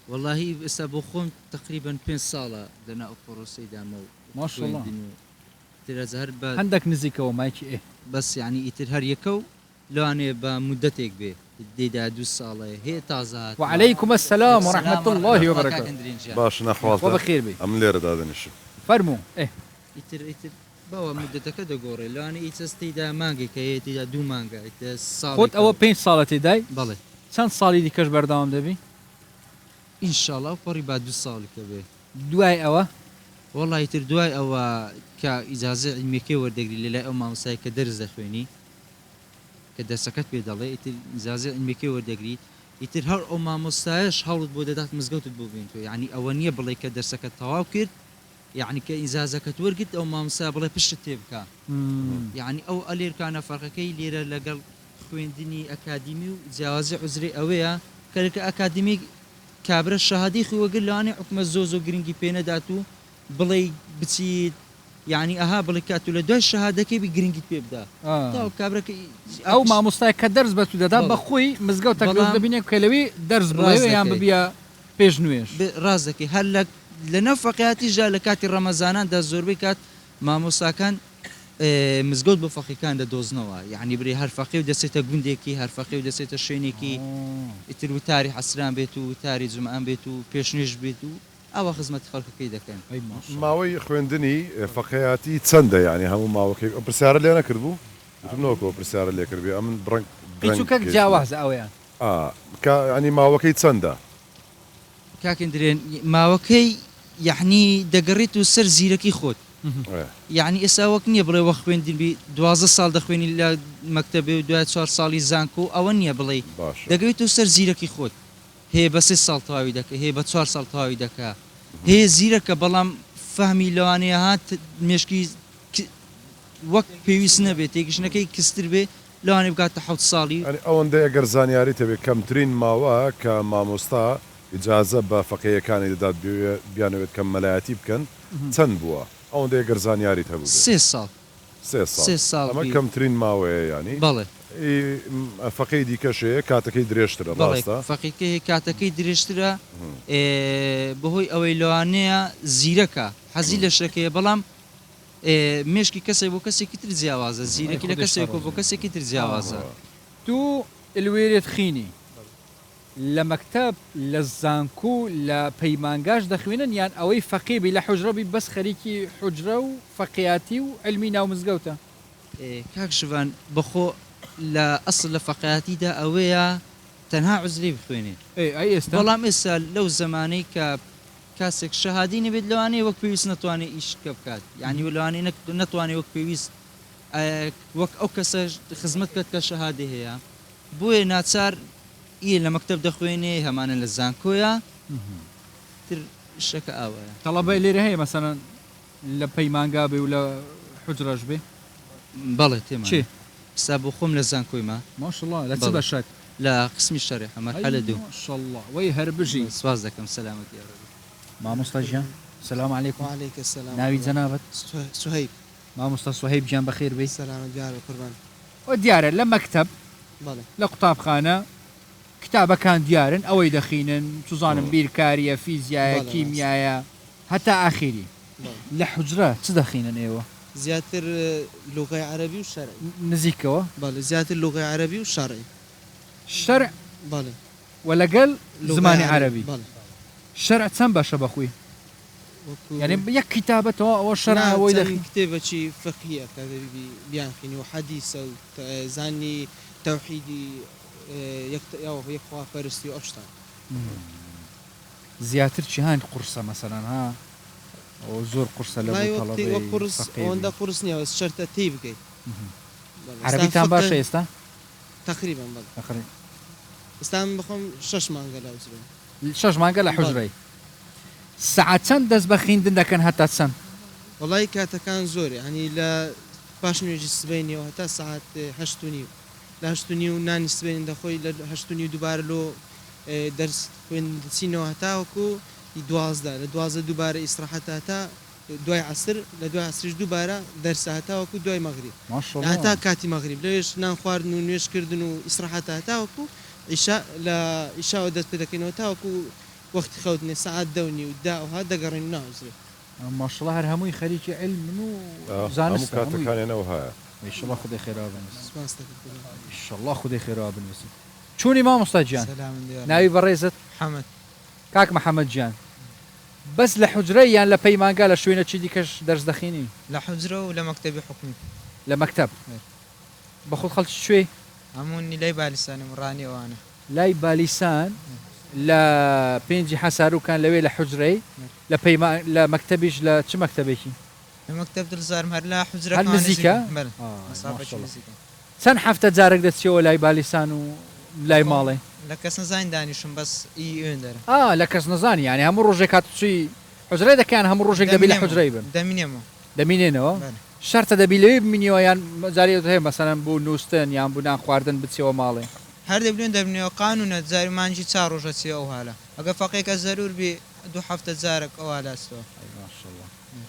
والله بس ابو خوم تقريبا 5 صالة دنا أفروسي دامو ما شاء الله. ترى زهر بعد عندك نزيكا ومايكي ايه بس يعني يتر يكو لو أنا بمدتك به ديدا دو صالة هي تازة. وعليكم السلام ورحمة الله وبركاته. باش نخوازده وبخير بي ام ليرد هذا نشوف فرمو ايه يتر بوا مدتك دقوري لو أنا يتستي دا مانجا كي تيدا دو مانجا يتصالة خود اول 5 سالتي داي بالله چند سالی دیکش بردام دبی إن شاء الله وفري بعد دو صالة كبه دوای اوا والله يتر دواي أو كإجازة علمي كي وردقري للا أما مساي كدرس دخويني كدرسكت بيدالي يتر إجازة علمي كي وردقري يتر هر أما مستايش حاولت بودات مزقوت بوبينتو يعني أولية بالله كدرسكت تواكر يعني كإجازة كتورقت أو ما مساي بالله بش تبكا يعني أو ألير كان فرقكي ليرة لقل خويندني أكاديمي وجوازي عذري أويا كلك أكاديمي كابر الشهادي خو وقل لاني حكم الزوزو جرينجي بينا داتو بلي بتسيد يعني أها بلي كاتو لدو الشهادة كي بجرينجي بيبدا تو كابرك او ما مستای كدرس بس ده بخوي مزقو تكلوز دبينك كلوي درس بلاي يعني ببيا بيش نويش رازكي هلك لنفقياتي جا لكاتي رمضان دا زوربي كات ما مساكن مزگوت بفقی کان دا دوزنوا يعني بري هر فقي ودسيتا گونديكي هر فقي ودسيتا شوينيكي اتر وتاري حسران بيتو وتاري زمان بيتو بيشنيش بيتو او خدمت خلق كيدا كان اي ما شاء الله ماوي خويندني فقياتي تسنده يعني هم ماوي كي برسار اللي انا كربو تنوكو برسار اللي كربي امن برنك بيتو كك جاوز او يعني يعني ماوي كي تسنده كاكن درين ما وكي يعني دقريتو سر زيركي خود یعنی ئێستا وەک نییە بڵێ وە خوێندبی 12 ساڵ دەخوێنی لە مەکتەبێ و دوای 4 ساڵی زانکۆ ئەوە نییە بڵێ باش دەگەوێت و سەر زیرەکی خۆت هەیە بە 3 ساڵ تەواوی دەکە هەیە بە 4 ساڵ تەواوی دەکە هەیە زیرەکە بەڵام فەهمی لەوانەیە هات مێشکی وەک پێویست نەبێت تێگەشتنەکەی کستر بێ لەوانێ بگاتە 7 ساڵی ئەوەندە ئەگەر زانیاری تەبێت کەمترین ماوە کە مامۆستا ئیجازە بە فەقەیەکانی دەدات بیانەوێت کەم مەلایەتی بکەن چەند بووە ئەوەندە ئەگەر زانیاری هەبوو 3 ساڵ 3 ساڵ ئەمە کەمترین ماوەیە ینی بەڵێ فەقەی دیکەشەیە کاتەکەی درێژترە ڕاستە فەقیکە کاتەکەی درێژترە بەهۆی ئەوەی لەوانەیە زیرەکە حەزی لە شەکەیە بەڵام مێشکی کەسێک بۆ کەسێکی تر جیاوازە زیرەکی لە کەسێک بۆ کەسێکی تر جیاوازە تو الوێرێت خینی لە مەکتەب لە زانکو لە پەیمانگاش دەخوێنن یان ئەوەی فەقیبی لە حجرەبی بەس خەریکی حجرە و فەقیاتی و علمی ناو مزگەوتە کاک شوان بەخۆ لە ئەسڵ لە فەقیاتیدا ئەوەیە تەنها عزری بخوێنێ ئەی ئێستا بەڵام ئێستا لەو زمانەی کە کاسێک شەهادی نەبێت لەوانەیە وەک پێویست ناتوانێت ئیشکە بکات یعنی لەوانەیە ناتوانێت وەک پێویست وەک ئەو کەسە خزمەت کرد کە شەهادی هەیە بۆیە ناچار لە مەکتەب دەخوێنێ هەمانە لە زانکۆیە تر شەکە ئاوەیە تەڵەبەی لێرە هەیە مەسەنەن لە پەیمانگا بێ و لە حجرەش بێ بەڵێ تێمە چێ سا بۆ خۆم لە زانکۆیمە ماشەڵڵا لە چ بەشێک لە قسمی شەڕێ مەرحەلە دوو ماشەڵڵا وەی هەر بژی سواز دەکەم سەلامەتی مامۆستا ژیان سلام علیکم وعليك السلام ناوی جەنابەت سهيب مامۆستا سوهەیب گیان بەخێر بێ سلام ديار قربان و دیارە لە مەکتەب بله لە قوتابخانە کتابەکان دیارن ئەوەی دەخینن سوزانم بیرکاریە فیزیایە بەڵێ، کیمیایە هەتا ئاخیری لە حجرە چ دەخینن ئێوە زيادة اللغة العربية والشرعي نزیکەوە بله زيادة اللغة العربية والشرعي شەرع بله و لەگەڵ لغة زمانی عربی بله شەرع چەند بەشە بەخوی یعنی یەک کتابەتەوە ئەوە شەرع ئەوەی دەخین كتابة شي فقهية كذا بيانخيني وحديث أو زاني توحيدي يخوا فرستي وأشتغل زیاتر چی هاین قورسە مەسەلەن ها ئەو زۆر قورسە لە لا بۆ وقت تەڵەبەی وقرص فەقیهی. وندا قرص نيا بس شرط تيبكي عربیتان باشە ئێستا تقريبا بله ئەخری استعمل بخم شش مانجا لازم 6 مانگە لە حجرەی سعات چەند دەست بە خیندن دەکەن هەتا چەند والله كان زور يعني لا باش نيجي سبيني وحتى ساعات هشتوني لا هشتوني وناني سبيني دخوي لا هشتوني دوباره لو درس وين سينو هتا وكو دوازده دوباره استراحة هتا دوای عصر لدوای عصرش دوباره درس هتا وكو دوای مغرب ماشاءڵڵا هتا كاتي مغرب ليش نان خواردن و نوێش کردن و استراحة هتا وكو عشاء لا عشاء ودت بدكين هتا وكو وقت خودني ساعات دوني ودا وهذا دقرن ناوزري ماشاءڵڵا هەر هەمووی خەریکی علم و هەموو زانست کاتەکانیانەوە هەیە ئینشەڵڵا خودی خێرا بنووسێت سپاس دەکەم ئینشەڵڵا خودی خێرا بنووسێت چوونی مامۆستا گیان سلام ديار ناوی بەڕێزت محمد کاک محەممەد گیان بەس لە حجرە یان لە پەیمانگا لە شوێنە چی دیکەش دەرس دەخینی لە حجرە و لە مەکتەبی حکومی لە مەکتەب بە خۆت خەڵکی شوێ هەموونی لای بالیسانی ڕانی ئەوانە لای بالیسان لە پێنجی حەساروکان لەوێ لە حجرەی لە مەکتەبیش لە چ مەکتەبێکی لە مەکتەب دڵزارم هەر لە حجرە هەر نزیکە چەند هەفتە جارێک دەچیەوە لای بالیسان و لای ماڵێ لە کەس نزانین دانیشم بەس ئێن دەرە لە کەس نەزانی یانی هەموو ڕۆژێک هاتوچی حجرەی دەکەیان هەموو ڕۆژێک دەبی لە حجرەی بن دەمینێمەوە دەمینێنەوە شەرتە دەبی لەوێ بمینیەوە یان جارێت هەیە مەسەلەن بۆ نووسن یان بوونان خواردن بچێەوە ماڵێ هەر دەبنێن دەبنەوە قانونە جاری مانجی 4 ڕۆژە چی ئەو هاالە ئەگە فەقێکە زەرور بێ 2 هەفتە جارێک ئەو هالاستەوە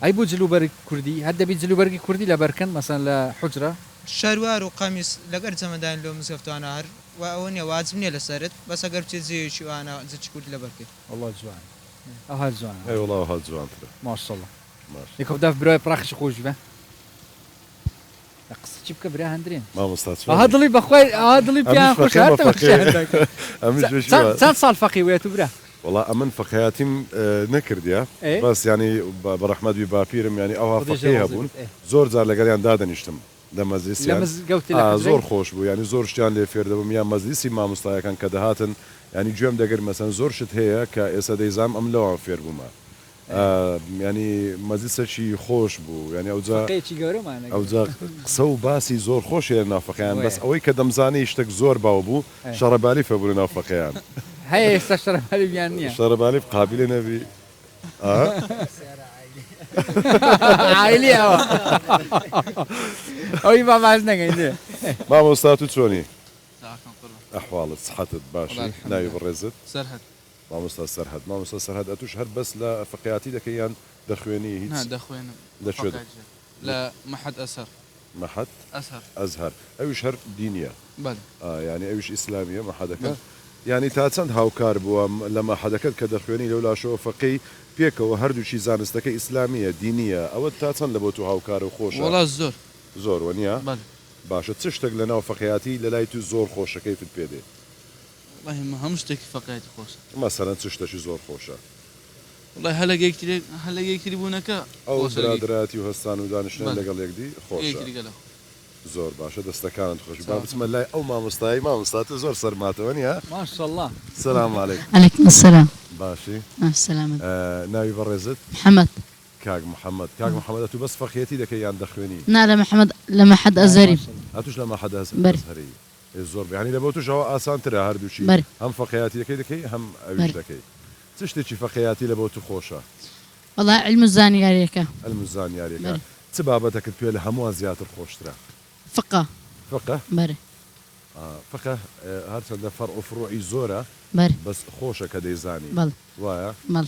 ئەی بۆ جلوبەرگ کوردی هەر دەبی جلوبەرگی کوردی لە بەرکەن مەسەن لە حجرە شەروار و قەمیس لەگەر جەمەدان لەو مزگەفتوانە هەر و ئەوە نیە واجب نییە لەسەرت بەس ئەگەر بچێت جێویی وانە زچ کورد لە بەرکێت والله جوان ئەها جوان ئەی وڵاو هەڵ جوانترە ماشەڵڵا یەکەوت برای پراخش خۆش بە قسە چی بکە برا هەندرێن مامۆستا ئەها دڵی بەخوای ئەها دڵی پیان خۆش چەند ساڵ فەقی وێت و برا وڵا ئەمن فەقەیاتیم نەکردیە بەس ینی بەڕەحمەت وی باپیرم ینی ئەوها فەقەی هەبوون زۆر جار لەگەڵیان دادەنیشتم لە مەزلیسیان زۆر خۆش بوو ینی زۆر شتیان لێ فێر دەبووم یان مەزلیسی مامۆستایەکان کە دەهاتن ینی گوێم دەگەر مەسەن زۆر شت هەیە کە ئێستا دەیزام ئەم لەوە فێر بوومە ینی مەزیسەکی خۆش بوو ینی ئەوجا فەقەیەکی گەورەمانە ئەوجا قسە و باسی زۆر خۆشی لە نافەقەیان بەس ئەوەی کە دەمزانی شتێک زۆر باو بوو شەڕەبالی فەبوو لە نافەقەیان هەیە ئێستا شەڕەبالییان نییە شەڕەبالی قابلێ نەبی عائلی ئەوە ئەوی باز نەگەین دێ مامۆستا تو چۆنی ئەحواڵت سحەتت باش ناوی بڕێزت سەرهەد مامۆستا سەرهەد مامۆستا سەرهەد ئەتوش هەر بەس لە فەقیاتی دەکەیان دەخوێنی هیچ دەخوێنم لەکوێ لە مەحەد ئەسەر مەحەد ئەسهەر ئەزهەر ئەویش هەر دینیە بەڵێ ینی ئەویش ئیسلامیە مەحەدەکە ینی تا چەند هاوکار بووە لە مەحەدەکەت کە دەخوێنی لەو لاشەوە فەقەی پێکەوە هەردووچی زانستەکە ئیسلامیە دینیە ئەوە تا چەند لە بۆ تو هاوکار و خۆشە وڵا زۆر زۆر وەنیە بەڵێ باشە چ شتێک لە ناو فەقیاتی لە لای تو زۆر خۆشەکەیتت پێ دێ وڵی هەموو شتێکی فەقەتی خۆشە مەسەرەن چ شتێکی زۆر خۆشە وڵی هەلەگەیەکتری بوونەکە ئەو برادراتی و هەستان و دانیشتن لەگەڵ یەکدی خۆشە یەکتری گەلە زۆر باشە دەستەکانت خۆش با بچمە لای ئەو مامۆستایی مامۆستاتە زۆر سەرماتەوە نیە ماشەڵڵا سەلام عەلەیکم عليكم السلام باشی السلام ناوی بەڕێزت محمد کاک محەممەد کاک محەممەد تو بەس فەقیەتی دەکەی یان دەخوێنی نال محمد لما حد أزري هاتوش لە مەحەد بەر. هەری زۆر ینی لە بۆ توشەوە ئاسانترە هەردووچی بەر. هەم فەقیاتی دەکەی هەم ئەویش بەر. دەکەی چ شتێکی فەقیاتی لە بۆ تو خۆشە والله علم الزاني عليك ئەلموزان یاریەکە بەر. چ بابەتەکەت پێ لە هەمووان زیاتر خۆشترە فقه فقه بر فقه هەرچەندە فەرع و فروعی زۆرە بر بەس خۆشە کە دەیزانی بل وایە بل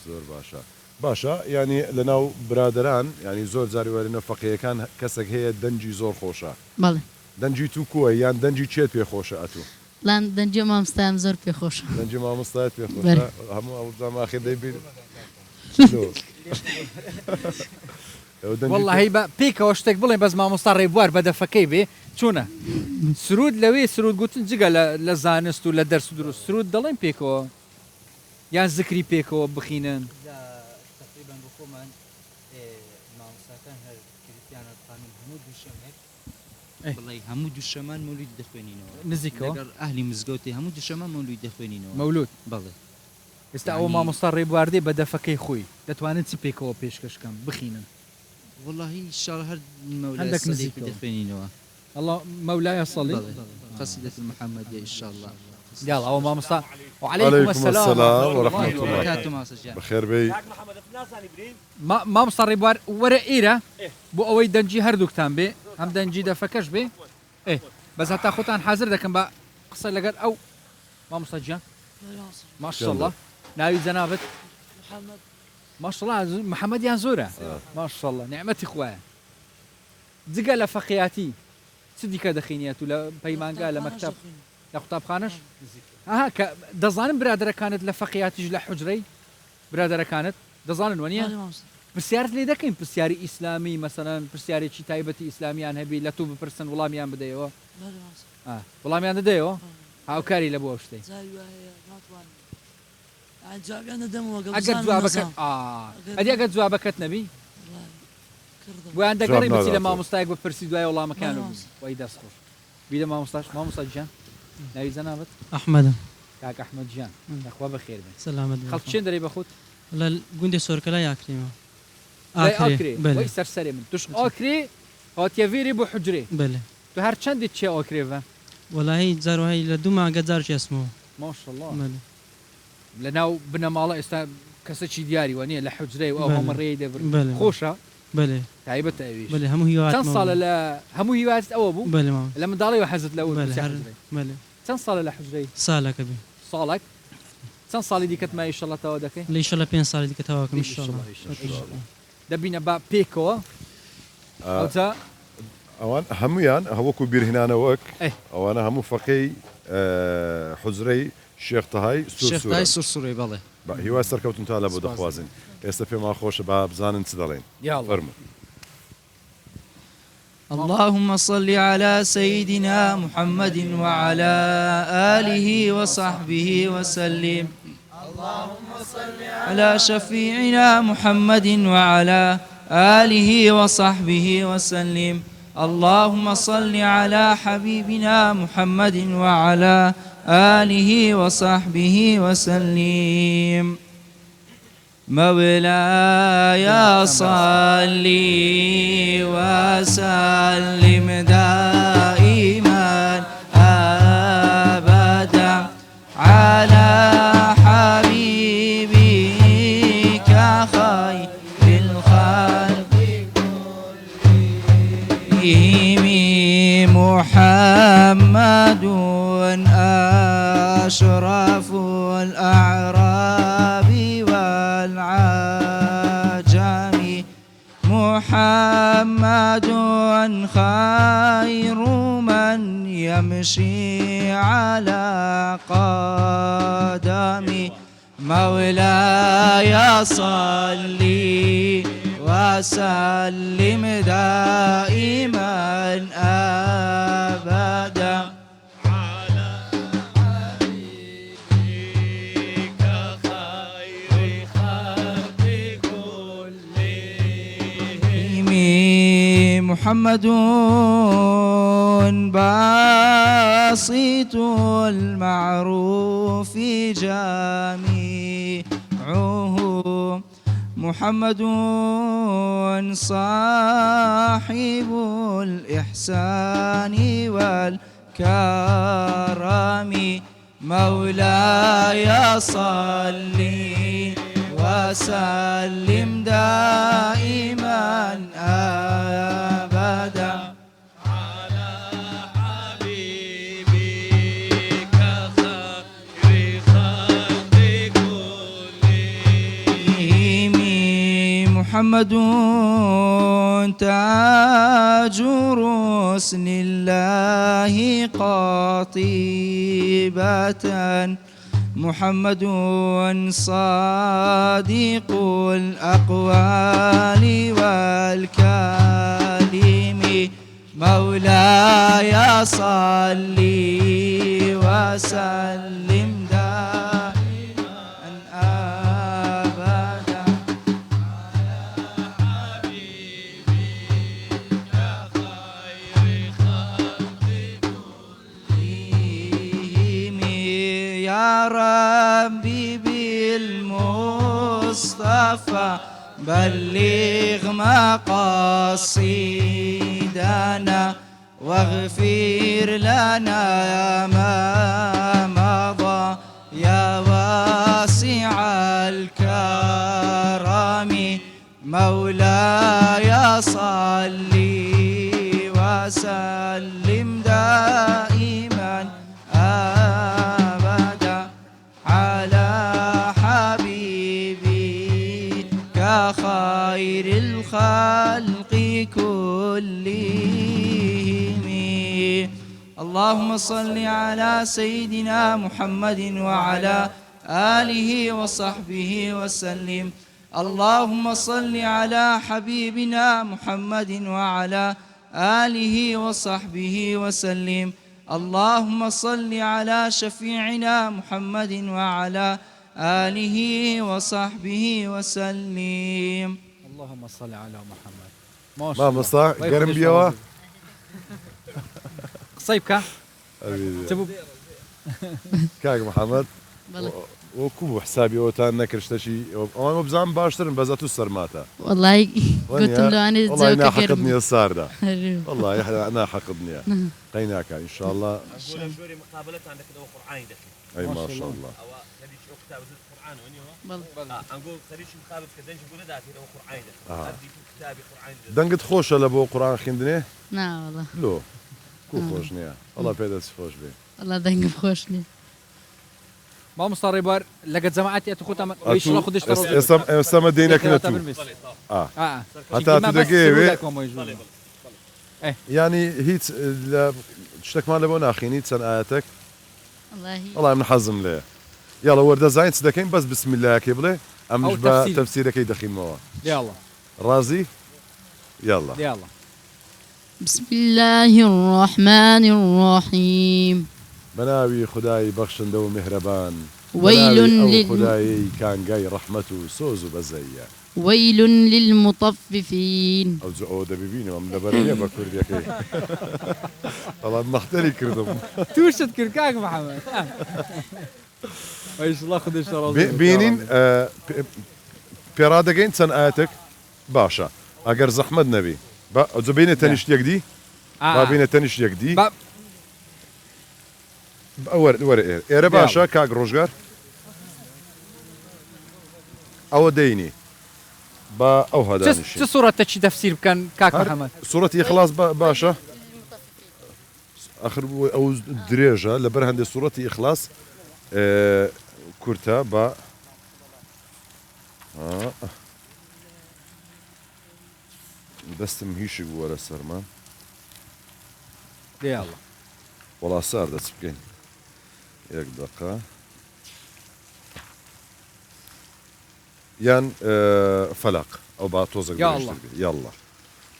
زۆر باشە باشە ینی لە ناو برادران ینی زۆر جاری وەرینە فەقیەکان کەسێک هەیە دەنجی زۆر خۆشە بل دەنجی تو کووە یان دەنجی چێت پێ خۆشە ئەتو لان دنجي ما مستعم زور بيخوش دەنجی مامۆستایت پێ بەر. خۆشە هەموو ئەوزاماخی دەیبین والله بە پێکەوە شتێک بڵێ بەس مامۆستا ڕێبوار بەدەفەکەی بێ چوونە سرود لەوێ سرود گوتن جگە لە زانست و لە دەرس و دروست سرود دەڵێن پێکەوە یان زکری پێکەوە بخینن تقریبا بۆ خۆمان مامۆستاکان هەر کردیانە قانون هەموو دووشەمێک بڵێ هەموو دووشەمان مەولود دەخوێنینەوە نزیکەوە لەگەڵ ئەهلی مزگەوتی هەموو دووشەمان مەولود دەخوێنینەوە مەولود بەڵێ ئێستا ئەوە مامۆستا ڕێبواردێ بەدەفەکەی خۆی دەتوانن چی پێکەوە پێشکەشکەم بخینن والله شاء هەر مەولای هەندێک سەدی نزیکەوە. دەخوێنینەوە الله مەولایە سەڵی قصيدة المحمدية إن شاء الله يلا ئەوە مامۆستا عليكم وعليكم السلام السلام ورحمة الله وبركاته ما سجل بەخێر بێ مامۆستا ڕێبوار وەرە ئێرە بۆ ئەوەی دەنجی هەردووکتان بێ هەم دەنجی دەفەکەش بێ بەس هەتا خۆتان حاضر دەکەم بە قسە لەگەر ئەو مامۆستا گیان ماشەڵڵا ناوی جەنابەت ماشەڵڵا محەممەدیان زۆرە ماشەڵڵا نعمەتی خوایە جگە لە فەقیاتی چ دیکە دەخینێت و لە پەیمانگا لە مەکتب لە قوتابخانەش ئاها کە دەزانم برادەرەکانت لە فەقیاتیش لە حجرەی برادەرەکانت دەزانن وەنیە پرسیارت لێ دەکەین پرسیاری ئیسلامی مەسەڵەن پرسیارێکی تایبەتی ئیسلامیان هەبی لە تو بپرسن وڵامیان بدەیەوە وڵامیان دەدەیەوە هاوکاری لە بۆ شتەی ئەگەر جوابەکەت ئەدی ئەگەر جوابەکەت نەبی بۆیان دەگەڕی بچی لە مامۆستایەک بە پرسی دوای وەڵامەکان وی دەستخۆش بیدە مامۆستاش مامۆستا گیان ناوی جەنابەت أحمد کاک ئەحمەد گیان نەخوا بەخێر بێ سلامت خەڵک چێن دەرێ بەخۆت لا قندي سوركلا ياكريما ئاکرێ بله وی سەرسەرێ من توش ئاکرێ هاتیەڤێری بۆ حجرێ بله تو هەر چەندێک چێ ئاکرێڤە والله زارو هاي لدوما قدار شي اسمه ماشەڵڵا بله لە ناو بنەماڵە ئێستا کەسێکی دیاری وانە لە حجرەی و ئەو بله. هەمە ڕێی دەبر بله. خۆشە بله تایبەتە ئەویش بله هم هيوات چەند ساڵە لە هەموو هیوایت ئەوە بوو بله مام لە منداڵی و حەزت لەوە بله بله چەند ساڵە لە حجرەی سالك ابي ساڵێک چەند ساڵی دیکەت مای ئیشەڵەتەوە دەکەی لي ان شاء الله 5 سال ديك تواكم ان شاء الله دەبینە با پێکەوە ئەوتا ئەوان هەمویان هەوەکو بیرهێنانەوەک ئەی. ئەوانە هەموو فەقەی حوزرەی شێختەهای شيخ تاي سرسوري بالله هیوای سەرکەوتن تا لە بۆ دەخوازن ئێستا پێمان خۆشە با بزانن چ دەڵێن یاڵ فەرمو اللهم صل على سيدنا محمد وعلى آله وصحبه وسلم اللهم صل على شفيعنا محمد وعلى آله وصحبه وسلم اللهم صل على حبيبنا محمد وعلى آله وصحبه وسلم مولاي صل وسلم دائما أبدا على حبيبك خير الخلق كلهم محمد أشرف الأعراب والعجم محمد خير من يمشي على قدمي مولاي صل وسلم دائما أبدا على حبيبك خير خلق كلهم محمد باسط المعروف جميعه محمد صاحب الإحسان والكرم مولاي صل وسلم دائما أبدا على حبيبك خير خلق كلهم محمد تاج رسل الله قاطبة محمد صادق الأقوال والكلم مولاي صل وسلم دائما أبدا يا ربي بالمصطفى بلغ مقاصدنا واغفر لنا ما مضى يا واسع الكرم مولاي صل وسلم دائما أبدا على حبيبك خير الخلق كلهم اللهم صل على سيدنا محمد وعلى آله وصحبه وسلم اللهم صل على حبيبنا محمد وعلى آله وصحبه وسلم اللهم صل على شفيعنا محمد وعلى آله وصحبه وسلم اللهم صل على محمد ما شاء ما الله مصطفى قرم بيوا قصيبك تبو كاك محمد بله. وكو حسابي اوتان نكرشت شيء انا بزعم باشترن بزاتو السرماتا والله قلت له أنا والله انا زوجك حقدني الصار ده كريم. والله انا حقدني قيناك ان شاء الله جوري مقابلة عندك دو قرآن دك اي ما شاء الله أو خليش كتاب القرآن وين هو؟ بله. أنقول خليش مقابل كدنش بقول ده في دو قرآن دك أبدي كتابي قرآن دك دنقت خوش لبو قران خندني نعم والله لو كو خوش نيا والله بيدس خوش بي الله دنگ بخوشني ما مصاري بار لقد جماعتي اتخوت ايش لا خدش اسم دينك نتو حتى تدقي يعني هيت تشتك مال لبونا اخي نيت سن اياتك والله من حزم ليه يلا ورده زين تدكين بس بسم الله كيبله ام مش تفسيرك يدخل موا يلا رازي يلا يلا بسم الله الرحمن الرحيم بناوي خداي بخشن دو مهربان ويل خداي كان جاي رحمته سوزو بزيا ويل للمطففين او زعودة ببيني وام لبرنيا بكر ياكي والله نحتري كردم توشت كركاك محمد ايش الله خدش بينين پێڕادەگەین چەند ئاەتێک باشە ئەگەر زەحمەت نەبی بینێت تەنیشت یەکدی بینێت تەنیشت یەکدی وەرە ئێرە باشە کاک ڕۆژگار ئەوە دەینی با ئەو هەدانیشی چ سوورەتێکی دەفسیر بکەن کاک محەممەد سوورەتی خلاص باشە آخر ئەو درێژە لەبەر هەندێک سوورەتی ئیخلاص کورتە بە دەستم هیچی بووە لە سەرمان وەڵا سار دەچ بکەین یەک دقە یان فەلاق ئەو با تۆزە یاڵڵا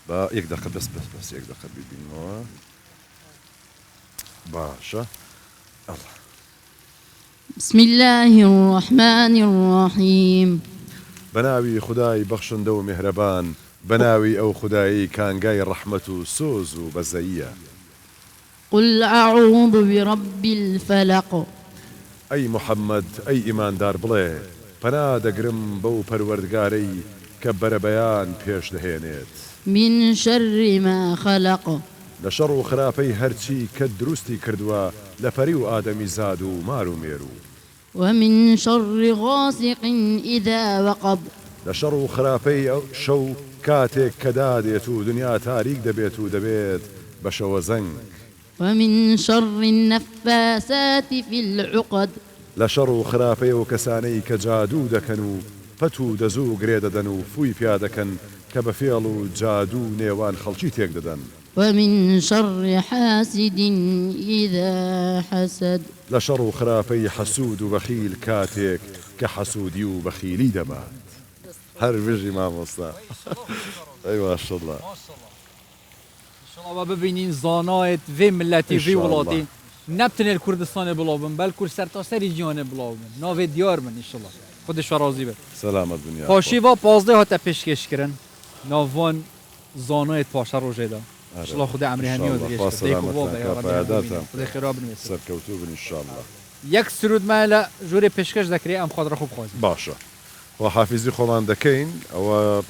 بە یەک دقە بەس یەک دقە ببینەوە باشە بسم الله الرحمن الرحيم بناوي خداي بخشن دو مهربان بناوي أو خداي كان جاي رحمته سوز وبزية قل أعوذ برب الفلق أي محمد أي إيمان دار بلي بنا دقرم بو پروردگاري كبر بيان بيش دهينيت من شر ما خلق لشر وخرافي هرچي كدروستي كردوا لفريو آدمي زادو مارو ميرو ومن شر غاسق إذا وقب لشر وخرافي شو كاتك كداديتو دنيا تاريك دبيتو دبيت بشو زنك ومن شر النفاسات في العقد لشر وخرافي وكساني كجادو دكنو فتو دزو قريد دنو فوي بيادكن كبفيلو جادو نيوان خلشي تيك ددن ومن شر حاسد إذا حسد لشر وخرافي حسود وبخيل كاتك كحسودي وبخيلي دمات هر بيجي ما مصطفى ايوه ما شاء الله ما ببینین زانایت و ملتی و ولاتی نبتنه کردستان بلابن بل کرد سرتاسر جهان بلابن ناو دیار من انشالله خودش راضی بد سلامت دنیا پاشی و 15 هات پیشکش کردن ناوان زانایت پاشا روزه دا انشالله خدا عمری هنیو دیگه سلامت خدا خراب نمیشه سرکوتو بن انشالله یک سرود مالا جوری پیشکش ذکری ام خاطر خوب خوازی باشه و حافظی خلان دکین و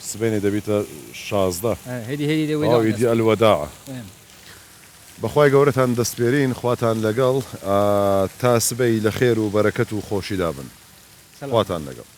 سبيني دبيتا شازدة هدي هدي الوداع بخواي قورتان دستبيرين خواتان لقل تاسبي لخير وبركة وخوشي دابن خواتان لقل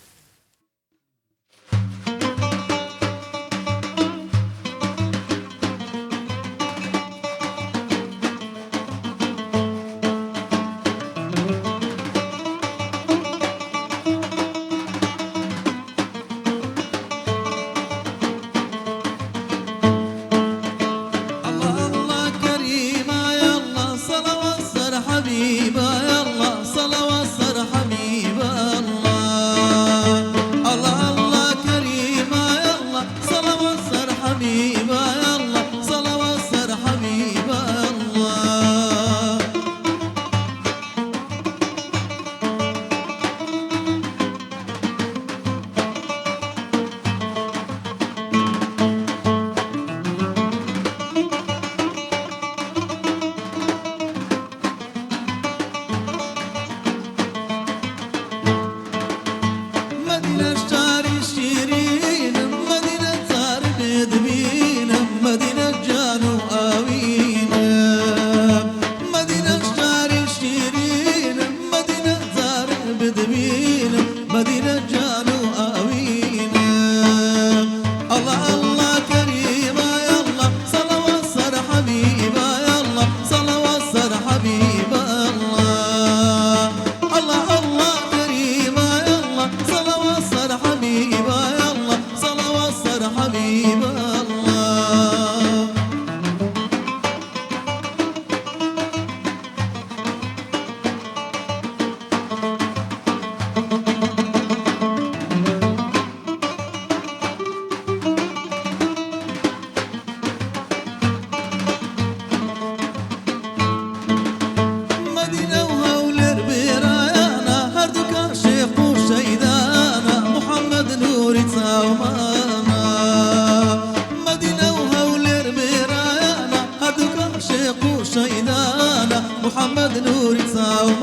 محمد نور صاو